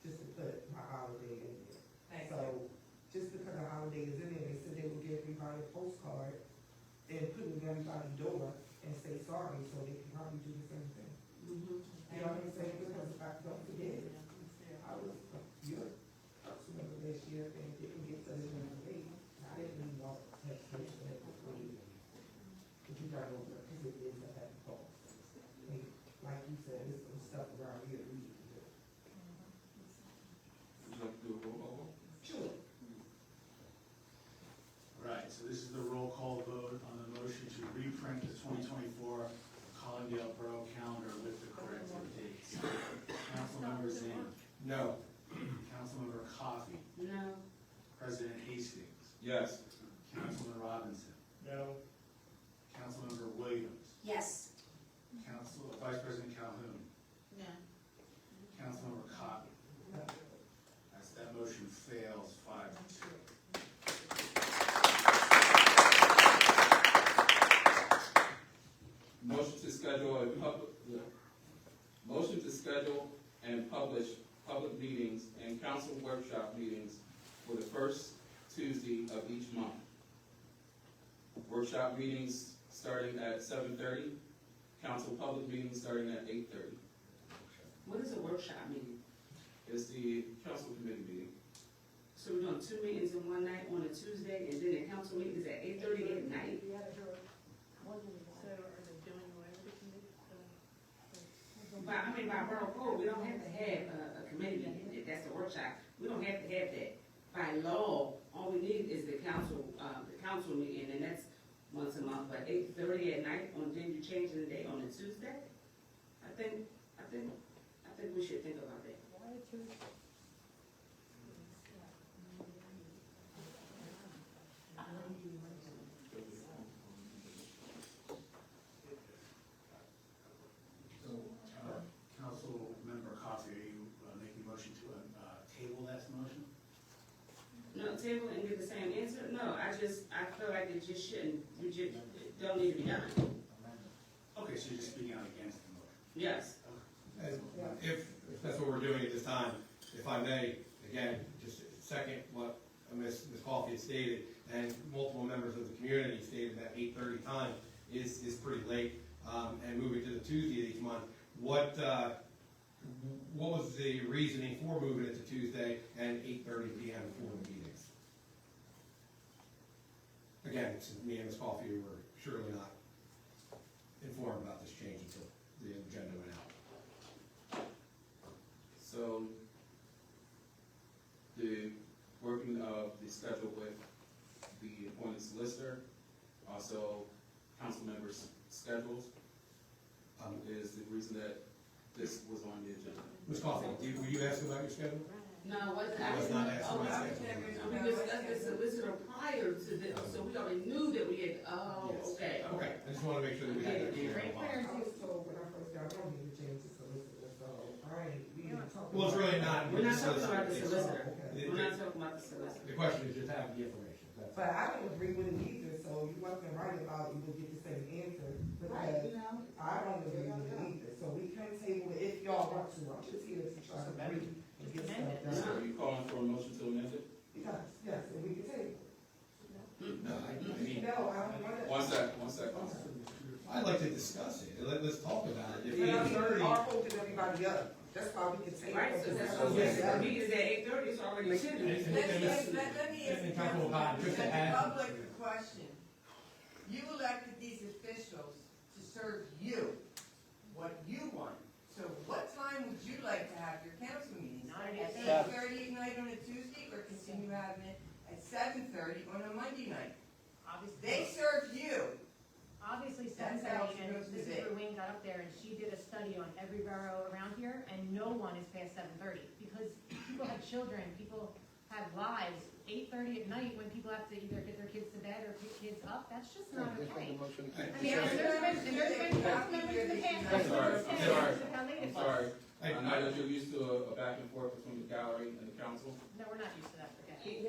just to put my holiday in there. So, just because a holiday is in there, they said they would give everybody a postcard and put it in everybody's door and say sorry, so they can probably do the same thing. You know what I'm saying? Because I don't forget, I was, you're council member last year and didn't get to the information. I didn't even know that station that was free. But you got over it, because it is a heavy cost. And like you said, there's some stuff around here we need to do. Would you like to do a roll call? Sure. Right, so this is the roll call vote on the motion to reprint the 2024 Collingdale Borough calendar with the corrected dates. Councilmember Zinn. No. Councilmember Coffey. No. President Hastings. Yes. Councilman Robinson. No. Councilmember Williams. Yes. Vice President Calhoun. No. Councilmember Coffey. That motion fails 5-2. Motion to schedule and publish public meetings and council workshop meetings for the first Tuesday of each month. Workshop meetings starting at 7:30, council public meetings starting at 8:30. What is a workshop meeting? It's the council committee meeting. So we're doing 2 meetings in one night on a Tuesday, and then the council meeting is at 8:30 at night? By borough code, we don't have to have a committee meeting, that's a workshop. We don't have to have that. By law, all we need is the council, council meeting, and that's once a month, but 8:30 at night, then you changing the day on a Tuesday? I think we should think about that. Council Member Coffey, are you making a motion to table that motion? No, table and give the same answer? No, I feel like it just shouldn't, it don't need to be done. Okay, so you're just speaking out against the motion? Yes. And if that's what we're doing at this time, if I may, again, just second what Ms. Coffey had stated, and multiple members of the community stated that 8:30 time is pretty late, and moving to the Tuesday of each month. What was the reasoning for moving it to Tuesday and 8:30 p.m. for the meetings? Again, since me and Ms. Coffey were surely not informed about this change until the agenda went out. So, the working of the schedule with the appointed solicitor, also council members' schedules, is the reason that this was on the agenda. Ms. Coffey, were you asking about your schedule? No, I wasn't. I was not asking my schedule. We discussed the solicitor prior to this, so we already knew that we had, Yes. okay. Okay, I just want to make sure that we had that clear. I was told when I first got on here to change the solicitor, so we didn't talk. Well, it's really not. We're not talking about the solicitor. Okay. We're not talking about the solicitor. The question is just having the information. That's But I don't agree with it either, so you wasn't right about you would get the same answer, because I don't agree with it either, so we can table it if y'all want to, I'm just here to try to agree and get stuff So done. are you calling for a motion to amend it? Yes, and we can table it. No, I mean, No, I don't want to. One second. I'd like to discuss it. Let's talk about it. If You know, 8:30, we are holding everybody up, that's why we can table Right, so it. that's what Yes. the meeting is at 8:30, it's already And- 10. and- and Ms. Let me ask and the Councilwoman Cotton, just to add, public a question. You elected these officials to serve you, what you want. So what time would you like to have your council meetings? At 8:30 at night on a Tuesday, or continue having it at 7:30 on a Monday night? They serve you. Obviously, That's how 7:30, it's and supposed to this is be. where Wayne got up there, and she did a study on every borough around here, and no one is past 7:30, because people have children, people have lives. 8:30 at night, when people have to either get their kids to bed or pick kids up, that's just not okay. I mean, and there's been council members in the past. I'm sorry. Look how late it I'm was. sorry. I know that you're used to a back and forth between the gallery and the council, No, we're not used to that, okay?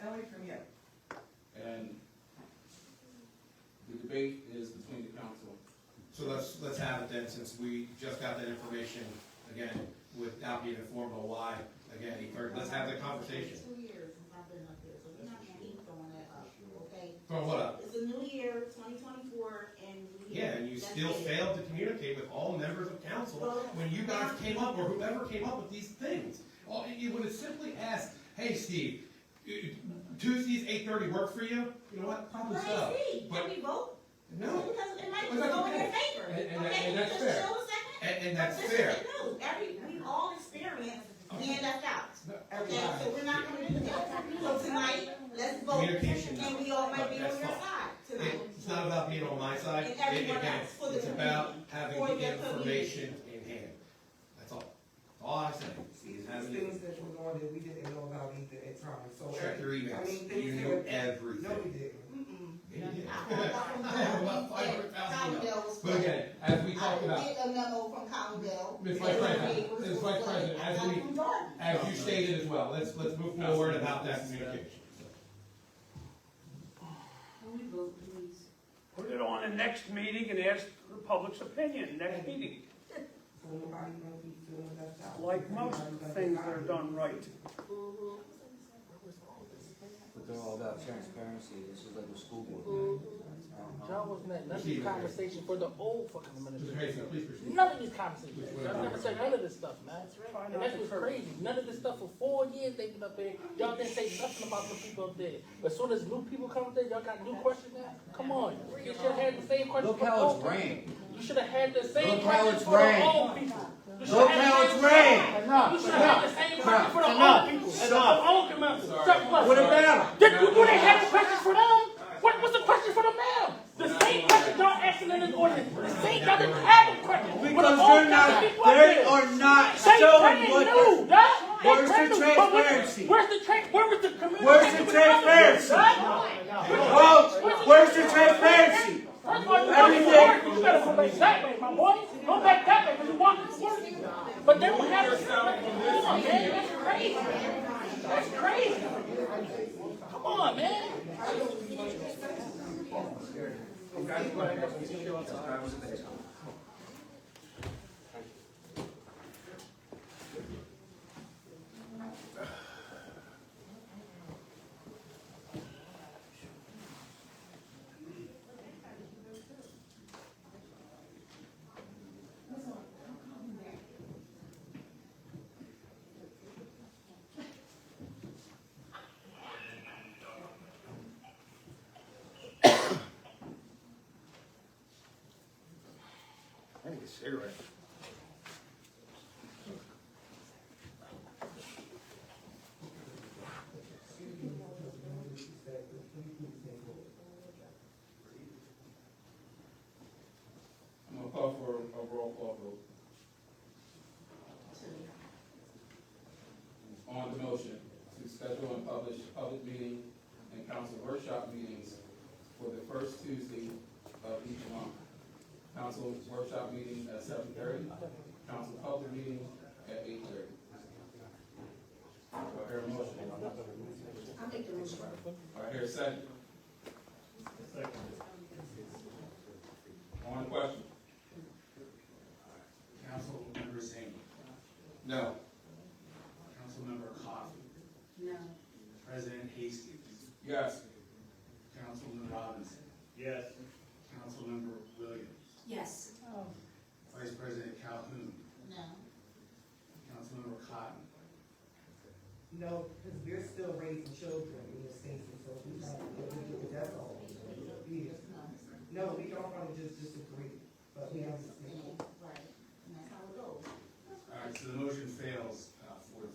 Only from you. and the debate is between the council. so let's have it then, since we just got that information, again, without being informed on why, again, 8:30, let's have the conversation. 2 years since I've been up there, so we're not gonna keep throwing that up, okay? Throwing what up? It's a new year, 2024, and we. Yeah, and you that's still it. failed to communicate with all members of council when you guys came up, or whoever came up with these things. You would have simply asked, hey, Steve, Tuesdays 8:30 work for you? You know what, probably so. But Can we vote? no. Because it might Well, that's go in okay. their favor. And Okay, that's just fair. chill a second. And that's But this fair. is the news. We all experienced being left out. Okay, Everybody. so we're not gonna do that. So tonight, let's vote, Communication, and we all might be on that's your fine. side tonight. It's not about being on my side. And everyone Again, else for the it's about community, having for the your information in hand. That's all. All I say See, is there's having things that was on that we didn't know about either at times, so. check your I emails. mean, You things knew that- everything. No, we didn't. Yeah, you did. I got About 500,000 Collingdale emails. was But again, as we talked I about, did a memo from Collingdale. Ms. Vice President, Ms. Vice President, as you stated as well, let's move forward about that communication. Can we vote, please? Put it on the next meeting and ask the public's opinion, next meeting. So nobody gonna be feeling left out. Like most things that are done right. But they're all about transparency, this is like a school board. John wasn't at none of these conversations for the old fucking Mr. administration. Mason, please proceed. None of these conversations. Y'all never said none of this stuff, man. And that's what's crazy. None of this stuff for 4 years they've been up there. Y'all didn't say nothing about the people up there. But as soon as new people come up there, y'all got new questions now? Come on. You should have had the same questions Look for the how old it's people. rained. You should have had the same Look how questions it's for the rained. old people. You should Look have how had it's the same- rained. You should have had the same questions for the old people. as a Oklahoma member. What about Do they have a question for them? What's the question for them now? The same question y'all asking in this ordinance. The same y'all didn't have a question. Because they are not showing what. Where's the transparency? Where was the community? Where's the transparency? Where's the transparency? First of all, you better go back that way, my boy. Go back that way because you want to work. But they don't have a come on, man. That's crazy. That's crazy. Come on, man. I need a cigarette. I'm gonna call for a roll call vote. On the motion to schedule and publish a public meeting and council workshop meetings for the first Tuesday of each month. Council workshop meeting at 7:30, council public meeting at 8:30. Do I hear a motion? I'll make the motion. Do I hear a second? On the question? Councilmember Zane. No. Councilmember Coffey. No. President Hastings. Yes. Councilman Robinson. Yes. Councilmember Williams. Yes. Vice President Calhoun. No. Councilmember Cotton. No, because we're still raising children in the station, so we have to, that's all. Yeah. No, we don't want to just disagree, but we understand. Right. And that's how it goes. All right, so the motion fails, 4-3.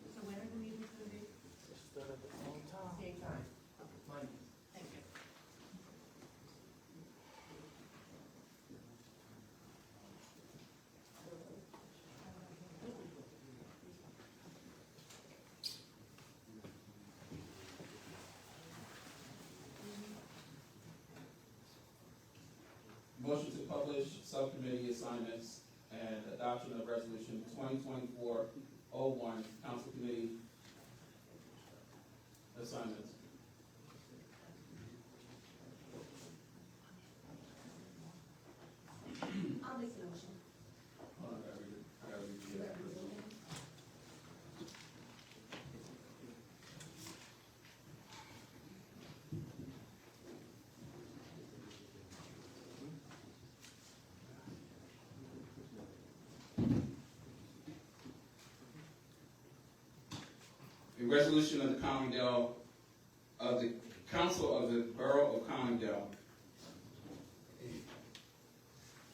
So when are the meetings going to be? Same time. Thank you. Motion to publish subcommittee assignments and adoption of resolution 2024-01, council committee assignments. I'll make the motion. Hold on, I gotta read it. A resolution of the Collingdale, of the Council of the Borough of Collingdale,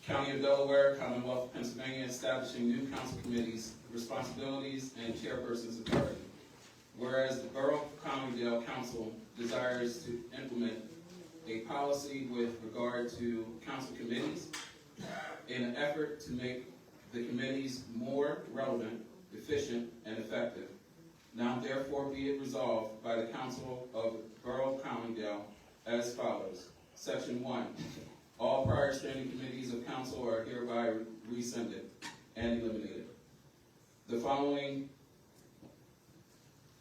County of Delaware, Commonwealth of Pennsylvania, establishing new council committees, responsibilities, and chairperson's authority. Whereas the Borough of Collingdale Council desires to implement a policy with regard to council committees in an effort to make the committees more relevant, efficient, and effective. Now therefore be it resolved by the Council of the Borough of Collingdale as follows. Section 1. All prior standing committees of council are hereby rescinded and eliminated. The following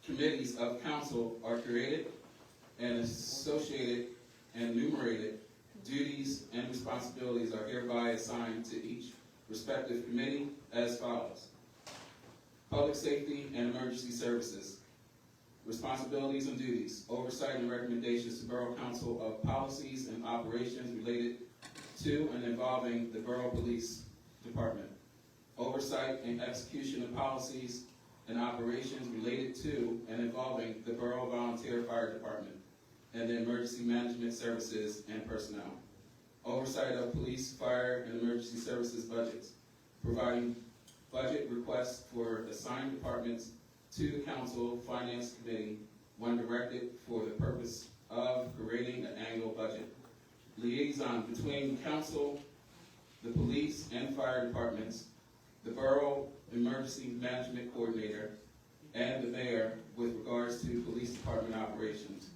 committees of council are created and associated and enumerated duties and responsibilities are hereby assigned to each respective committee as follows. Public safety and emergency services. Responsibilities and duties. Oversight and recommendations to Borough Council of policies and operations related to and involving the Borough Police Department. Oversight and execution of policies and operations related to and involving the Borough Volunteer Fire Department and the emergency management services and personnel. Oversight of police, fire, and emergency services budgets, providing budget requests for assigned departments to the council finance committee when directed for the purpose of creating an annual budget. Liaison between council, the police and fire departments, the borough emergency management coordinator, and the mayor with regards to police department operations.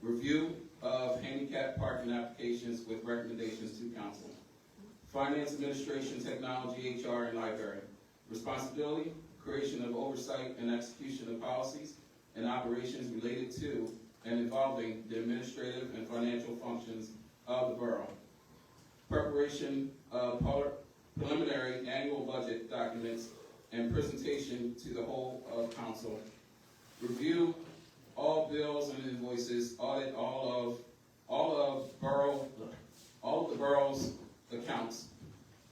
Review of handicap parking applications with recommendations to council. Finance, administration, technology, HR, and library. Responsibility, creation of oversight and execution of policies and operations related to and involving the administrative and financial functions of the borough. Preparation of preliminary annual budget documents and presentation to the whole of council. Review all bills and invoices, audit all of the borough's accounts,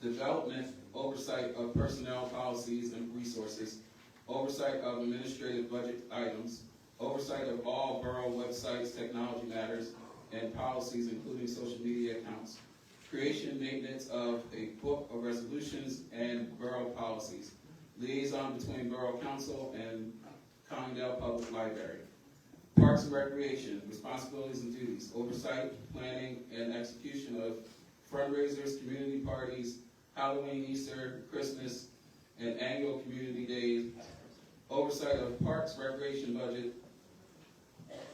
development, oversight of personnel policies and resources, oversight of administrative budget items, oversight of all borough websites, technology matters, and policies, including social media accounts, creation, maintenance of a book of resolutions and borough policies, liaison between borough council and Collingdale Public Library, parks and recreation, responsibilities and duties, oversight, planning, and execution of fundraisers, community parties, Halloween, Easter, Christmas, and annual community days, oversight of parks, recreation budget,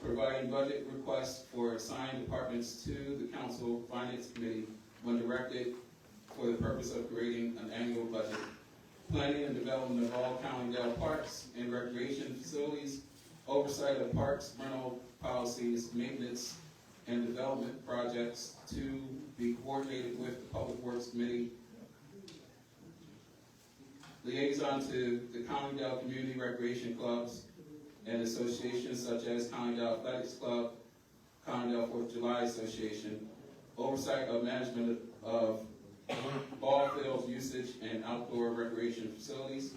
providing budget requests for assigned departments to the council finance committee when directed for the purpose of creating an annual budget, planning and development of all Collingdale parks and recreation facilities, oversight of parks, rental policies, maintenance, and development projects to be coordinated with the Public Works Committee, liaison to the Collingdale Community Recreation Clubs and associations such as Collingdale Athletics Club, Collingdale 4th of July Association, oversight of management of ball fields usage and outdoor recreation facilities,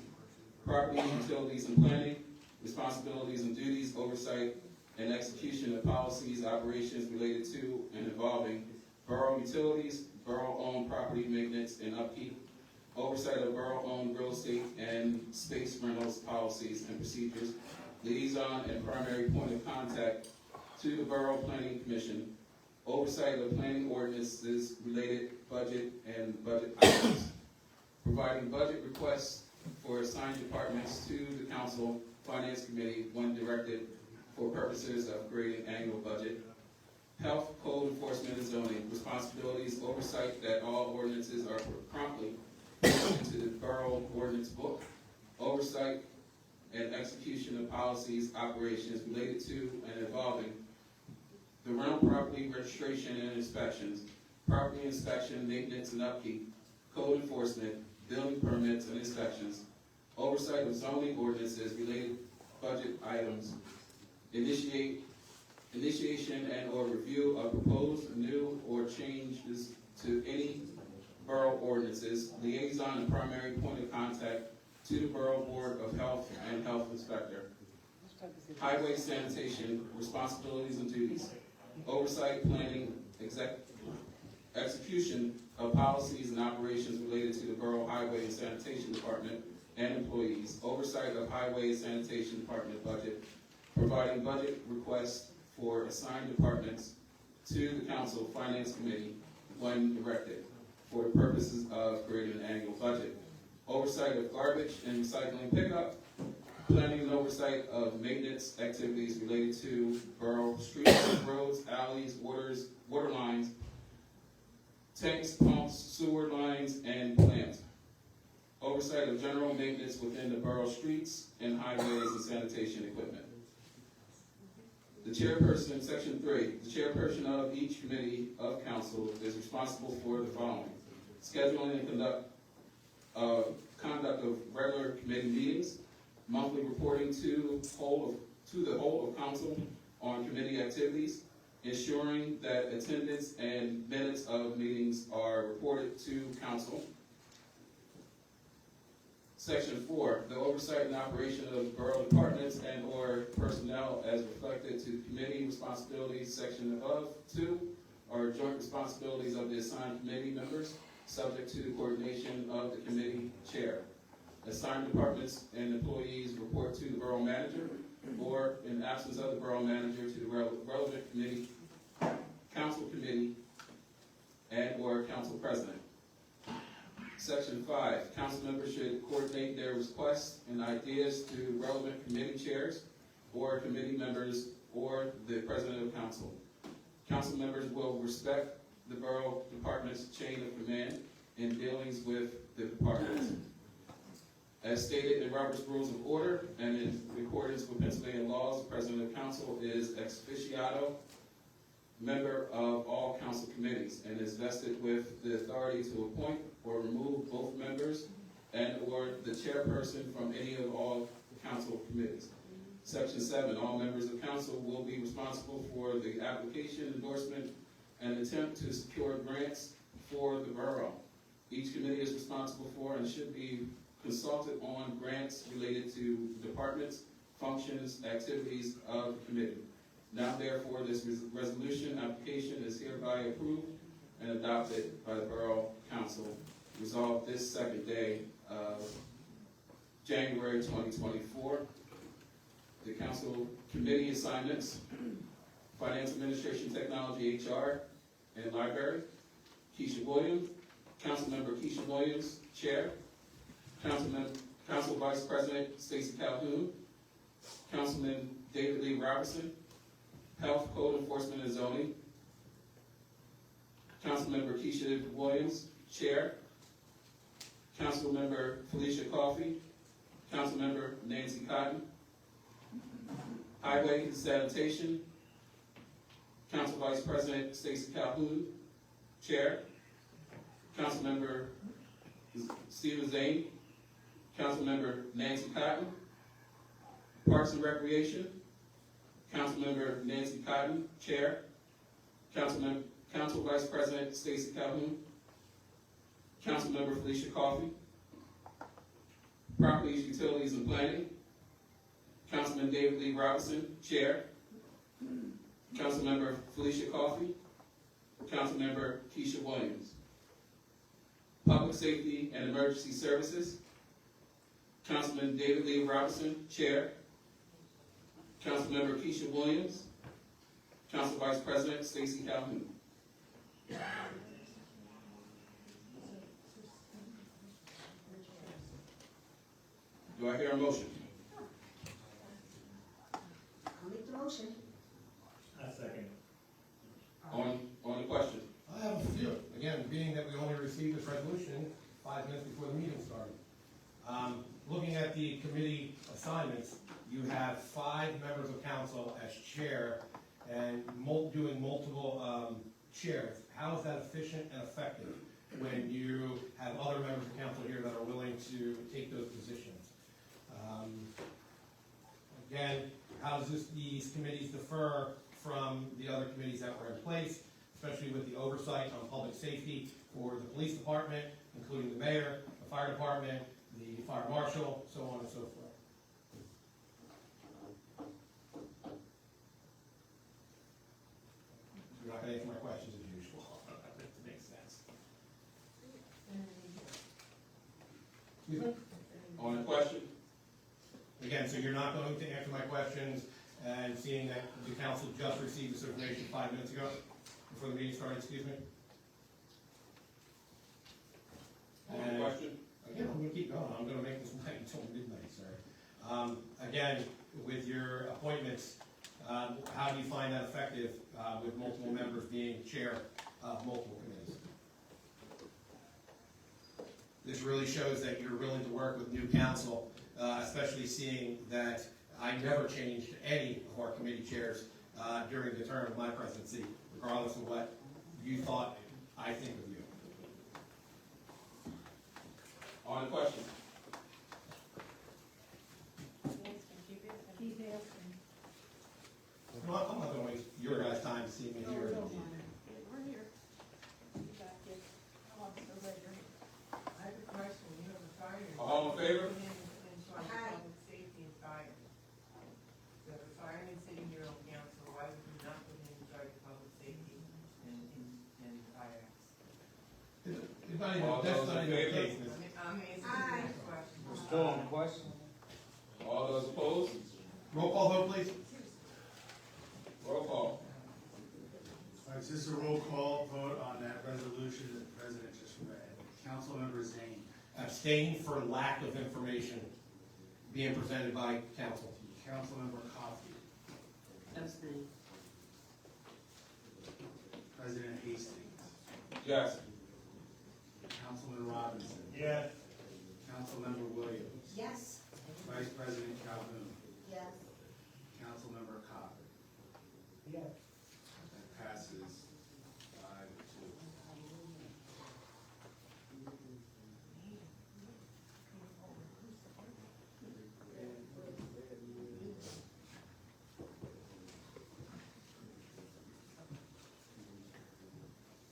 property, utilities, and planning, responsibilities and duties, oversight and execution of policies, operations related to and involving borough utilities, borough-owned property maintenance and upkeep, oversight of borough-owned real estate and space rentals policies and procedures, liaison and primary point of contact to the Borough Planning Commission, oversight of planning ordinances, related budget and budget items, providing budget requests for assigned departments to the Council Finance Committee when directed for purposes of creating annual budget, health, code enforcement, and zoning, responsibilities, oversight that all ordinances are promptly into the Borough Ordinance Book, oversight and execution of policies, operations related to and involving the rental property registration and inspections, property inspection, maintenance and upkeep, code enforcement, building permits and inspections, oversight of zoning ordinances, related budget items, initiation and or review of proposed new or changes to any borough ordinances, liaison and primary point of contact to the Borough Board of Health and Health Inspector, highway sanitation, responsibilities and duties, oversight, planning, execution of policies and operations related to the Borough Highway and Sanitation Department and employees, oversight of Highway and Sanitation Department budget, providing budget requests for assigned departments to the Council Finance Committee when directed for the purposes of creating an annual budget, oversight of garbage and recycling pickup, planning and oversight of maintenance activities related to borough streets, roads, alleys, water lines, tanks, pumps, sewer lines, and plants. Oversight of general maintenance within the borough streets and highways and sanitation equipment. The chairperson, section 3, the chairperson of each committee of council is responsible for the following: scheduling and conduct of regular committee meetings, monthly reporting to the whole of council on committee activities, ensuring that attendance and minutes of meetings are reported to council. Section 4, the oversight and operation of borough departments and or personnel as reflected to committee responsibilities. Section above 2 are joint responsibilities of the assigned committee members, subject to the coordination of the committee chair. Assigned departments and employees report to the borough manager, or in absence of the borough manager, to the relevant committee, council committee, and/or council president. Section 5, council members should coordinate their requests and ideas to relevant committee chairs or committee members or the president of council. Council members will respect the borough department's chain of command in dealings with the departments. As stated in Robert's Rules of Order and in accordance with Pennsylvania laws, the president of council is ex officio member of all council committees and is vested with the authority to appoint or remove both members and/or the chairperson from any of all council committees. Section 7, all members of council will be responsible for the application, endorsement, and attempt to secure grants for the borough. Each committee is responsible for and should be consulted on grants related to departments, functions, activities of the committee. Now therefore, this resolution application is hereby approved and adopted by the Borough Council. Resolved this second day of January 2024. The council committee assignments: Finance, Administration, Technology, HR, and Library. Keisha Williams, Councilmember Keisha Williams, Chair. Council Vice President Stacey Calhoun. Councilman David Lee Robertson. Health, Code Enforcement, and Zoning. Councilmember Keisha Williams, Chair. Councilmember Felicia Coffey. Councilmember Nancy Cotton. Highway and Sanitation. Council Vice President Stacey Calhoun, Chair. Councilmember Stephen Zane. Councilmember Nancy Cotton. Parks and Recreation. Councilmember Nancy Cotton, Chair. Council Vice President Stacey Calhoun. Councilmember Felicia Coffey. Properties, Utilities, and Planning. Councilman David Lee Robinson, Chair. Councilmember Felicia Coffey. Councilmember Keisha Williams. Public Safety and Emergency Services. Councilman David Lee Robinson, Chair. Councilmember Keisha Williams. Council Vice President Stacey Calhoun. Do I hear a motion? I'll make the motion. I second. On the question. I have a few. Again, being that we only received this resolution 5 minutes before the meeting started. Looking at the committee assignments, you have 5 members of council as chair and doing multiple chairs. How is that efficient and effective when you have other members of council here that are willing to take those positions? Again, how does these committees differ from the other committees that were in place, especially with the oversight on public safety for the police department, including the mayor, the fire department, the fire marshal, so on and so forth. You're not going to answer my questions as usual. That makes sense. Excuse me? On the question? Again, so you're not going to answer my questions, and seeing that the council just received this information 5 minutes ago, before the meeting started, excuse me? On the question? Again, I'm going to keep going. I'm going to make this night until midnight, sir. Again, with your appointments, how do you find that effective with multiple members being chair of multiple committees? This really shows that you're willing to work with new council, especially seeing that I never changed any of our committee chairs during the term of my presidency, regardless of what you thought I think of you. On the question? No, I'm not going to waste your guys' time to see me here. We're here. I have a question. You have a fire. All in favor? Public safety and fire. So if a fireman sitting here on council, why would you not put him in charge of public safety and fire acts? That's not even the case. I'm answering the next question. Still on the question? All those opposed? Roll call vote, please. Roll call. All right, is this a roll call vote on that resolution that the president just read? Councilmember Zane. Abstain for lack of information being presented by council. Councilmember Coffey. Abstain. President Hastings. Yes. Councilman Robinson. Yes. Councilmember Williams. Yes. Vice President Calhoun. Yes. Councilmember Cotter. Yes. That passes 5-2.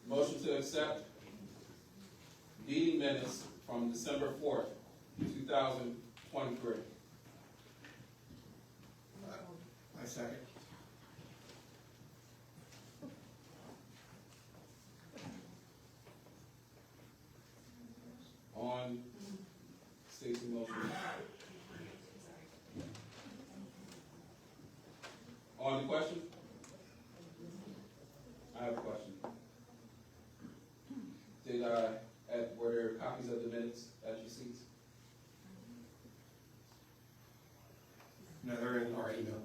Motion to accept meeting minutes from December 4th, 2023. I second. On Stacy motion. On the question? I have a question. Were there copies of the minutes at your seats? No, they're in our email.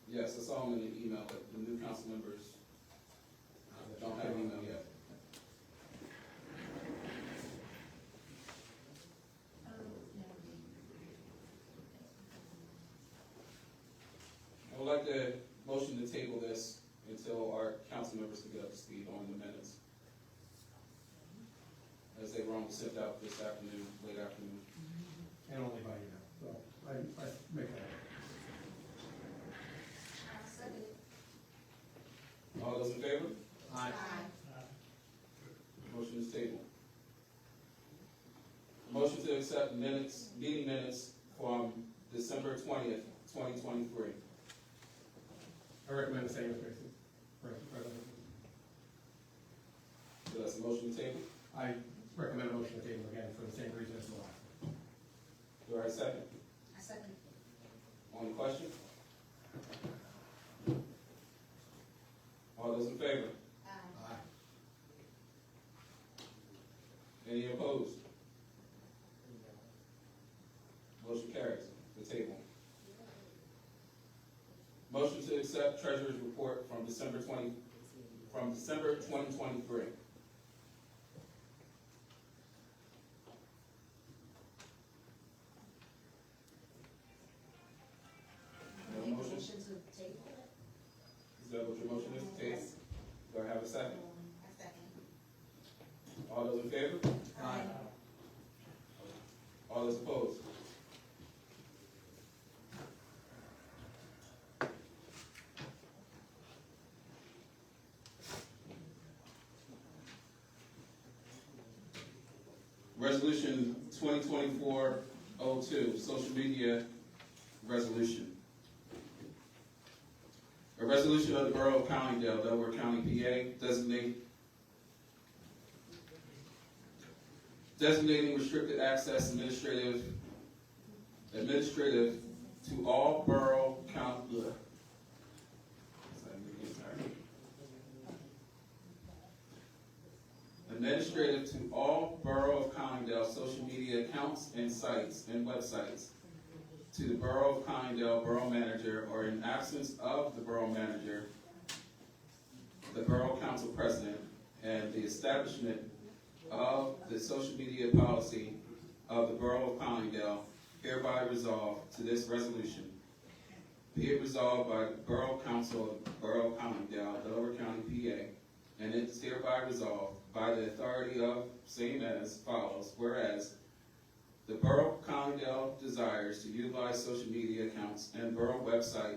Yes, I saw them in the email, but the new council members don't have email yet. I would like to motion to table this until our council members can get up to speed on the minutes, as they were only sent out this afternoon, late afternoon. And only by email. So I make that. All those in favor? Aye. Motion is tabled. Motion to accept minutes, meeting minutes from December 20th, 2023. I recommend the same as Tracy. President. So that's a motion to table. I recommend a motion to table again for the same reason as the last. Do I have a second? I second. On the question? All those in favor? Aye. Any opposed? Motion carries. The table. Motion to accept treasurer's report from December 2023. Make a motion to table it. Is that what your motion is, to table? Do I have a second? I second. All those in favor? Aye. All those opposed? Resolution 2024-02, social media resolution. A resolution of the Borough of Collingdale, Delaware County, PA, designating restricted access administrative to all Borough County. Administrative to all Borough of Collingdale social media accounts and sites and websites, to the Borough of Collingdale Borough Manager, or in absence of the Borough Manager, the Borough Council President, and the establishment of the social media policy of the Borough of Collingdale, hereby resolved to this resolution. Be it resolved by the Borough Council of the Borough of Collingdale, Delaware County, PA, and it is hereby resolved by the authority of same as follows. Whereas the Borough of Collingdale desires to utilize social media accounts and borough website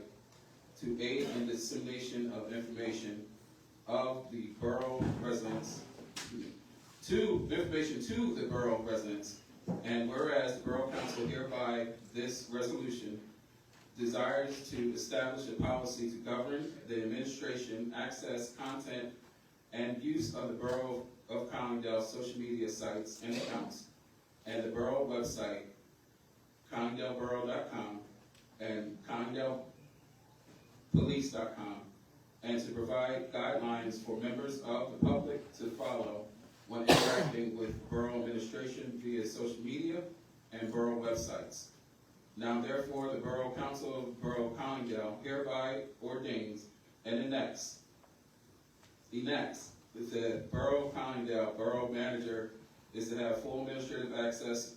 to aid in the dissemination of information of the borough residents, information to the borough residents, and whereas the Borough Council hereby this resolution desires to establish a policy to govern the administration, access, content, and use of the Borough of Collingdale social media sites and accounts, and the borough website, CollingdaleBorough.com and CollingdalePolice.com, and to provide guidelines for members of the public to follow when interacting with borough administration via social media and borough websites. Now therefore, the Borough Council of Borough of Collingdale hereby ordains and enacts that the Borough of Collingdale Borough Manager is to have full administrative access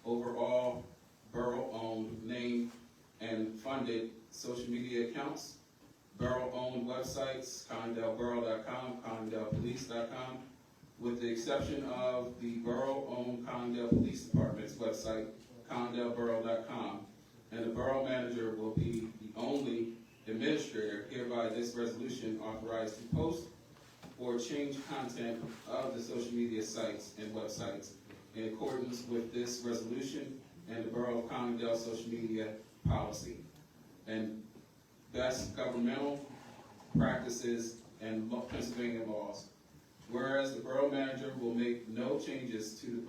over all borough-owned, named, and funded social media accounts, borough-owned websites, CollingdaleBorough.com, CollingdalePolice.com, with the exception of the borough-owned Collingdale Police Department's website, CollingdaleBorough.com, and the Borough Manager will be the only administrator hereby this resolution authorized to post or change content of the social media sites and websites in accordance with this resolution and the Borough of Collingdale social media policy and best governmental practices and Pennsylvania laws. Whereas the Borough Manager will make no changes to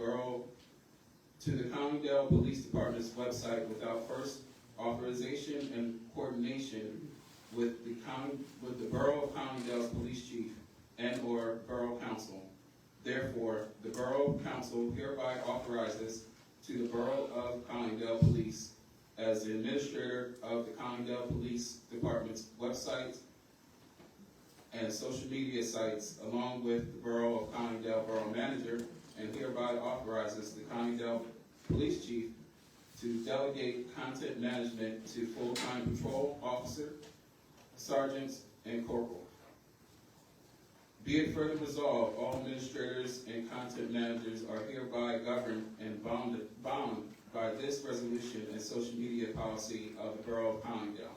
the Collingdale Police Department's website without first authorization and coordination with the Borough of Collingdale's Police Chief and/or Borough Council. Therefore, the Borough Council hereby authorizes to the Borough of Collingdale Police as the administrator of the Collingdale Police Department's website and social media sites, along with the Borough of Collingdale Borough Manager, and hereby authorizes the Collingdale Police Chief to delegate content management to full-time patrol officer, sergeants, and corporal. Be it further resolved, all administrators and content managers are hereby governed and bound by this resolution and social media policy of the Borough of Collingdale.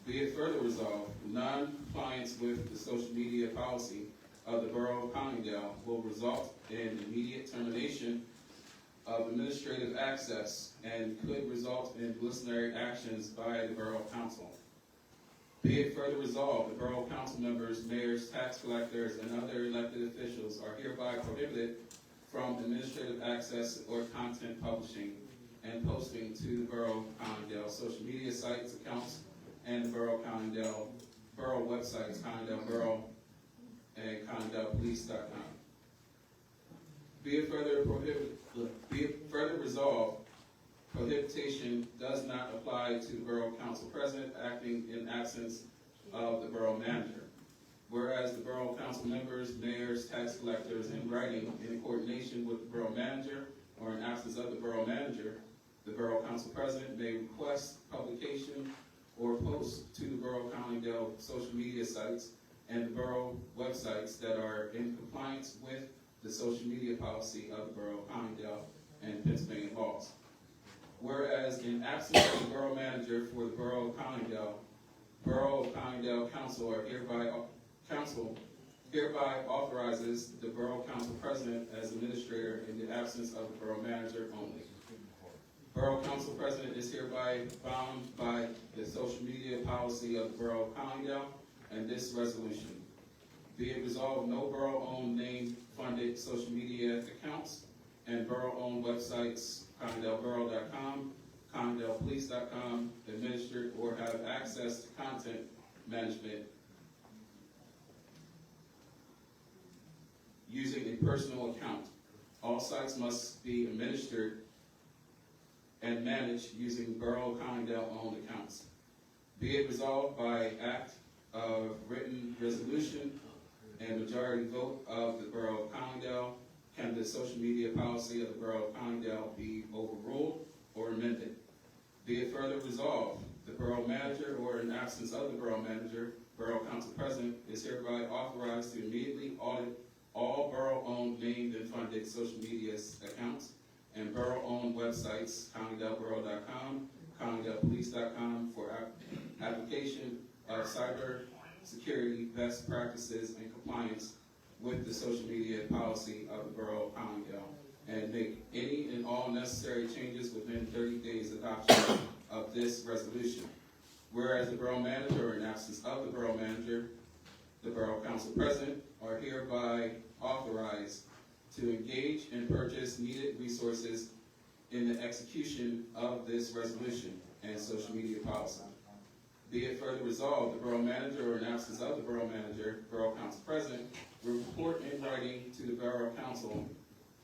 Be it further resolved, non-compliance with the social media policy of the Borough of Collingdale will result in immediate termination of administrative access and could result in disciplinary actions by the Borough Council. Be it further resolved, the Borough Council members, mayors, tax collectors, and other elected officials are hereby prohibited from administrative access or content publishing and posting to the Borough Collingdale social media sites, accounts, and the Borough Collingdale Borough websites, Collingdale Borough and CollingdalePolice.com. Be it further resolved, prohibition does not apply to the Borough Council President acting in absence of the Borough Manager. Whereas the Borough Council members, mayors, tax collectors, in writing, in coordination with the Borough Manager or in absence of the Borough Manager, the Borough Council President may request publication or post to the Borough Collingdale social media sites and the Borough websites that are in compliance with the social media policy of the Borough of Collingdale and Pennsylvania laws. Whereas in absence of the Borough Manager for the Borough of Collingdale Council hereby authorizes the Borough Council President as administrator in the absence of the Borough Manager only. Borough Council President is hereby bound by the social media policy of the Borough of Collingdale and this resolution. Be it resolved, no borough-owned name-funded social media accounts and borough-owned websites, CollingdaleBorough.com, CollingdalePolice.com, administered or have access to content management using a personal account. All sites must be administered and managed using Borough Collingdale-owned accounts. Be it resolved by act of written resolution and majority vote of the Borough of Collingdale, can the social media policy of the Borough of Collingdale be overruled or amended? Be it further resolved, the Borough Manager or in absence of the Borough Manager, Borough Council President is hereby authorized to immediately audit all borough-owned named and funded social media accounts and borough-owned websites, CollingdaleBorough.com, CollingdalePolice.com for application of cyber security best practices and compliance with the social media policy of the Borough of Collingdale, and make any and all necessary changes within 30 days adoption of this resolution. Whereas the Borough Manager, or in absence of the Borough Manager, the Borough Council President are hereby authorized to engage and purchase needed resources in the execution of this resolution and social media policy. Be it further resolved, the Borough Manager or in absence of the Borough Manager, Borough Council President, will report in writing to the Borough Council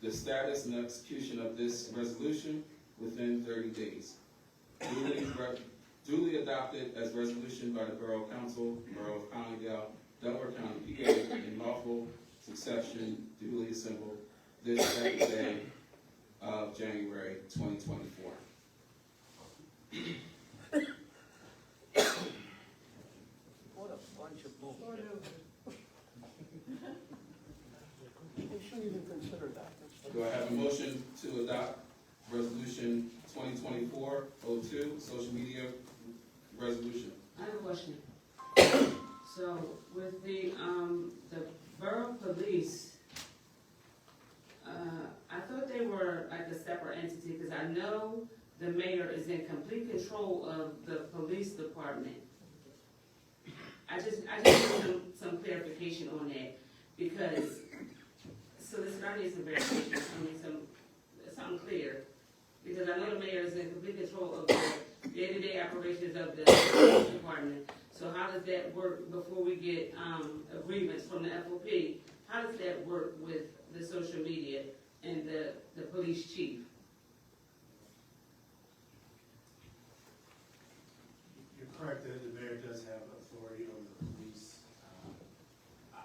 the status and execution of this resolution within 30 days. Duly adopted as resolution by the Borough Council, Borough of Collingdale, Delaware County, PA, in lawful succession, duly assembled this second day of January 2024. What a bunch of bull. They shouldn't even consider that. Do I have a motion to adopt resolution 2024-02, social media resolution? I have a question. So with the borough police, I thought they were like a separate entity, because I know the mayor is in complete control of the police department. I just need some clarification on that, because, so this, I need some verification, I need something clear. Because I know the mayor is in complete control of the day-to-day operations of the police department. So how does that work before we get agreements from the FOP? How does that work with the social media and the police chief? You're correct that the mayor does have authority over the police. I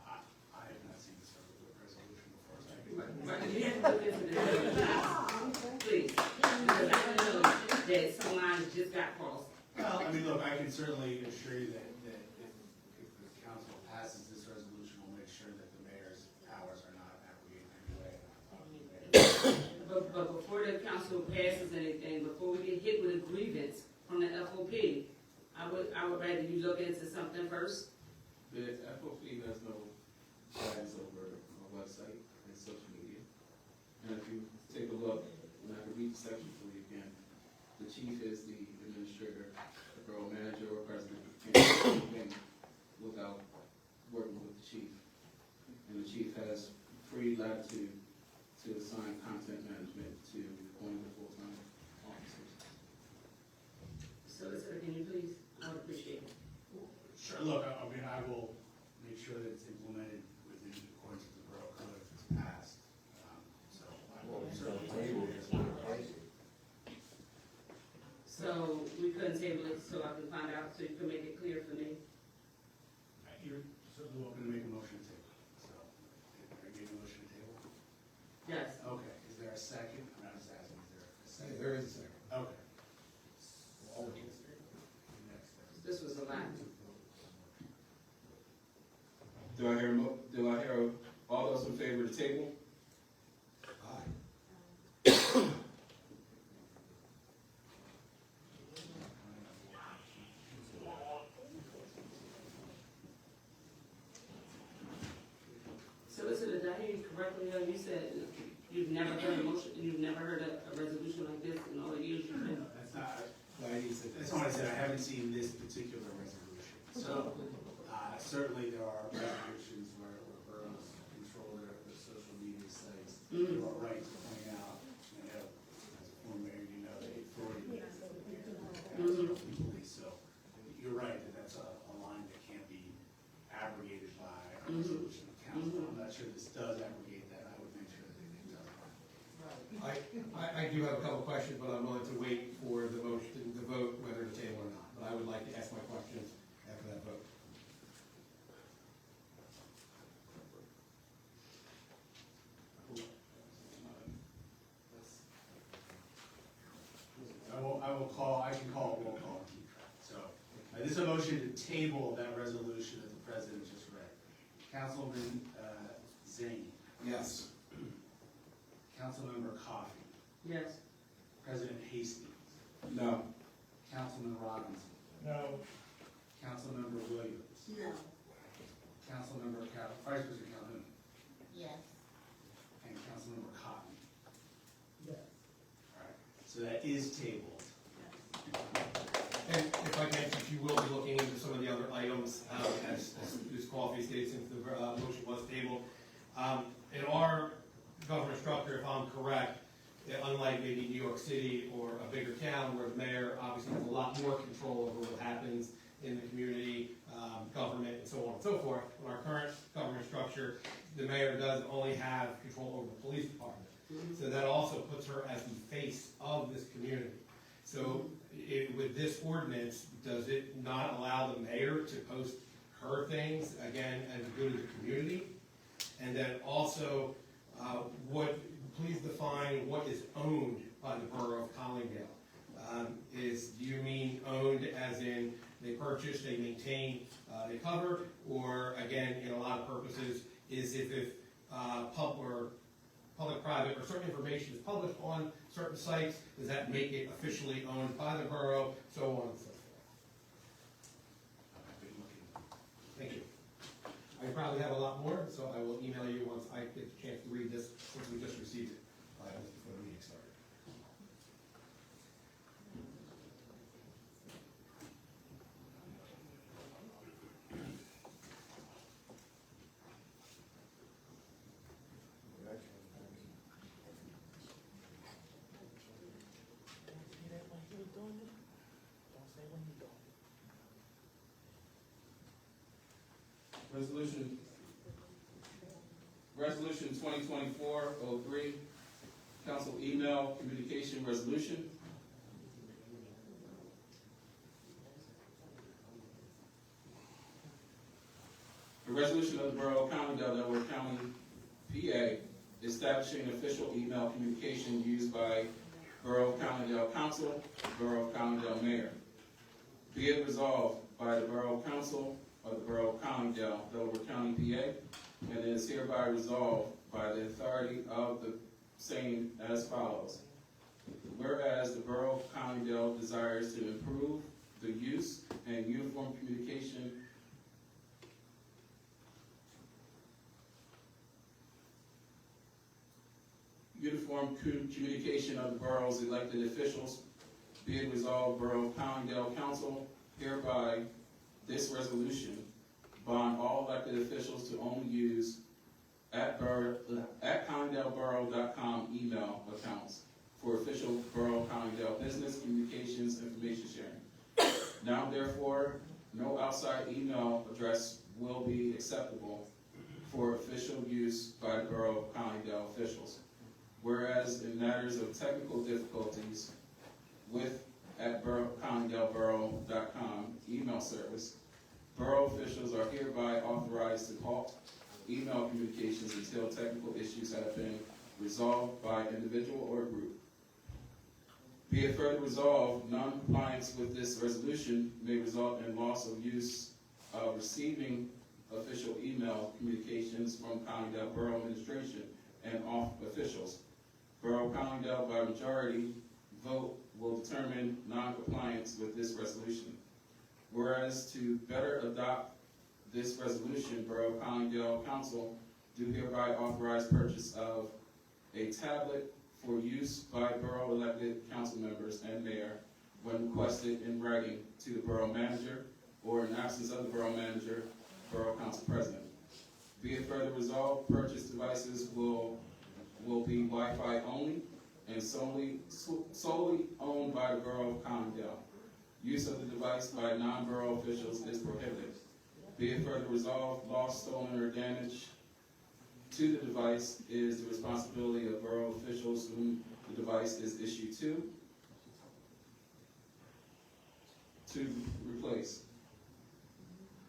have not seen this resolution before, so I can. But you have to look into this, please, because I know that some lines just got crossed. Well, I mean, look, I can certainly assure you that if the council passes this resolution, we'll make sure that the mayor's powers are not abrogated in any way. But before the council passes anything, before we get hit with a grievance from the FOP, I would rather you look into something first. The FOP has no guidance over our website and social media. And if you take a look, and I can read the section for you again, the chief is the administrator, the borough manager or president can't do anything without working with the chief. And the chief has free latitude to assign content management to one of the full-time officers. Solicitor, can you please? I would appreciate it. Sure, look, I mean, I will make sure that it's implemented within accordance with the borough code if it's passed. So I will certainly table it as well. So we couldn't table it so I can find out, so you can make it clear for me. You're certainly welcome to make a motion to table. So, are you making a motion to table? Yes. Okay, is there a second? I'm not just asking, is there a second? There is a second. Okay. This was a lot. Do I hear all those in favor of the table? Solicitor, did I hear you correctly? You said you've never heard a motion, you've never heard a resolution like this in all the years you've been. That's not, that's not what I said, I haven't seen this particular resolution. So, certainly there are resolutions where boroughs control their social media sites. You are right to point out, you know, as a former mayor, you know, the authority of the police. So, you're right that that's a line that can't be abrogated by a resolution of council. I'm not sure this does abrogate that, I would make sure that it does. I do have a couple questions, but I'm willing to wait for the motion, the vote, whether to table or not. But I would like to ask my questions after that vote. I can call a roll call and keep track. So, this is a motion to table that resolution that the president just read. Councilman Zane. Yes. Councilmember Coffey. Yes. President Hastings. No. Councilman Robinson. No. Councilmember Williams. No. Councilmember Vice President Calhoun. Yes. And Councilmember Cotton. Yes. All right, so that is tabled. And if I can, since you will be looking into some of the other items, as Ms. Coffey stated, since the motion was tabled, in our government correct. Unlike maybe New York City or a bigger town where the mayor obviously has a lot more control over what happens in the community, government, and so on and so forth. In our current government structure, the mayor does only have control over the police department. So that also puts her as the face of this community. So with this ordinance, does it not allow the mayor to post her things, again, as good as the community? And then also, please define what is owned by the Borough of Collingdale. Do you mean owned as in they purchase, they maintain, they cover, or again, in a lot of purposes, is if public-private or certain information is published on certain sites, does that make it officially owned by the borough, so on and so forth. Thank you. I probably have a lot more, so I will email you once I get the chance to read this, since we just received it 5 minutes before the meeting started. Resolution 2024-03, council email communication resolution. The resolution of the Borough of Collingdale, Delaware County, PA, establishing official email communication used by Borough of Collingdale Council, Borough of Collingdale Mayor. Be it resolved by the Borough Council of the Borough of Collingdale, Delaware County, PA, and it is hereby resolved by the authority of the same as follows. Whereas the Borough of Collingdale desires to improve the use and uniform communication of the borough's elected officials, be it resolved, Borough of Collingdale Council hereby this resolution bond all elected officials to only use at CollingdaleBorough.com email accounts for official Borough Collingdale business communications information sharing. Now therefore, no outside email address will be acceptable for official use by the Borough of Collingdale officials. Whereas in matters of technical difficulties with at CollingdaleBorough.com email service, borough officials are hereby authorized to halt email communications until technical issues have been resolved by individual or group. Be it further resolved, non-compliance with this resolution may result in loss of use of receiving official email communications from Collingdale Borough Administration and off officials. Borough Collingdale by majority vote will determine non-compliance with this resolution. Whereas to better adopt this resolution, Borough Collingdale Council do hereby authorize purchase of a tablet for use by borough elected council members and mayor when requested in writing to the borough manager or in absence of the borough manager, borough council president. Be it further resolved, purchase devices will be Wi-Fi only and solely owned by the Borough of Collingdale. Use of the device by non-borough officials is prohibited. Be it further resolved, loss, stolen, or damage to the device is the responsibility of borough officials whom the device is issued to replace.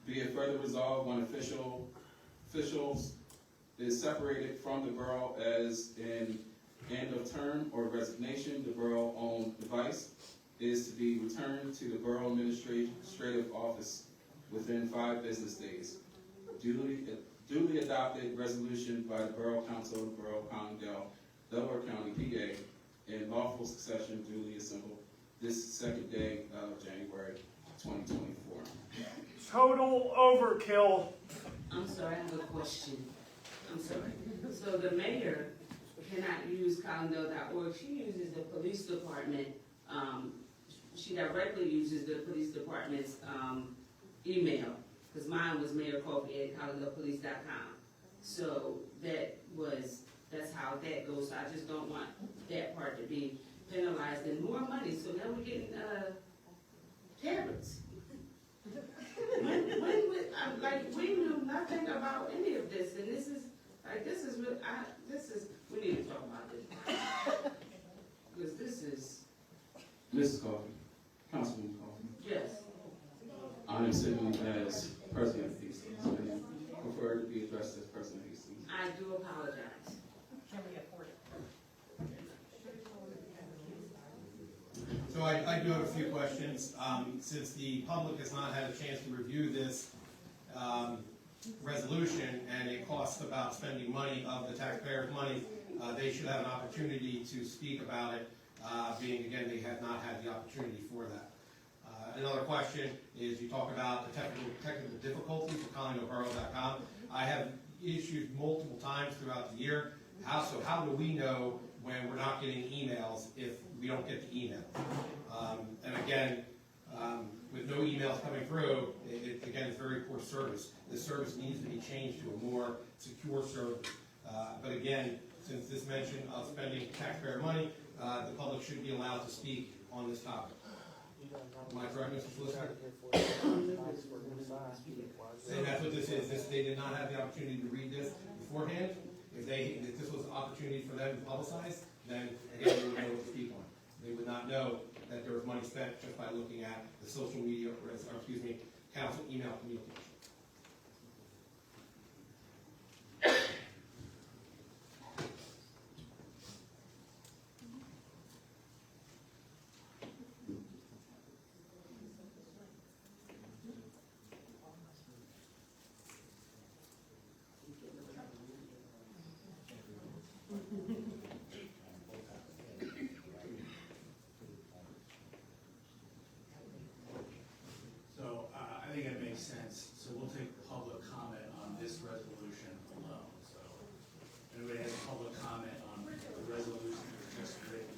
Be it further resolved, when officials is separated from the borough as in end of term or resignation, the borough-owned device is to be returned to the borough administrative office within 5 business days. Duly adopted resolution by the Borough Council of the Borough of Collingdale, Delaware County, PA, in lawful succession duly assembled this 2nd day of January 2024. Total overkill. I'm sorry, I have a question. I'm sorry. So the mayor cannot use Collingdale.org. She uses the police department. She directly uses the police department's email, because mine was mayorcoffee@CollingdalePolice.com. So that's how how that goes, so I just don't want that part to be penalized and more money, so now we're getting, tablets. We knew nothing about any of this, and this is we need to talk about this. Because this is, Mrs. Coffey, Councilwoman Coffey, yes. I am sitting as President Hastings, and prefer to be addressed as President Hastings. I do apologize. Can we afford it? So I do have a few questions. Since the public has not had a chance to review this resolution, and it costs about spending money of the taxpayers' money, they should have an opportunity to speak about it, being, again, they have not had the opportunity for that. Another question is, you talk about the technical difficulties of CollingdaleBorough.com. I have issues multiple times throughout the year. How do we know when we're not getting emails if we don't get the email? And again, with no emails coming through, again, it's very poor service. The service needs to be changed to a more secure service. But again, since this mention of spending taxpayer money, the public should be allowed to speak on this topic. Am I correct, Mr. Solicitor? And that's what this is. They did not have the opportunity to read this beforehand. If this was an opportunity for them to publicize, then again, they would know what to speak on. They would not know that there was money spent just by looking at the social media, council email communication. So I think it makes sense. So we'll take public comment on this resolution alone. So anybody has public comment on the resolution that's just written?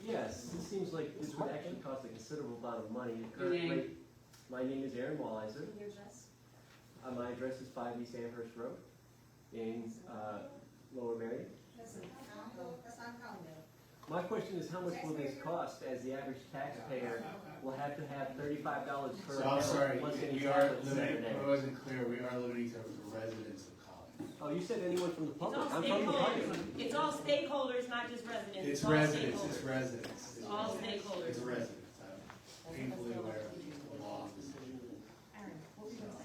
Yes, it seems like this would actually cost a considerable amount of money. Your name? My name is Aaron Walliser. Your address? My address is 5 East Amherst Road in Lower Merion. That's not Collingdale. My question is, how much will this cost, as the average taxpayer will have to have $35 per So I'm account sorry, plus any we are tablets that are limiting, there? it wasn't clear, we are limiting to the residents of Collingdale. Oh, you said anyone from the It's public. all I'm from the public. stakeholders. It's all stakeholders, not just residents. It's all residents, stakeholders. it's residents. All stakeholders. It's residents. I'm painfully aware of the law of this issue. Aaron, what were you gonna say?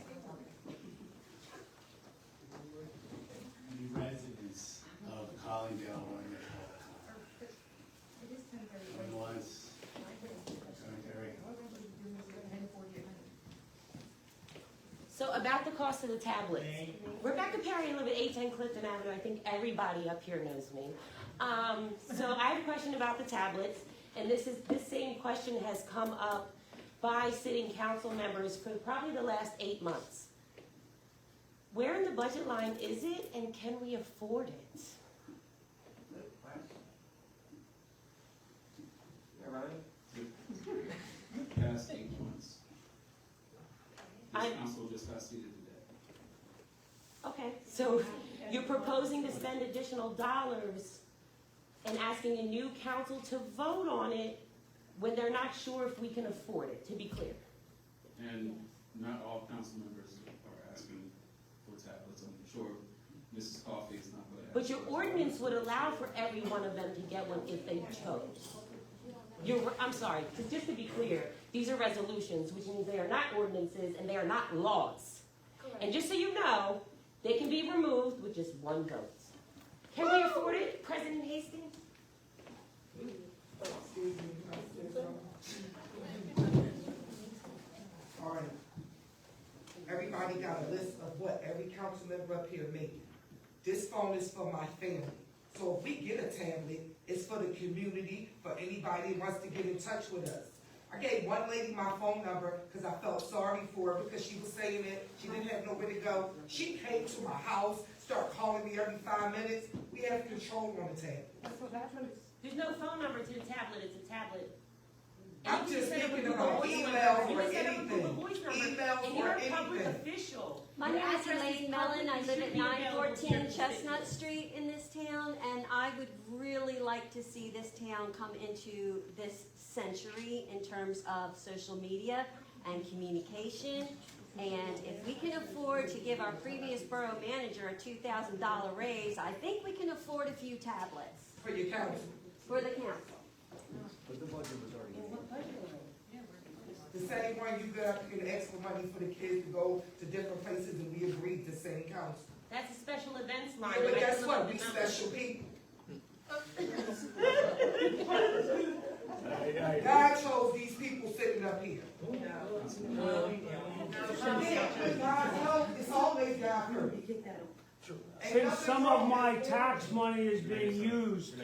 The residents of Collingdale want to make all the time. It is 10:30. Going once, cemetery. So about the cost of the tablets, Rebecca Perry, I live at 810 Clifton Avenue. I think everybody up here knows me. So I have a question about the tablets, and this same question has come up by sitting council members for probably the last 8 months. Where in the budget line is it, and can we afford it? Past 8 months. This council just got seated today. Okay, so you're proposing to spend additional dollars and asking a new council to vote on it when they're not sure if we can afford it, to be clear. And not all council members are asking for tablets. I'm sure Mrs. Coffey is not going to ask. But your ordinance would allow for every one of them to get one if they chose. I'm sorry, just to be clear, these are resolutions, which means they are not ordinances and they are not laws. And just so you know, they can be removed with just one vote. Can we afford it, President Hastings? All right. Everybody got a list of what every council member up here made. This phone is for my family. So if we get a tablet, it's for the community, for anybody who wants to get in touch with us. I gave one lady my phone number because I felt sorry for her because she was saying that she didn't have nowhere to go. She came to my house, started calling me every 5 minutes. We have control on the tablet. There's no phone number to the tablet, it's a tablet. I'm just thinking about emails or anything. public anything. official. My Your name is address Elaine public, Mellon. I you live should at be available 914 to Chestnut Street in this town, and I would really like to see this town come into this century in terms of social media and communication. And if we can afford to give our previous borough manager a $2,000 raise, I think we can afford a few tablets. For your council. For the council. But the budget was already. The same one you got to get extra money for the kids to go to different places and we agreed to same council. That's a special events line. Yeah, but I guess can what? look We at the numbers. special people. God chose these people sitting up here. It's always God first. Since some of my tax money is being used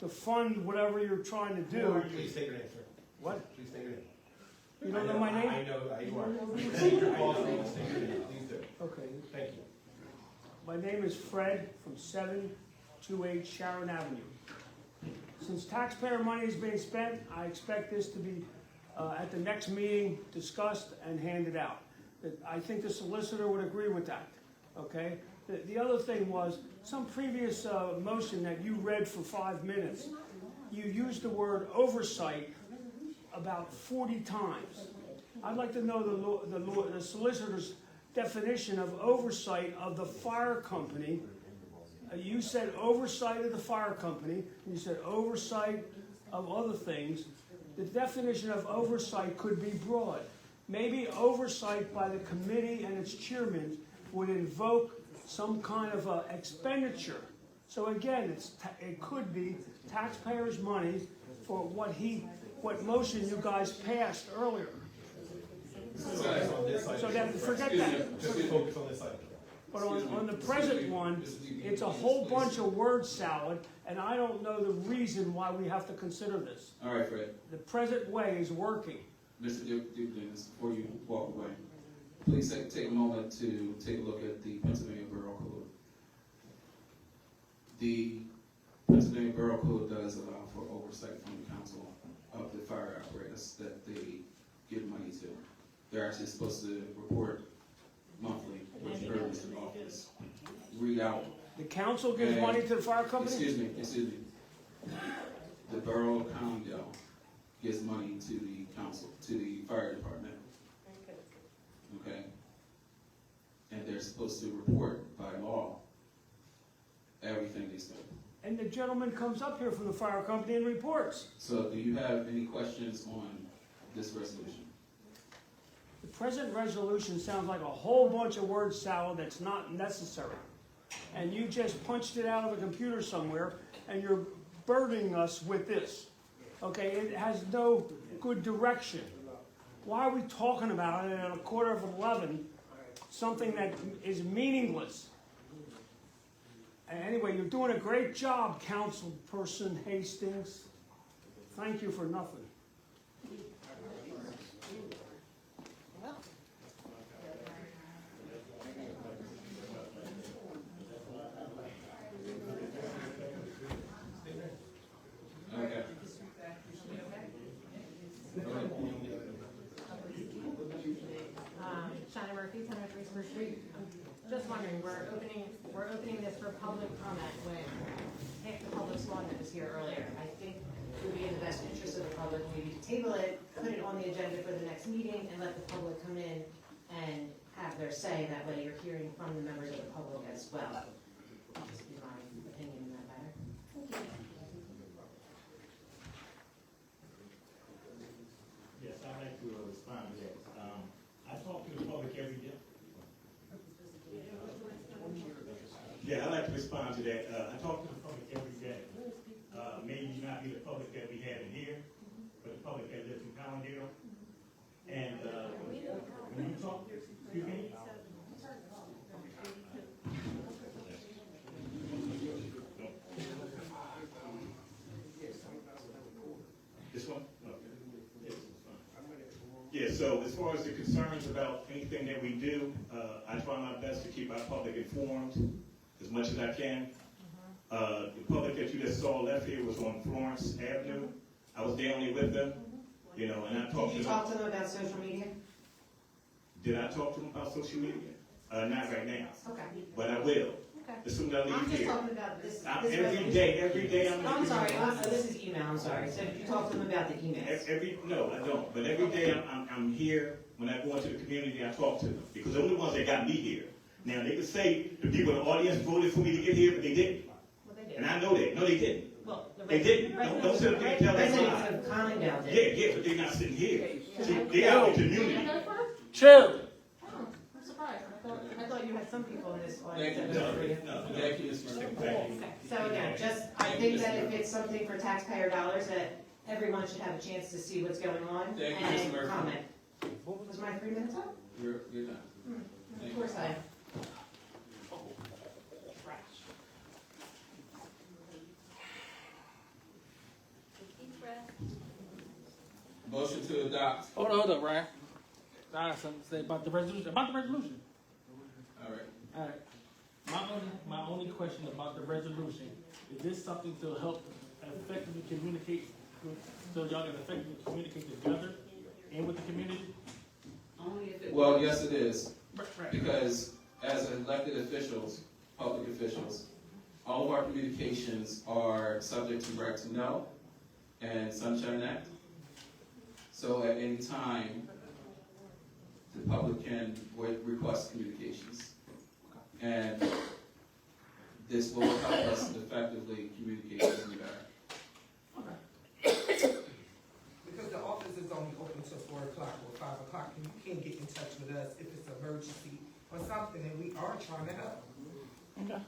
to fund whatever you're trying to do. Please state your name, sir. What? Please state your name. You don't know my name? I know you are. Please state your name. Please do. Okay. Thank you. My name is Fred from 728 Sharon Avenue. Since taxpayer money is being spent, I expect this to be, at the next meeting, discussed and handed out. I think the solicitor would agree with that, okay? The other thing was, some previous motion that you read for 5 minutes, you used the word oversight about 40 times. I'd like to know the solicitor's definition of oversight of the fire company. You said oversight of the fire company, and you said oversight of other things. The definition of oversight could be broad. Maybe oversight by the committee and its chairman would invoke some kind of expenditure. So again, it could be taxpayers' money for what motion you guys passed earlier. So then forget that. Just focus on this item. But on the present one, it's a whole bunch of word salad, and I don't know the reason why we have to consider this. All right, Fred. The present way is working. Mr. Duke, before you walk away, please take a moment to take a look at the Pennsylvania Borough Code. The Pennsylvania Borough Code does allow for oversight from the council of the fire apparatus that they give money to. They're actually supposed to report monthly, which you heard Mr. Office read out. The council gives money to the fire company? Excuse me. The Borough of Collingdale gives money to the council, to the fire department. Okay? And they're supposed to report by law everything they spend. And the gentleman comes up here from the fire company and reports. So do you have any questions on this resolution? The present resolution sounds like a whole bunch of word salad that's not necessary. And you just punched it out of a computer somewhere, and you're burdening us with this. Okay, it has no good direction. Why are we talking about it at 11:15, something that is meaningless? And anyway, you're doing a great job, Councilperson Hastings. Thank you for nothing. Okay. Shannon Murphy, 1003 Spruce Street. I'm just wondering, we're opening this for public comment when half the public saw that was here earlier. I think it would be in the best interest of the public maybe to table it, put it on the agenda for the next meeting, and let the public come in and have their say. That way you're hearing from the members of the public as well. That'll just be my opinion in that matter. Yes, I'd like to respond to that. I talk to the public every day. Yeah, I'd like to respond to that. I talk to the public every day. Maybe not be the public that we have in here, but the public that lives in Collingdale. And when you talk, excuse me? This one? Okay. Yes, it's fine. Yeah, so as far as the concerns about anything that we do, I try my best to keep our public informed as much as I can. The public that you just saw left here was on Florence Avenue. I was down there with them, you know, and I talked to them. Did you talk to them about social media? Did I talk to him about social media? Not right now, Okay. but I will. Okay. As soon as I leave I'm just here. talking about this. Every day I'm. I'm sorry, this is email, I'm sorry. So you talked to them about the emails? No, I don't. But every day I'm here. When I go into the community, I talk to them because they're the ones that got me here. Now they could say the people in the audience voted for me to get here, but they didn't. Well, they did. And I know that. No, they didn't. Well, They didn't. Don't sit up there and tell that lie. Residents of Collingdale did. Yeah, but they're not sitting here. See, they out in the community. True. Oh, I'm surprised. I thought you had some people in this audience. Thank you, that voted for you. thank you, Mr. Chairman. Okay. So again, I think that if it's something for taxpayer dollars, that everyone should have a chance to see what's going on Thank you, Mr. and Murphy. comment. Was my 3 minutes up? You're done. Of course I am. Motion to adopt. Hold on, Ryan. I have something to say about the resolution. All right. All right. My only question about the resolution, is this something to help effectively communicate, so y'all can effectively communicate together and with the community? Only if it. Well, yes, it is. Right. Because as elected officials, public officials, all of our communications are subject to right to know and Sunshine Act. So at any time, the public can request communications. And this will help us effectively communicate with you better. Because the office is only open till 4 o'clock or 5 o'clock, and you can't get in touch with us if it's an emergency or something, and we are trying to help. Okay.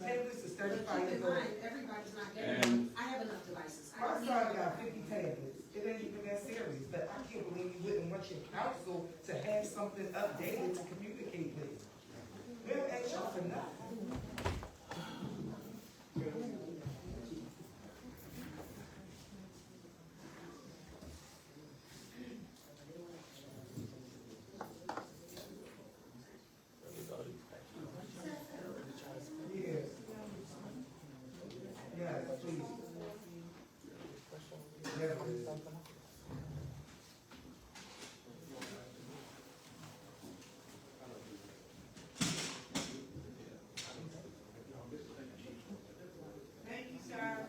Tablets is But 35 keep years in old. mind, everybody's not getting And- them. I have enough devices. I My don't need son them. got 50 tablets. It ain't even that serious, but I can't believe you wouldn't want your council to have something updated to communicate with. We don't ask y'all for nothing. Yes. Yes, please. Yes, please. Thank you, sir.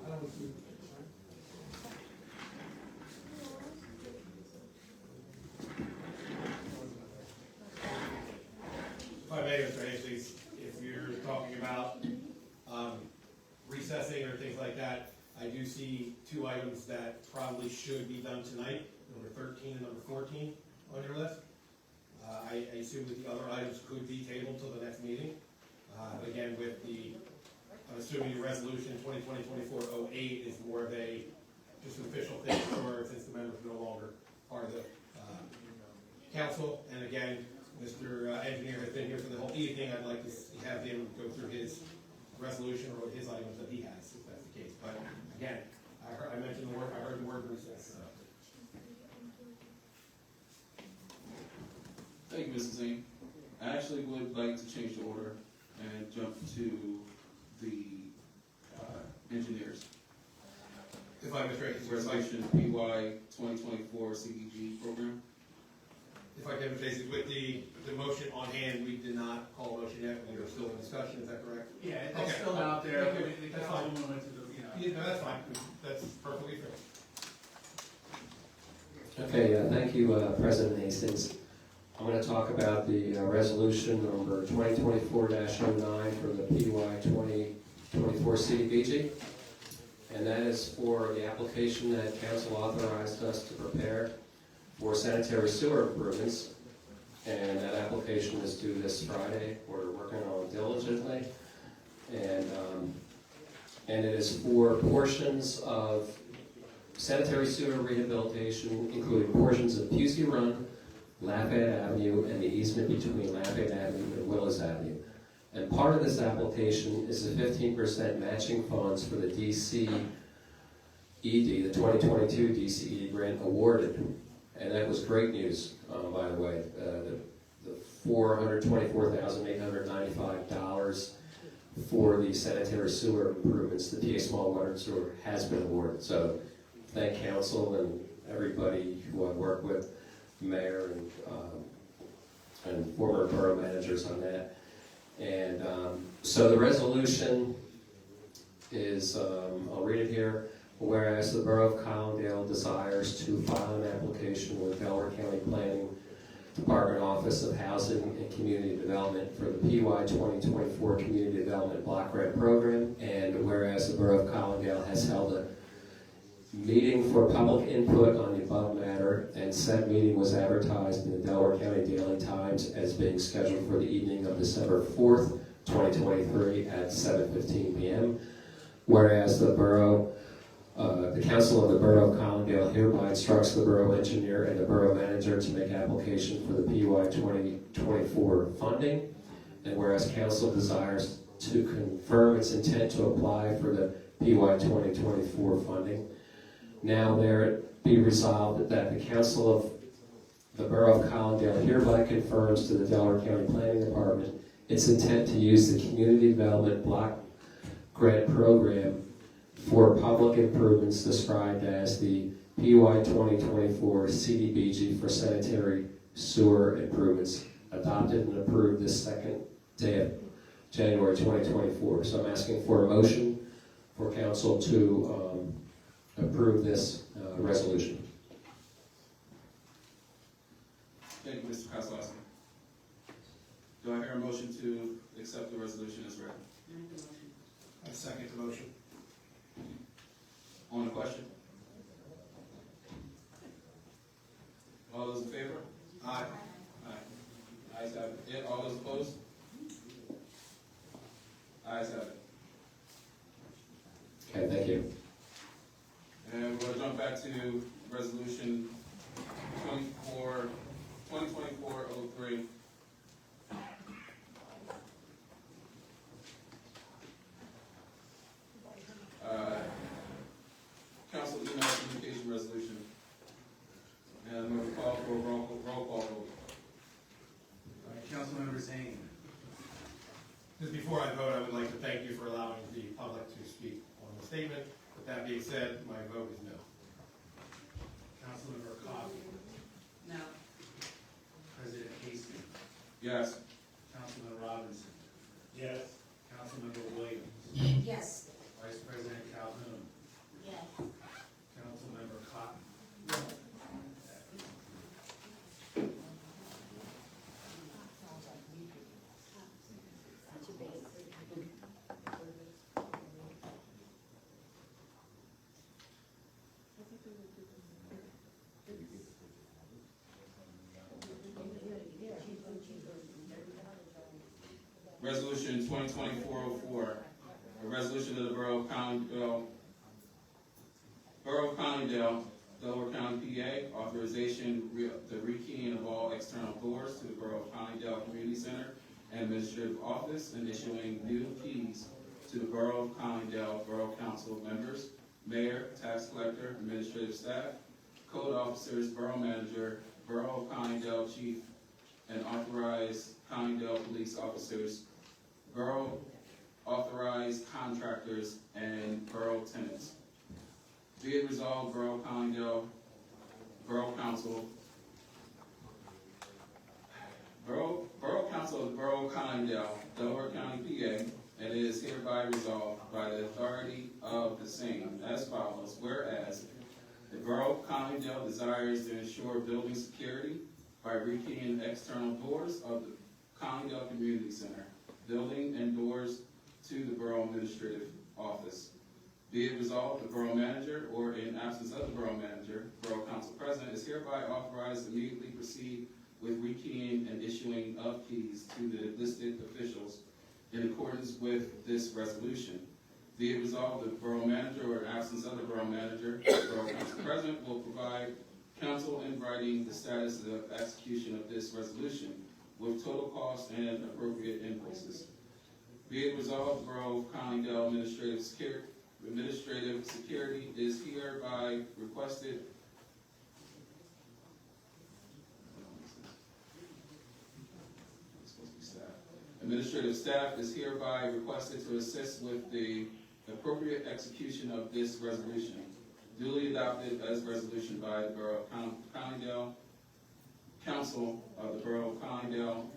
I don't see. If I may, Mr. Hastings, if you're talking about recessing or things like that, I do see 2 items that probably should be done tonight, number 13 and number 14 on your list. I assume that the other items could be tabled till the next meeting. Again, with I'm assuming the resolution 2020-2408 is more of just an official thing for, since the members are no longer part of the council. And again, Mr. Engineer has been here for the whole evening. I'd like to have him go through his resolution or his items that he has, if that's the case. But again, I mentioned I heard the word recess, so. Thank you, Mrs. Zane. I actually would like to change the order and jump to the engineers. If I may, Resolution PY 2024 CDG program. if I can, basically, with the motion on hand, we did not call a motion yet. We are still in discussion, is that correct? Yeah, it's Okay. still out there. Okay, The that's fine. councilwoman went to the, Yeah, no, that's fine. That's perfectly fair. Okay, thank you, President Hastings. I'm going to talk about the resolution number 2024-09 for the PY 2024 CDBG. And that is for the application that council authorized us to prepare for sanitary sewer improvements. And that application is due this Friday. We're working on it diligently. And it is for portions of sanitary sewer rehabilitation, including portions of Pusey Run, Lafayette Avenue, and the easement between Lafayette Avenue and Willis Avenue. And part of this application is the 15% matching funds for the DCED, the 2022 DCED grant awarded. And that was great news, by the way. The $424,895 for the sanitary sewer improvements, the PA Small Water and Sewer, has been awarded. So thank council and everybody who I work with, mayor and former borough managers on that. And so the resolution is, I'll read it here. Whereas the Borough of Collingdale desires to file an application with Delaware County Planning Department Office of Housing and Community Development for the PY 2024 Community Development Block Grant Program, and whereas the Borough of Collingdale has held a meeting for public input on the above matter, and said meeting was advertised in the Delaware County Daily Times as being scheduled for the evening of December 4th, 2023 at 7:15 p.m. Whereas the Council of the Borough of Collingdale hereby instructs the Borough Engineer and the Borough Manager to make application for the PY 2024 funding, and whereas Council desires to confirm its intent to apply for the PY 2024 funding, now there it be resolved that the Council of the Borough of Collingdale hereby confirms to the Delaware County Planning Department its intent to use the Community Development Block Grant Program for public improvements described as the PY 2024 CDBG for sanitary sewer improvements, adopted and approved this second day of January 2024. So I'm asking for a motion for council to approve this resolution. Thank you, Mr. Kozlowski. Do I hear a motion to accept the resolution as read? I second the motion. On the question? All those in favor? Aye. Aye. Ayes have it. Yeah, all those opposed? Ayes have it. Okay, thank you. And we're going to jump back to resolution 2024-03. Council email communication resolution. And I'm going to call for a roll call vote. Councilmember Zane. Just before I vote, I would like to thank you for allowing the public to speak on the statement. With that being said, my vote is no. Councilmember Coffey. No. President Casey. Yes. Councilman Robinson. Yes. Councilmember Williams. Yes. Vice President Calhoun. Yes. Councilmember Cotton. Resolution 2024-04, a resolution of the Borough of Collingdale, Delaware County, PA, authorization the rekeying of all external doors to the Borough of Collingdale Community Center and Administrative Office, and issuing new keys to the Borough of Collingdale Borough Council members, mayor, tax collector, administrative staff, code officers, borough manager, Borough of Collingdale chief, and authorized Collingdale police officers, borough authorized contractors, and borough tenants. Be it resolved, Borough Collingdale, Borough Council of the Borough of Collingdale, Delaware County, PA, and it is hereby resolved by the authority of the same as follows. Whereas the Borough of Collingdale desires to ensure building security by rekeying external doors of the Collingdale Community Center, building and doors to the Borough Administrative Office. Be it resolved, the Borough Manager, or in absence of the Borough Manager, Borough Council President, is hereby authorized to immediately proceed with rekeying and issuing of keys to the listed officials in accordance with this resolution. Be it resolved, the Borough Manager, or in absence of the Borough Manager, Borough Council President will provide council in writing the status of execution of this resolution with total cost and appropriate invoices. Be it resolved, the Borough of Collingdale Administrative Security is hereby requested. Administrative staff is hereby requested to assist with the appropriate execution of this resolution. duly adopted as resolution by the Borough of Collingdale, Council of the Borough of Collingdale,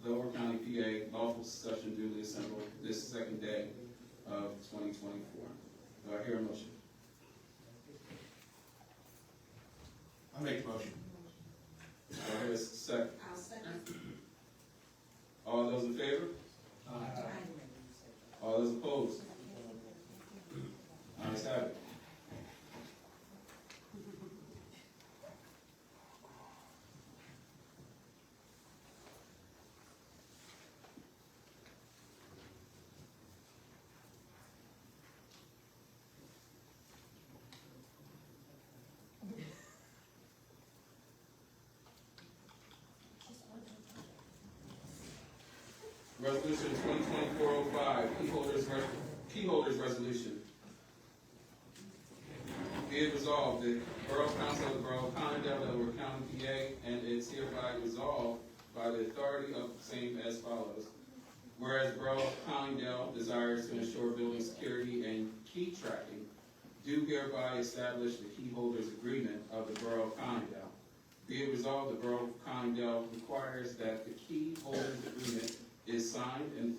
Lower County, PA, lawful session duly assembled this second day of 2024. Do I hear a motion? I'll make the motion. Do I hear a second? I'll second. All those in favor? All those opposed? Ayes have it. Resolution 2024-05, key holders resolution. Be it resolved that Borough Council of the Borough of Collingdale, Delaware County, PA, and it's hereby resolved by the authority of the same as follows. Whereas Borough of Collingdale desires to ensure building security and key tracking, do hereby establish the key holders agreement of the Borough of Collingdale. Be it resolved, the Borough of Collingdale requires that the key holders agreement is signed and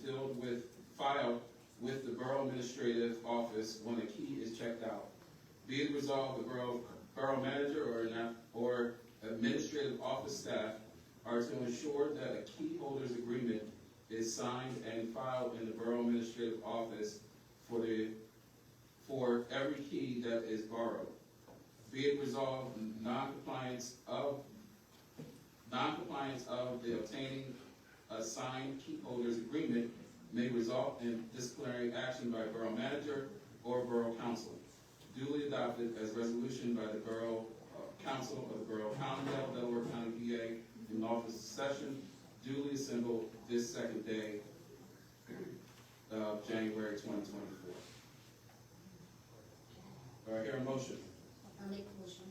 filed with the Borough Administrative Office when a key is checked out. Be it resolved, the Borough Manager or Administrative Office staff are to ensure that a key holders agreement is signed and filed in the Borough Administrative Office for every key that is borrowed. Be it resolved, non-compliance of the obtaining a signed key holders agreement may result in disciplinary action by Borough Manager or Borough Council. Duly adopted as resolution by the Borough Council of the Borough of Collingdale, Delaware County, PA, in lawful session, duly assembled this second day of January 2024. Do I hear a motion? I'll make a motion.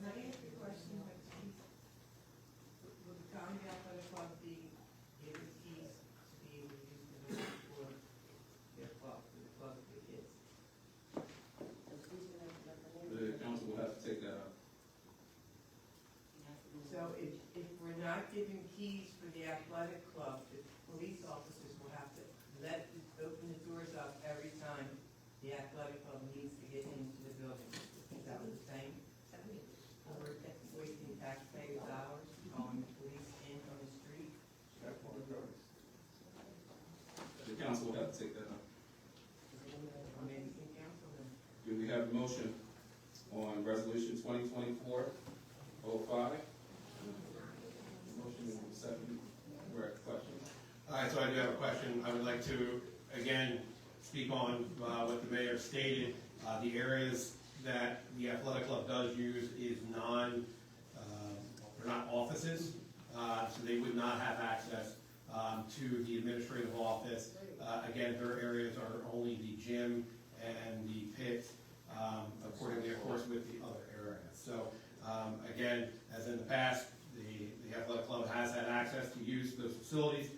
Let me ask you a question. Will the county athletic club be given keys to be able to use the building for their club, for the club of the kids? The council will have to take that up. So if we're not giving keys for the athletic club, the police officers will have to open the doors up every time the athletic club needs to get into the building. Is that what you're saying? Or we're wasting taxpayer dollars calling the police in on the street? The council will have to take that up. Maybe some councilmen. Do we have a motion on resolution 2024-05? Motion is second. Correct. Questions? All right, so I do have a question. I would like to, again, speak on what the mayor stated. The areas that the athletic club does use is they're not offices, so they would not have access to the administrative office. Again, their areas are only the gym and the pit, accordingly, of course, with the other areas. So, again, as in the past, the athletic club has had access to use those facilities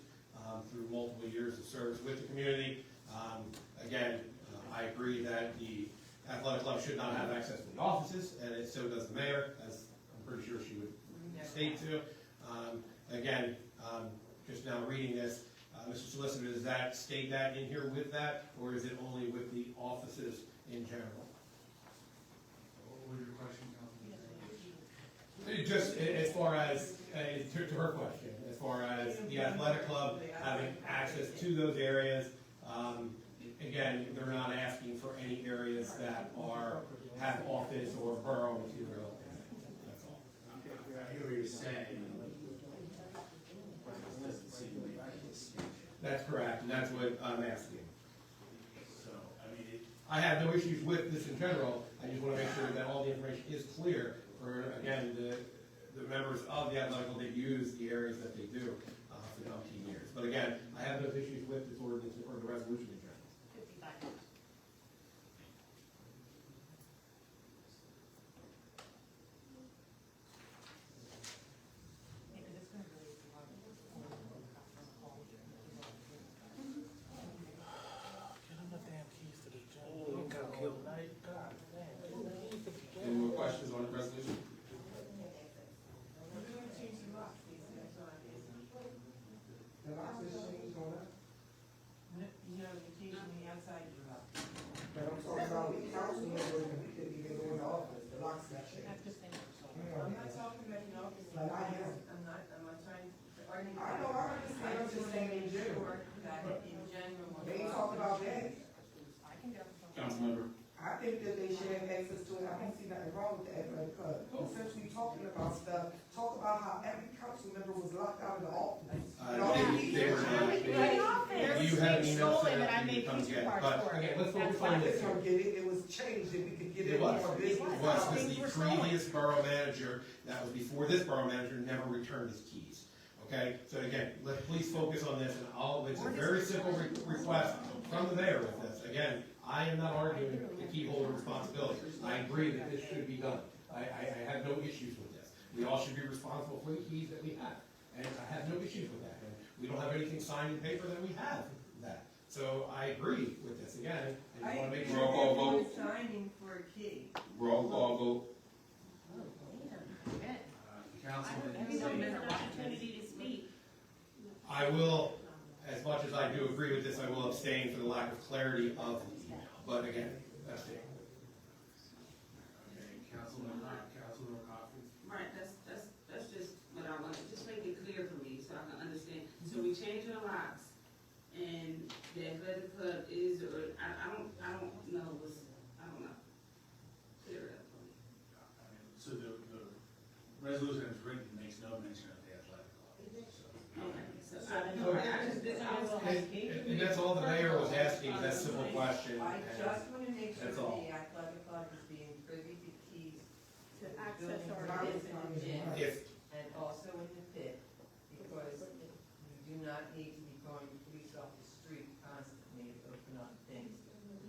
through multiple years of service with the community. Again, I agree that the athletic club should not have access to the offices, and so does the mayor, as I'm pretty sure she would state to. Again, just now reading this, Mr. Solicitor, does that state that in here with that, or is it only with the offices in general? What was your question, Councilman? Just as far as, to her question, as far as the athletic club having access to those areas, again, they're not asking for any areas that have office or borough material. That's all. I hear what you're saying. That's correct, and that's what I'm asking. So, I mean, I have no issues with this in general. I just want to make sure that all the information is clear for, again, the members of the athletic club that use the areas that they do for umpteen years. But again, I have no issues with this ordinance or the resolution in general. 55. Get him the damn keys to the gym. He got killed. God damn. I'm not talking about an office. Like I am. I'm not trying to argue. I know, I understand, I'm just saying in general. That in general. They ain't talking about that. Councilmember. I think that they should have access to it, I don't see nothing wrong with the athletic club. Since we talking about stuff, talk about how every council member was locked out of the office. They were not. You had an email saying that you come get, but again, let's focus on this. It was changed, and we could get It it was, more it business. was, because the previous borough manager, that was before this borough manager, never returned his keys. Okay, so again, please focus on this, and it's a very simple request from the mayor with this. Again, I am not arguing the key holder responsibility. I agree that this should be done. I have no issues with this. We all should be responsible for the keys that we have, and I have no issues with that. And we don't have anything signed in paper that we have that. So I agree with this. Again, I just want to make sure. Roll call vote. Signing for a key. Roll call vote. Everyone has an opportunity to speak. I will, as much as I do agree with this, I will abstain for the lack of clarity of the email. But again, that's it. Councilmember Coffey. Right, that's just what I want, just make it clear for me so I can understand. So we changed the locks and the athletic club is, or I don't know what's, I don't know. Clear it up for me. So the resolution is written makes no mention of the athletic club. Okay, so I don't know. And that's all the mayor was asking, that simple question. I just want to make sure That's that all. the athletic club is being privy to keys to the access building our permits in the gym If, and also in the pit, because you do not need to be going police off the street constantly to open up things.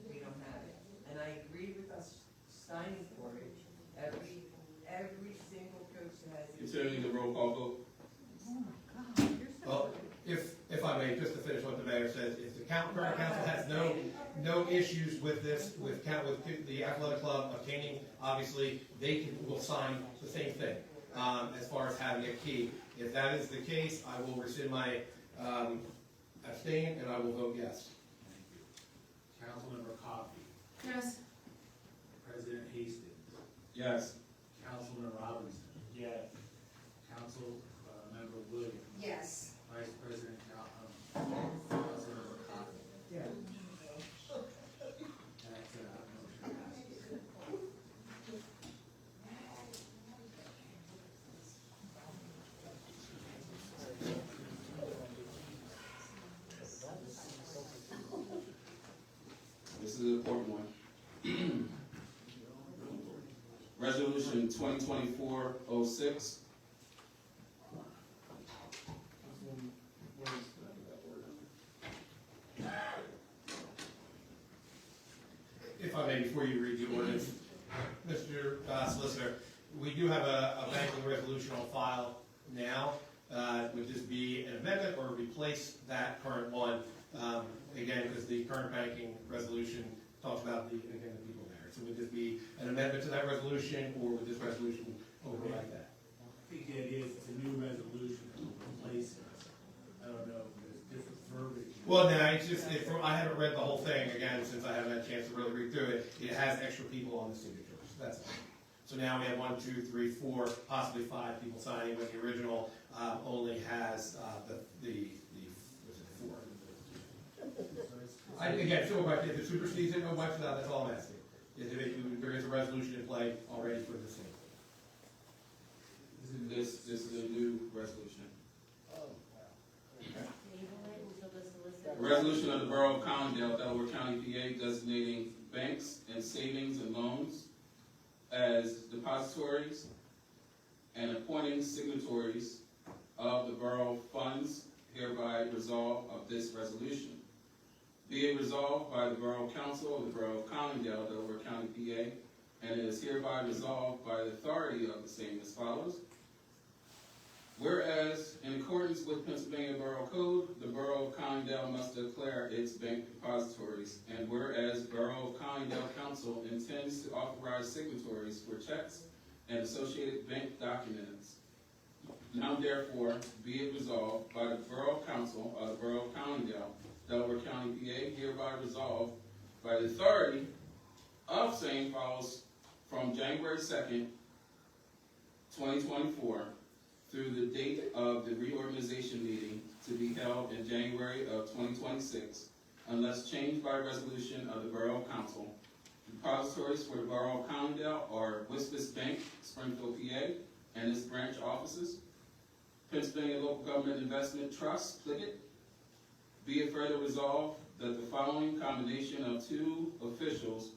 We don't have it. And I agree with us signing for it. Every single coach has. Considering the roll call vote. well, if I may, just to finish what the mayor says, if the current council has no issues with this, with the athletic club obtaining, obviously, will sign the same thing, as far as having a key. If that is the case, I will rescind my, abstain, and I will vote yes. Councilmember Coffey. Yes. President Hastings. Yes. Councilman Robinson. Yes. Councilmember Williams. Yes. Vice President Councilmember Coffey. Yeah. That motion passes. This is an important one. Resolution 2024-06. If I may, before you read the ordinance, Mr. Solicitor, we do have a banking resolution on file now. Would this be an amendment or replace that current one? Again, because the current banking resolution talks about the people there. So would this be an amendment to that resolution, or would this resolution override that? I think the idea is it's a new resolution to replace, I don't know, there's different verbiage. Well, no, I haven't read the whole thing again, since I haven't had a chance to really read through it. It has extra people on the signatures, that's all. So now we have 1, 2, 3, 4, possibly 5 people signing, but the original only has was it 4? Again, so if it supersedes it, no wipes it out, that's all I'm asking. There is a resolution in play already for the same. This is a new resolution. A resolution of the Borough of Collingdale, Delaware County, PA, designating banks and savings and loans as depositories and appointing signatories of the borough funds, hereby resolved of this resolution. Be it resolved by the Borough Council of the Borough of Collingdale, Delaware County, PA, and it is hereby resolved by the authority of the same as follows. Whereas, in accordance with Pennsylvania Borough Code, the Borough of Collingdale must declare its bank depositories, and whereas Borough of Collingdale Council intends to authorize signatories for checks and associated bank documents, now therefore be it resolved by the Borough Council of the Borough of Collingdale, Delaware County, PA, hereby resolved by the authority of same follows from January 2nd, 2024, through the date of the reorganization meeting to be held in January of 2026, unless changed by resolution of the Borough Council. Depositories for the Borough of Collingdale are Wispas Bank, Springfield, PA, and its branch offices. Pennsylvania Local Government Investment Trust, Pliget. Be it further resolved that the following combination of two officials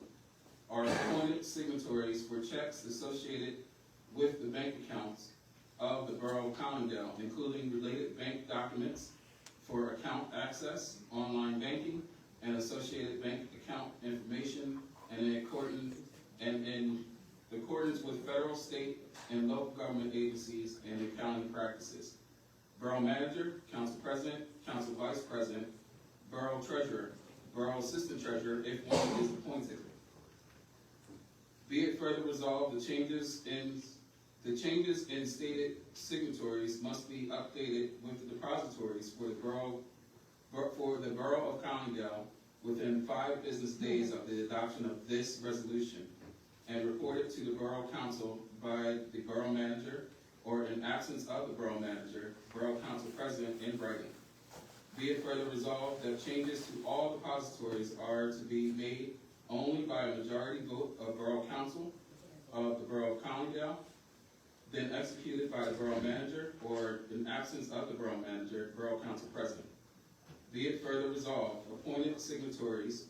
are appointed signatories for checks associated with the bank accounts of the Borough of Collingdale, including related bank documents for account access, online banking, and associated bank account information, and in accordance with federal, state, and local government agencies and accounting practices. Borough Manager, Council President, Council Vice President, Borough Treasurer, Borough Assistant Treasurer, if one is appointed. Be it further resolved, the changes in stated signatories must be updated with the depositories for the Borough of Collingdale within 5 business days of the adoption of this resolution, and reported to the Borough Council by the Borough Manager, or in absence of the Borough Manager, Borough Council President in writing. Be it further resolved that changes to all depositories are to be made only by a majority vote of Borough Council of the Borough of Collingdale, then executed by the Borough Manager, or in absence of the Borough Manager, Borough Council President. Be it further resolved, appointed signatories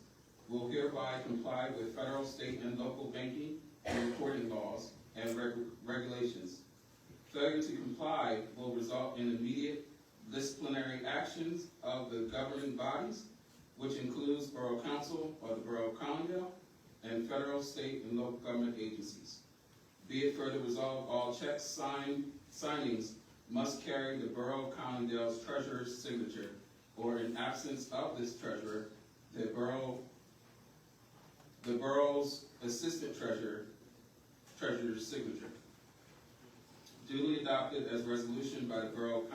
will hereby comply with federal, state, and local banking and reporting laws and regulations. Failure to comply will result in immediate disciplinary actions of the governing bodies, which includes Borough Council of the Borough of Collingdale and federal, state, and local government agencies. Be it further resolved, all checks signings must carry the Borough of Collingdale's treasurer's signature, or in absence of this treasurer, the borough's assistant treasurer's signature. Duly adopted as resolution by the Borough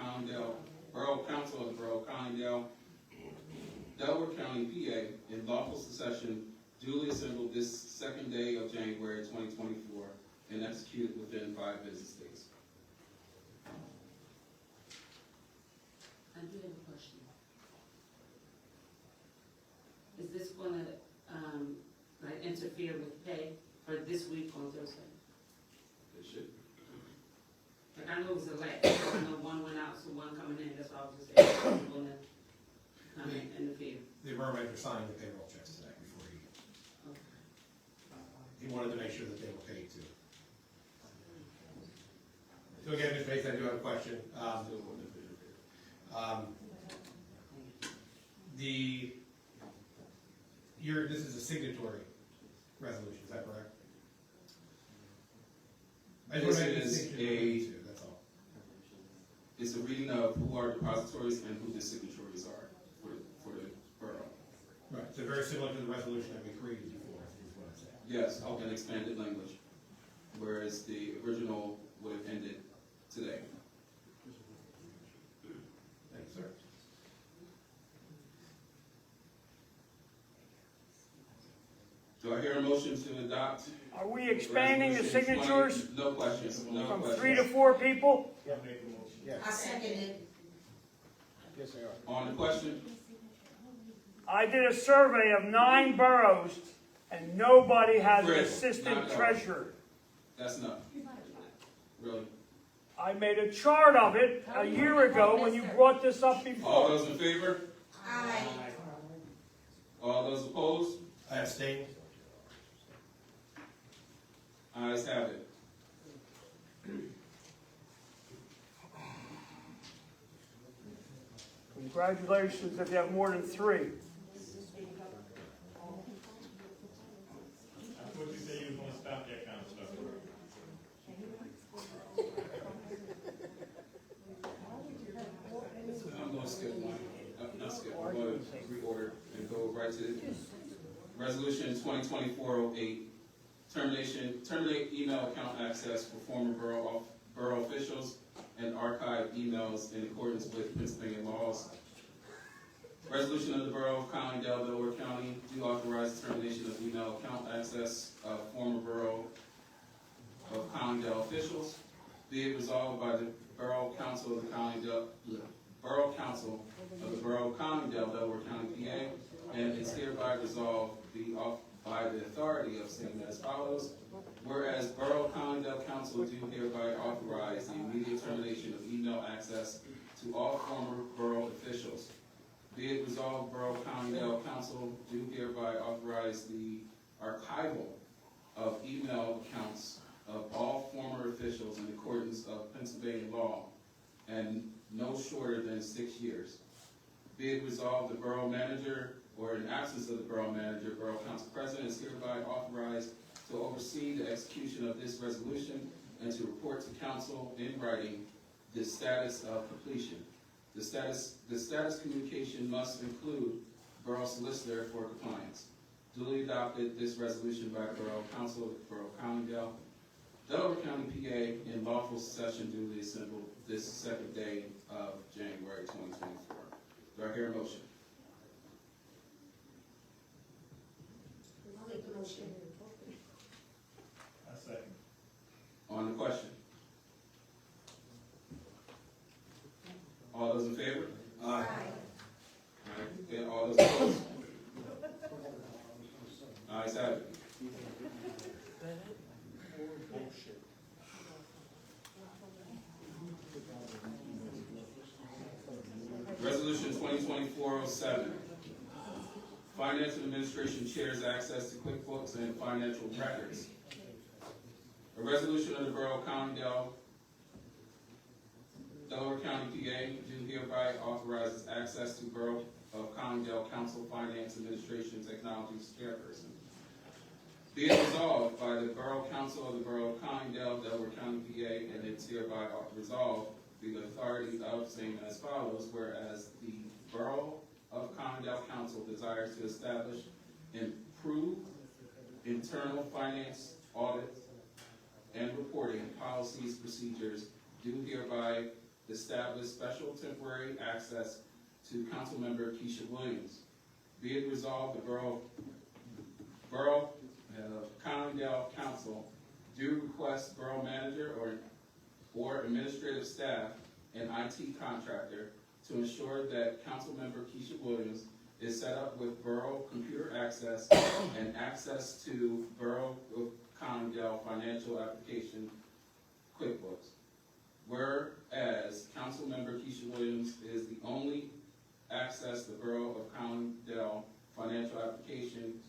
Council of the Borough of Collingdale, Delaware County, PA, in lawful succession, duly assembled this 2nd day of January 2024, and executed within 5 business days. I do have a question. Is this gonna, interfere with pay for this week on Thursday? It should. Like, I know it was a lag, I know one went out, so one coming in, that's why I was just saying, it's gonna come in and interfere. The Borough Manager signed the payroll checks today before he wanted to make sure that they were paid too. So again, Ms. Bates, I do have a question. This is a signatory resolution, is that correct? This that's all. It's a reading of who are depositories and who the signatories are for the borough. Right, so very similar to the resolution that we created before, is what I'm saying. Yes, an expanded language, whereas the original would have ended today. Thank you, sir. Do I hear a motion to adopt? Are we expanding the signatures? No questions, From 3 to 4 people? I second it. Yes, they are. On the question? I did a survey of 9 boroughs, and nobody has an Chris, assistant not treasurer. That's enough. Really? I made a chart of it a year ago when you brought this up All before. those in favor? Aye. All those opposed? I abstain. Ayes have it. Congratulations if you have more than 3. What you say you was gonna stop that kind of stuff? I'm going to skip one. Not skip, I'm going to reorder and go right to Resolution 2024-08. Terminate email account access for former borough officials and archive emails in accordance with Pennsylvania laws. Resolution of the Borough of Collingdale, Delaware County, do authorize termination of email account access of former Borough of Collingdale officials. Be it resolved by the Borough Council of the Collingdale, Borough Council of the Borough of Collingdale, Delaware County, PA, and it's hereby resolved by the authority of same as follows. Whereas Borough Collingdale Council do hereby authorize the immediate termination of email access to all former borough officials. Be it resolved, Borough Collingdale Council do hereby authorize the archival of email accounts of all former officials in accordance of Pennsylvania law, and no shorter than 6 years. Be it resolved, the borough manager, or in absence of the borough manager, Borough Council President is hereby authorized to oversee the execution of this resolution and to report to council in writing the status of completion. The status communication must include Borough Solicitor for compliance. Duly adopted this resolution by the Borough Council of the Borough of Collingdale, Delaware County, PA, in lawful session duly assembled this second day of January 2024. Do I hear a motion? I'll make the motion. I second. On the question? All those in favor? Aye. All right, okay, all those opposed? Ayes have it. Resolution 2024-07. Finance and Administration Chair's access to QuickBooks and financial records. A resolution of the Borough of Collingdale, Delaware County, PA, do hereby authorizes access to Borough of Collingdale Council Finance Administration Technologies Chairperson. Be it resolved by the Borough Council of the Borough of Collingdale, Delaware County, PA, and it's hereby resolved the authority of same as follows, whereas the Borough of Collingdale Council desires to establish improved internal finance audit and reporting policies, procedures, do hereby establish special temporary access to Councilmember Keisha Williams. Be it resolved, the Borough Collingdale Council do request Borough Manager or administrative staff and IT contractor to ensure that Councilmember Keisha Williams is set up with Borough computer access and access to Borough of Collingdale financial application QuickBooks. Whereas Councilmember Keisha Williams is the only access the Borough of Collingdale financial application.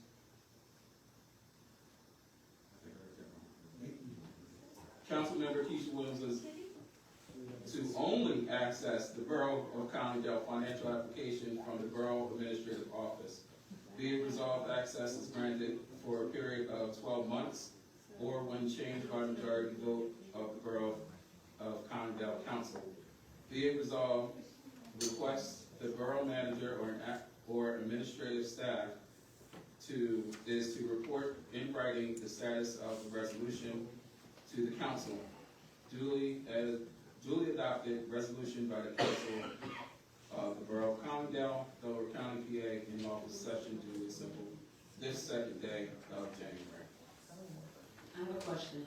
Councilmember Keisha Williams is to only access the Borough of Collingdale financial application from the Borough Administrative Office. Be it resolved, access is granted for a period of 12 months or when changed by majority vote of the Borough of Collingdale Council. Be it resolved, request the Borough Manager or administrative staff to report in writing the status of the resolution to the council. Duly adopted resolution by the council of the Borough of Collingdale, Delaware County, PA, in lawful session duly assembled this second day of January. I have a question.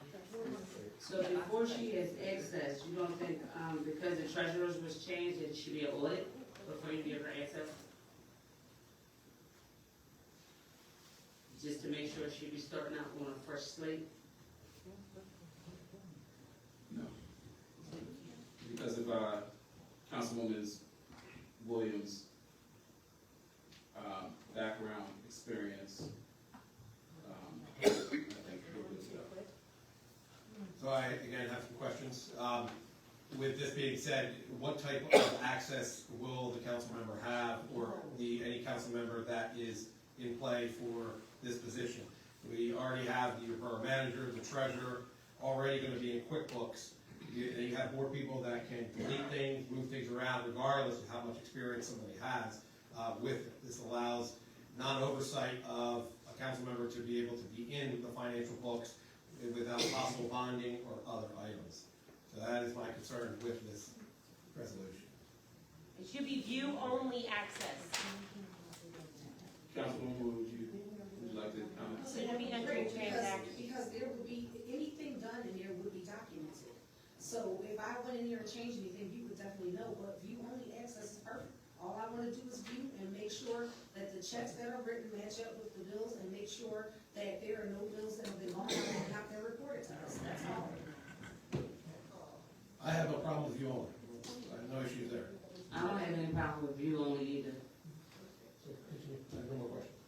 So before she has access, you don't think, because the treasurer's was changed, it should be an audit before you give her access? Just to make sure she'd be starting out on a fresh slate? No. Because of Councilwoman Williams' background, experience, I think we're good to go. So I, again, have some questions. With this being said, what type of access will the council member have, or any council member that is in play for this position? We already have the borough manager, the treasurer, already going to be in QuickBooks. You have more people that can delete things, move things around, regardless of how much experience somebody has with it. This allows non-oversight of a council member to be able to be in the financial books without possible bonding or other items. So that is my concern with this resolution. It should be view-only access. Councilwoman, would you like to comment? So you'll be entering transactions. Because there would be, anything done in there would be documented. So if I went in here and changed anything, you would definitely know, but view only access is perfect. All I wanna do is view and make sure that the checks that are written match up with the bills, and make sure that there are no bills that have been lost and not been reported to us, that's all. I have no problem with you only. I have no issues there. I don't have any problem with view only either. I have no more questions.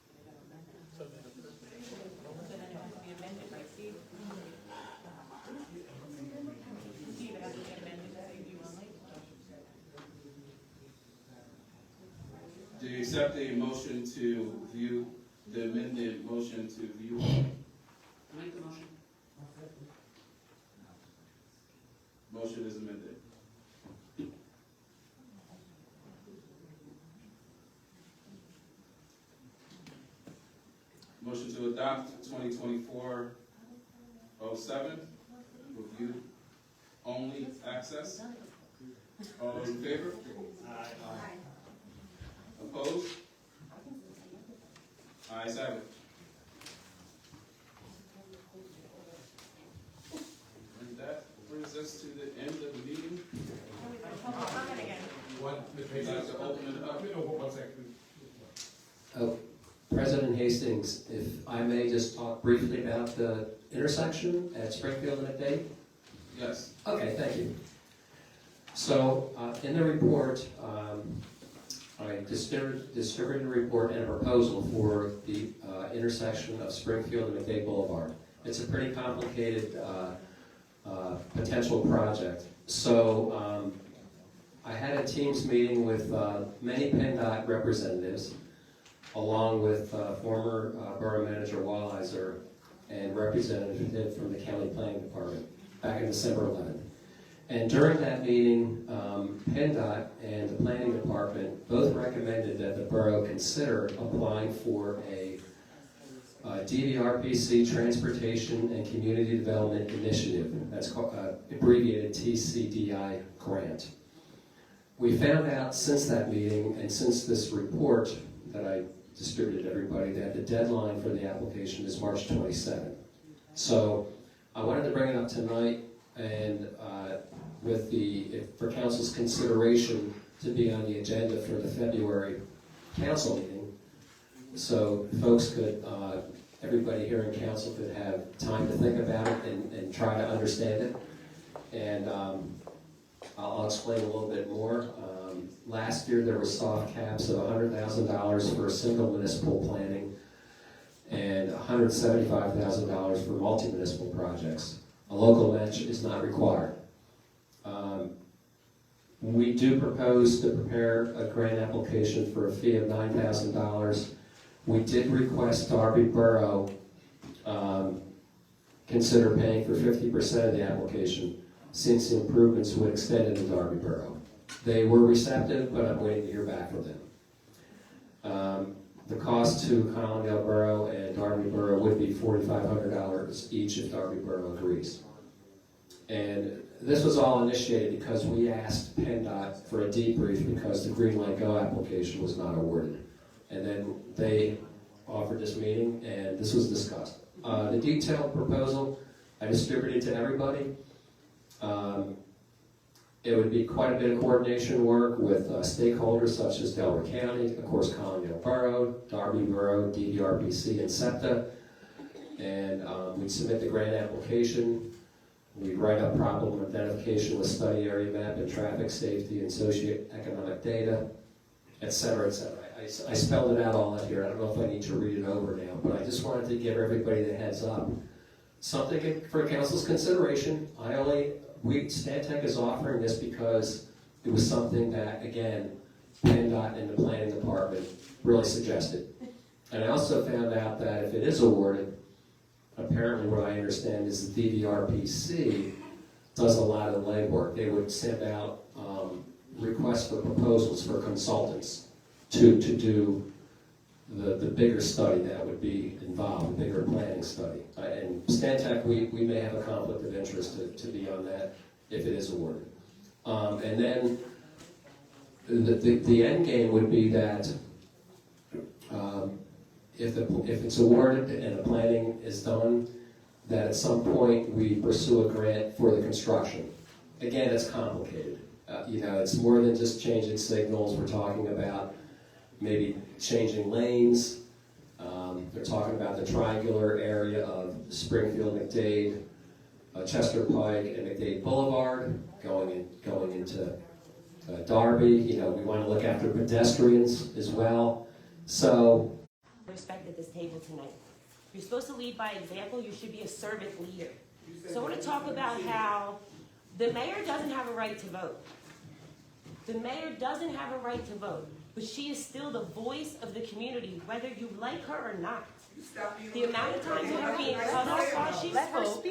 So then it has to be amended by Steve. Steve, it has to be amended to say view only. Do you accept the motion to view, the amended motion to view only? Make the motion. Motion is amended. Motion to adopt 2024-07, review only access. All those in favor? Aye. Opposed? Ayes have it. And that brings us to the end of the meeting. One, I'd like to open it up. One second. President Hastings, if I may just talk briefly about the intersection at Springfield and McDade? Yes. Okay, thank you. So, in the report, I distributed a report and a proposal for the intersection of Springfield and McDade Boulevard. It's a pretty complicated potential project. So, I had a Teams meeting with many PennDOT representatives, along with former Borough Manager Walliser and representative from the County Planning Department back in December 11th. And during that meeting, PennDOT and the Planning Department both recommended that the borough consider applying for a DVRPC Transportation and Community Development Initiative. That's called, abbreviated TCDI grant. We found out since that meeting and since this report that I distributed to everybody that the deadline for the application is March 27th. So I wanted to bring it up tonight and for council's consideration to be on the agenda for the February council meeting, so folks could, everybody here in council could have time to think about it and try to understand it. And I'll explain a little bit more. Last year there were soft caps of $100,000 for single municipal planning and $175,000 for multi-municipal projects. A local match is not required. We do propose to prepare a grant application for a fee of $9,000. We did request Darby Borough consider paying for 50% of the application, since the improvements would extend into Darby Borough. They were receptive, but I'm waiting to hear back from them. The cost to Collingdale Borough and Darby Borough would be $4,500 each if Darby Borough agrees. And this was all initiated because we asked PennDOT for a debrief because the Green Light Go application was not awarded. And then they offered this meeting and this was discussed. The detailed proposal I distributed to everybody. It would be quite a bit of coordination work with stakeholders such as Delaware County, of course Collingdale Borough, Darby Borough, DVRPC, and SEPTA. And we'd submit the grant application. We'd write up problem identification with study area map and traffic safety and socioeconomic data, et cetera, et cetera. I spelled it out all out here. I don't know if I need to read it over now, but I just wanted to give everybody the heads up. Something for council's consideration. Stantec is offering this because it was something that, again, PennDOT and the planning department really suggested. And I also found out that if it is awarded, apparently what I understand is the DVRPC does a lot of the legwork. They would send out requests for proposals for consultants to do the bigger study that would be involved, the bigger planning study. And Stantec, we may have a conflict of interest to be on that if it is awarded. And then the end game would be that if it's awarded and the planning is done, that at some point we pursue a grant for the construction. again, it's complicated. You know, it's more than just changing signals. We're talking about maybe changing lanes. They're talking about the triangular area of Springfield, McDade, Chester Pike, and McDade Boulevard, going into Darby. You know, we want to look after pedestrians as well. So, respect at this table tonight. You're supposed to lead by example. You should be a servant leader. So I want to talk about how the mayor doesn't have a right to vote. The mayor doesn't have a right to vote, but she is still the voice of the community, whether you like her or not. The amount of times of her being cut off while she spoke,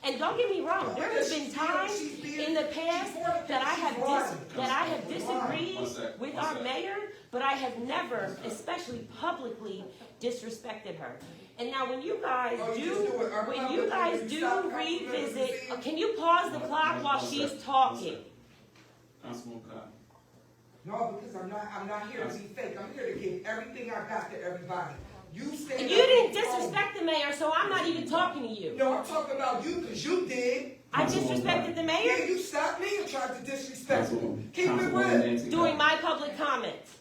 and don't get me wrong, there has been times in the past that I have disagreed with our mayor, but I have never, especially publicly, disrespected her. And now when you guys do revisit, can you pause the clock while she's talking? Councilwoman Cotton. No, because I'm not here to be fake. I'm here to give everything I got to everybody. You didn't disrespect the mayor, so I'm not even talking to you. No, I'm talking about you because you did. I disrespected the mayor? Yeah, you stopped me and tried to disrespect me. Keep it real. During my public comments.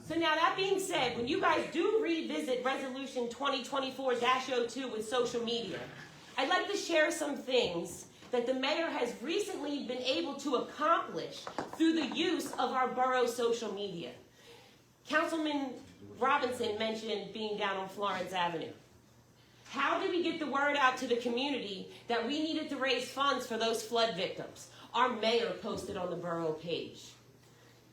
So now that being said, when you guys do revisit Resolution 2024-02 with social media, I'd like to share some things that the mayor has recently been able to accomplish through the use of our borough social media. Councilman Robinson mentioned being down on Florence Avenue. How did we get the word out to the community that we needed to raise funds for those flood victims? Our mayor posted on the borough page.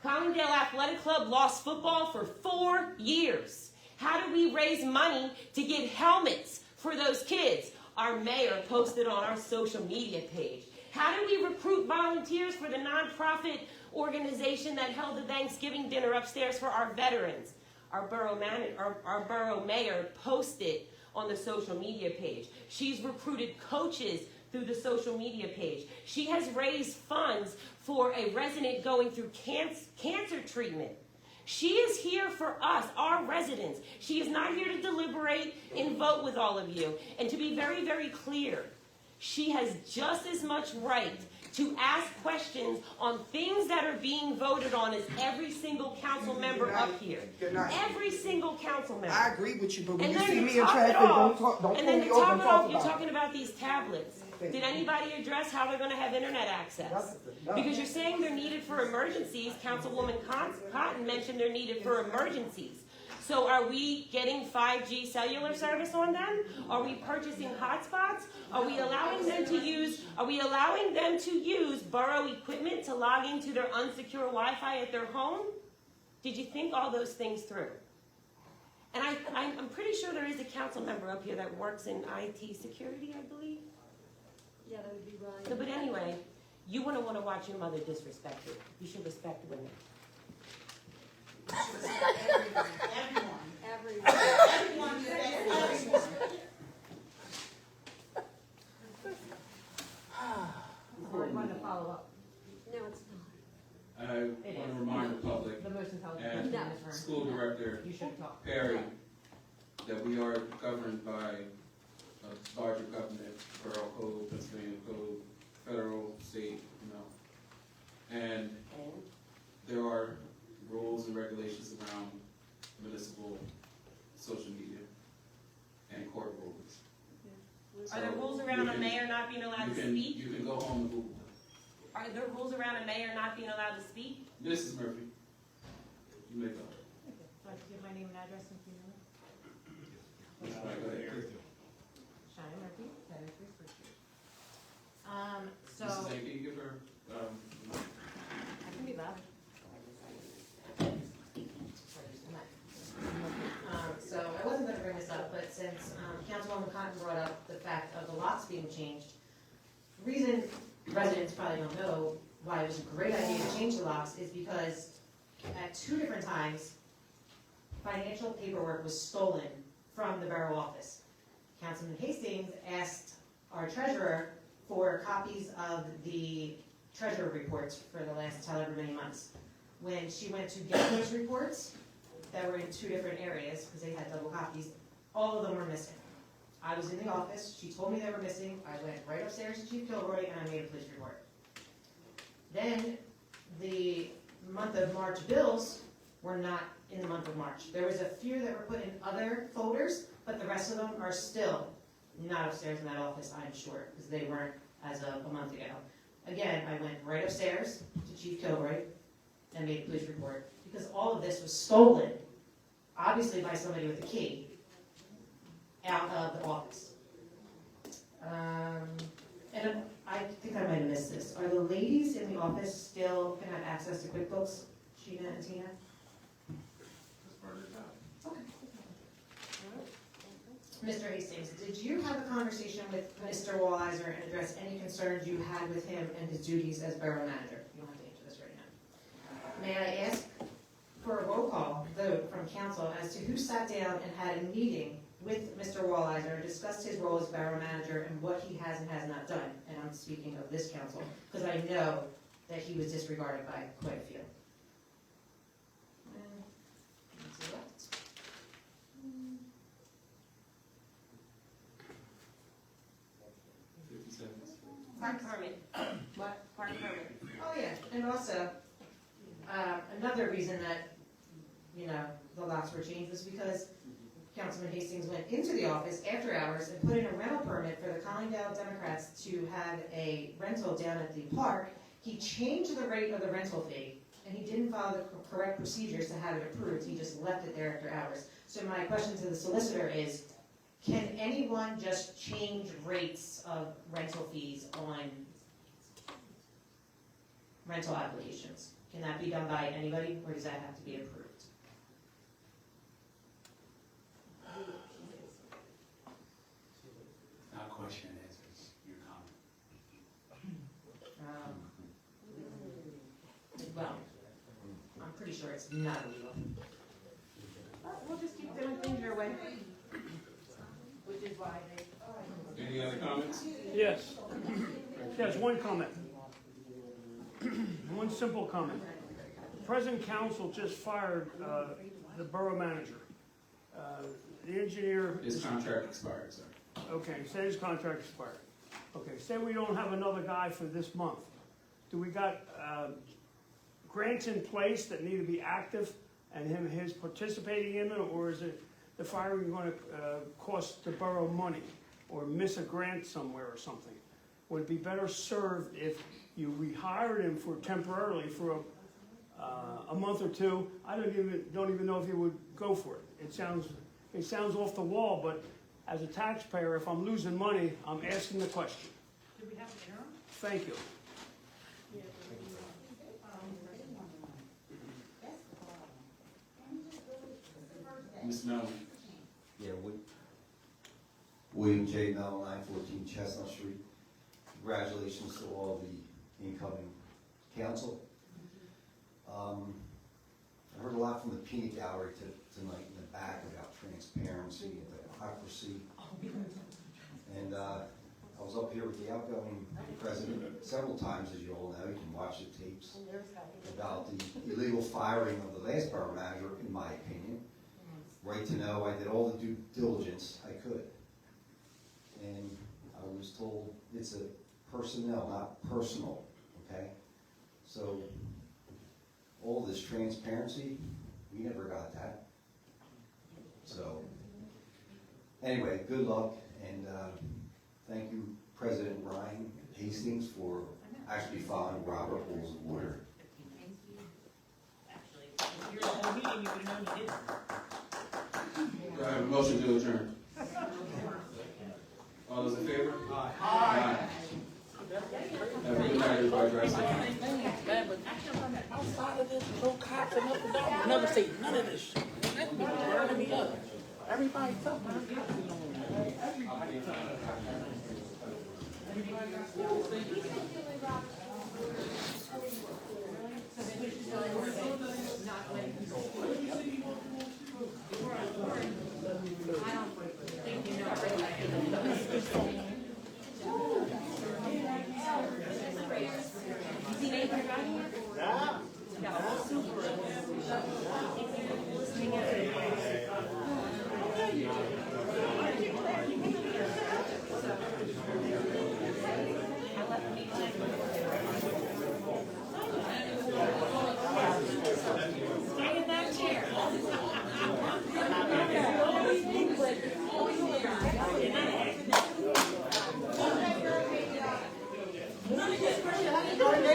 Collingdale Athletic Club lost football for 4 years. How did we raise money to get helmets for those kids? Our mayor posted on our social media page. How did we recruit volunteers for the nonprofit organization that held the Thanksgiving dinner upstairs for our veterans? Our borough mayor posted on the social media page. She's recruited coaches through the social media page. She has raised funds for a resident going through cancer treatment. She is here for us, our residents. She is not here to deliberate and vote with all of you. And to be very, very clear, she has just as much right to ask questions on things that are being voted on as every single council member up here. Every single council member. I agree with you, but when And you then see to me in top it traffic, off- don't and pull then me to over top and it talk off, you're about it. talking about these tablets. Did anybody address how they're going to have internet access? Because you're saying they're needed for emergencies. Councilwoman Cotton mentioned they're needed for emergencies. So are we getting 5G cellular service on them? Are we purchasing hotspots? Are we allowing them to use borough equipment to log into their unsecure Wi-Fi at their home? Did you think all those things through? And I'm pretty sure there is a council member up here that works in IT security, I believe. Yeah, that would be right. So, but anyway, you wouldn't want to watch your mother disrespected. You should respect women. Everyone. Or you wanted to follow up? No, it's not. I want to remind the public The motion's held. and No. School Director You should talk. Perry that we are governed by a larger government, Borough Code, Pennsylvania Code, federal, state, and there are rules and regulations around municipal social media and court rulings. Are there rules around a mayor not being allowed to speak? You can go home and Google it. Are there rules around a mayor not being allowed to speak? Mrs. Murphy, you may go. Do I have to give my name and address and phone number? All right, go ahead. Shana Murphy, 73 Spruce Street. So. Mrs. A, can you give her, I can be loud. So I wasn't going to bring this up, but since Councilwoman Cotton brought up the fact of the locks being changed, the reason residents probably don't know why it was a great idea to change the locks is because at 2 different times, financial paperwork was stolen from the borough office. Councilman Hastings asked our treasurer for copies of the treasurer reports for the last however many months. When she went to get those reports that were in 2 different areas, because they had double copies, all of them were missing. I was in the office, she told me they were missing, I went right upstairs to Chief Kilroy and I made a police report. Then the month of March bills were not in the month of March. There was a few that were put in other folders, but the rest of them are still not upstairs in that office, I'm sure, because they weren't as of a month ago. Again, I went right upstairs to Chief Kilroy and made a police report, because all of this was stolen, obviously by somebody with a key, out of the office. And I think I might have missed this. Are the ladies in the office still can have access to QuickBooks, Sheena and Tina? Okay. Mr. Hastings, did you have a conversation with Mr. Walliser and address any concerns you had with him and his duties as borough manager? You don't have to answer this right now. May I ask for a roll call vote from council as to who sat down and had a meeting with Mr. Walliser and discussed his role as borough manager and what he has and has not done? And I'm speaking of this council, because I know that he was disregarded by quite a few. That's left. Park permit. What? Park permit. Oh, yeah, and also, another reason that, you know, the locks were changed was because Councilman Hastings went into the office after hours and put in a rental permit for the Collingdale Democrats to have a rental down at the park. He changed the rate of the rental fee, and he didn't follow the correct procedures to have it approved. He just left it there after hours. So my question to the solicitor is, can anyone just change rates of rental fees on rental applications? Can that be done by anybody, or does that have to be approved? Not a question and answer, it's your comment. Well, I'm pretty sure it's not illegal. We'll just keep doing things your way. Which is why they. Any other comments? Yes. Yes, one comment. One simple comment. The present council just fired the borough manager. The engineer. His contract expired, sir. Okay, say his contract expired. Okay, say we don't have another guy for this month. Do we got grants in place that need to be active and his participating in it, or is it the firing going to cost the borough money or miss a grant somewhere or something? Would it be better served if you rehired him for temporarily for a month or two? I don't even know if he would go for it. It sounds off the wall, but as a taxpayer, if I'm losing money, I'm asking the question. Do we have an interim? Thank you. Ms. Mellon. Yeah, William J. Mellon, 914 Chestnut Street. Congratulations to all the incoming council. I heard a lot from the peanut gallery tonight in the back about transparency and hypocrisy. And I was up here with the outgoing president several times, as you all know. You can watch the tapes about the illegal firing of the last borough manager, in my opinion. Right to know I did all the due diligence I could. And I was told it's a personnel, not personal, okay? So all this transparency, we never got that. So anyway, good luck, and thank you, President Ryan Hastings, for actually following Robert Rules of Order. If you're in the meeting, you would have known you didn't. Do I have a motion to adjourn? All those in favor? Aye. Have a good night, everybody. Drive safe. Outside of this, no cops and nothing. I've never seen none of this shit. That be burning me up. Everybody talking. Yeah. All right.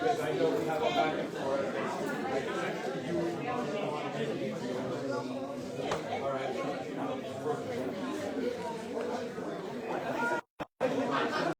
because I know we have a back and forth. All right.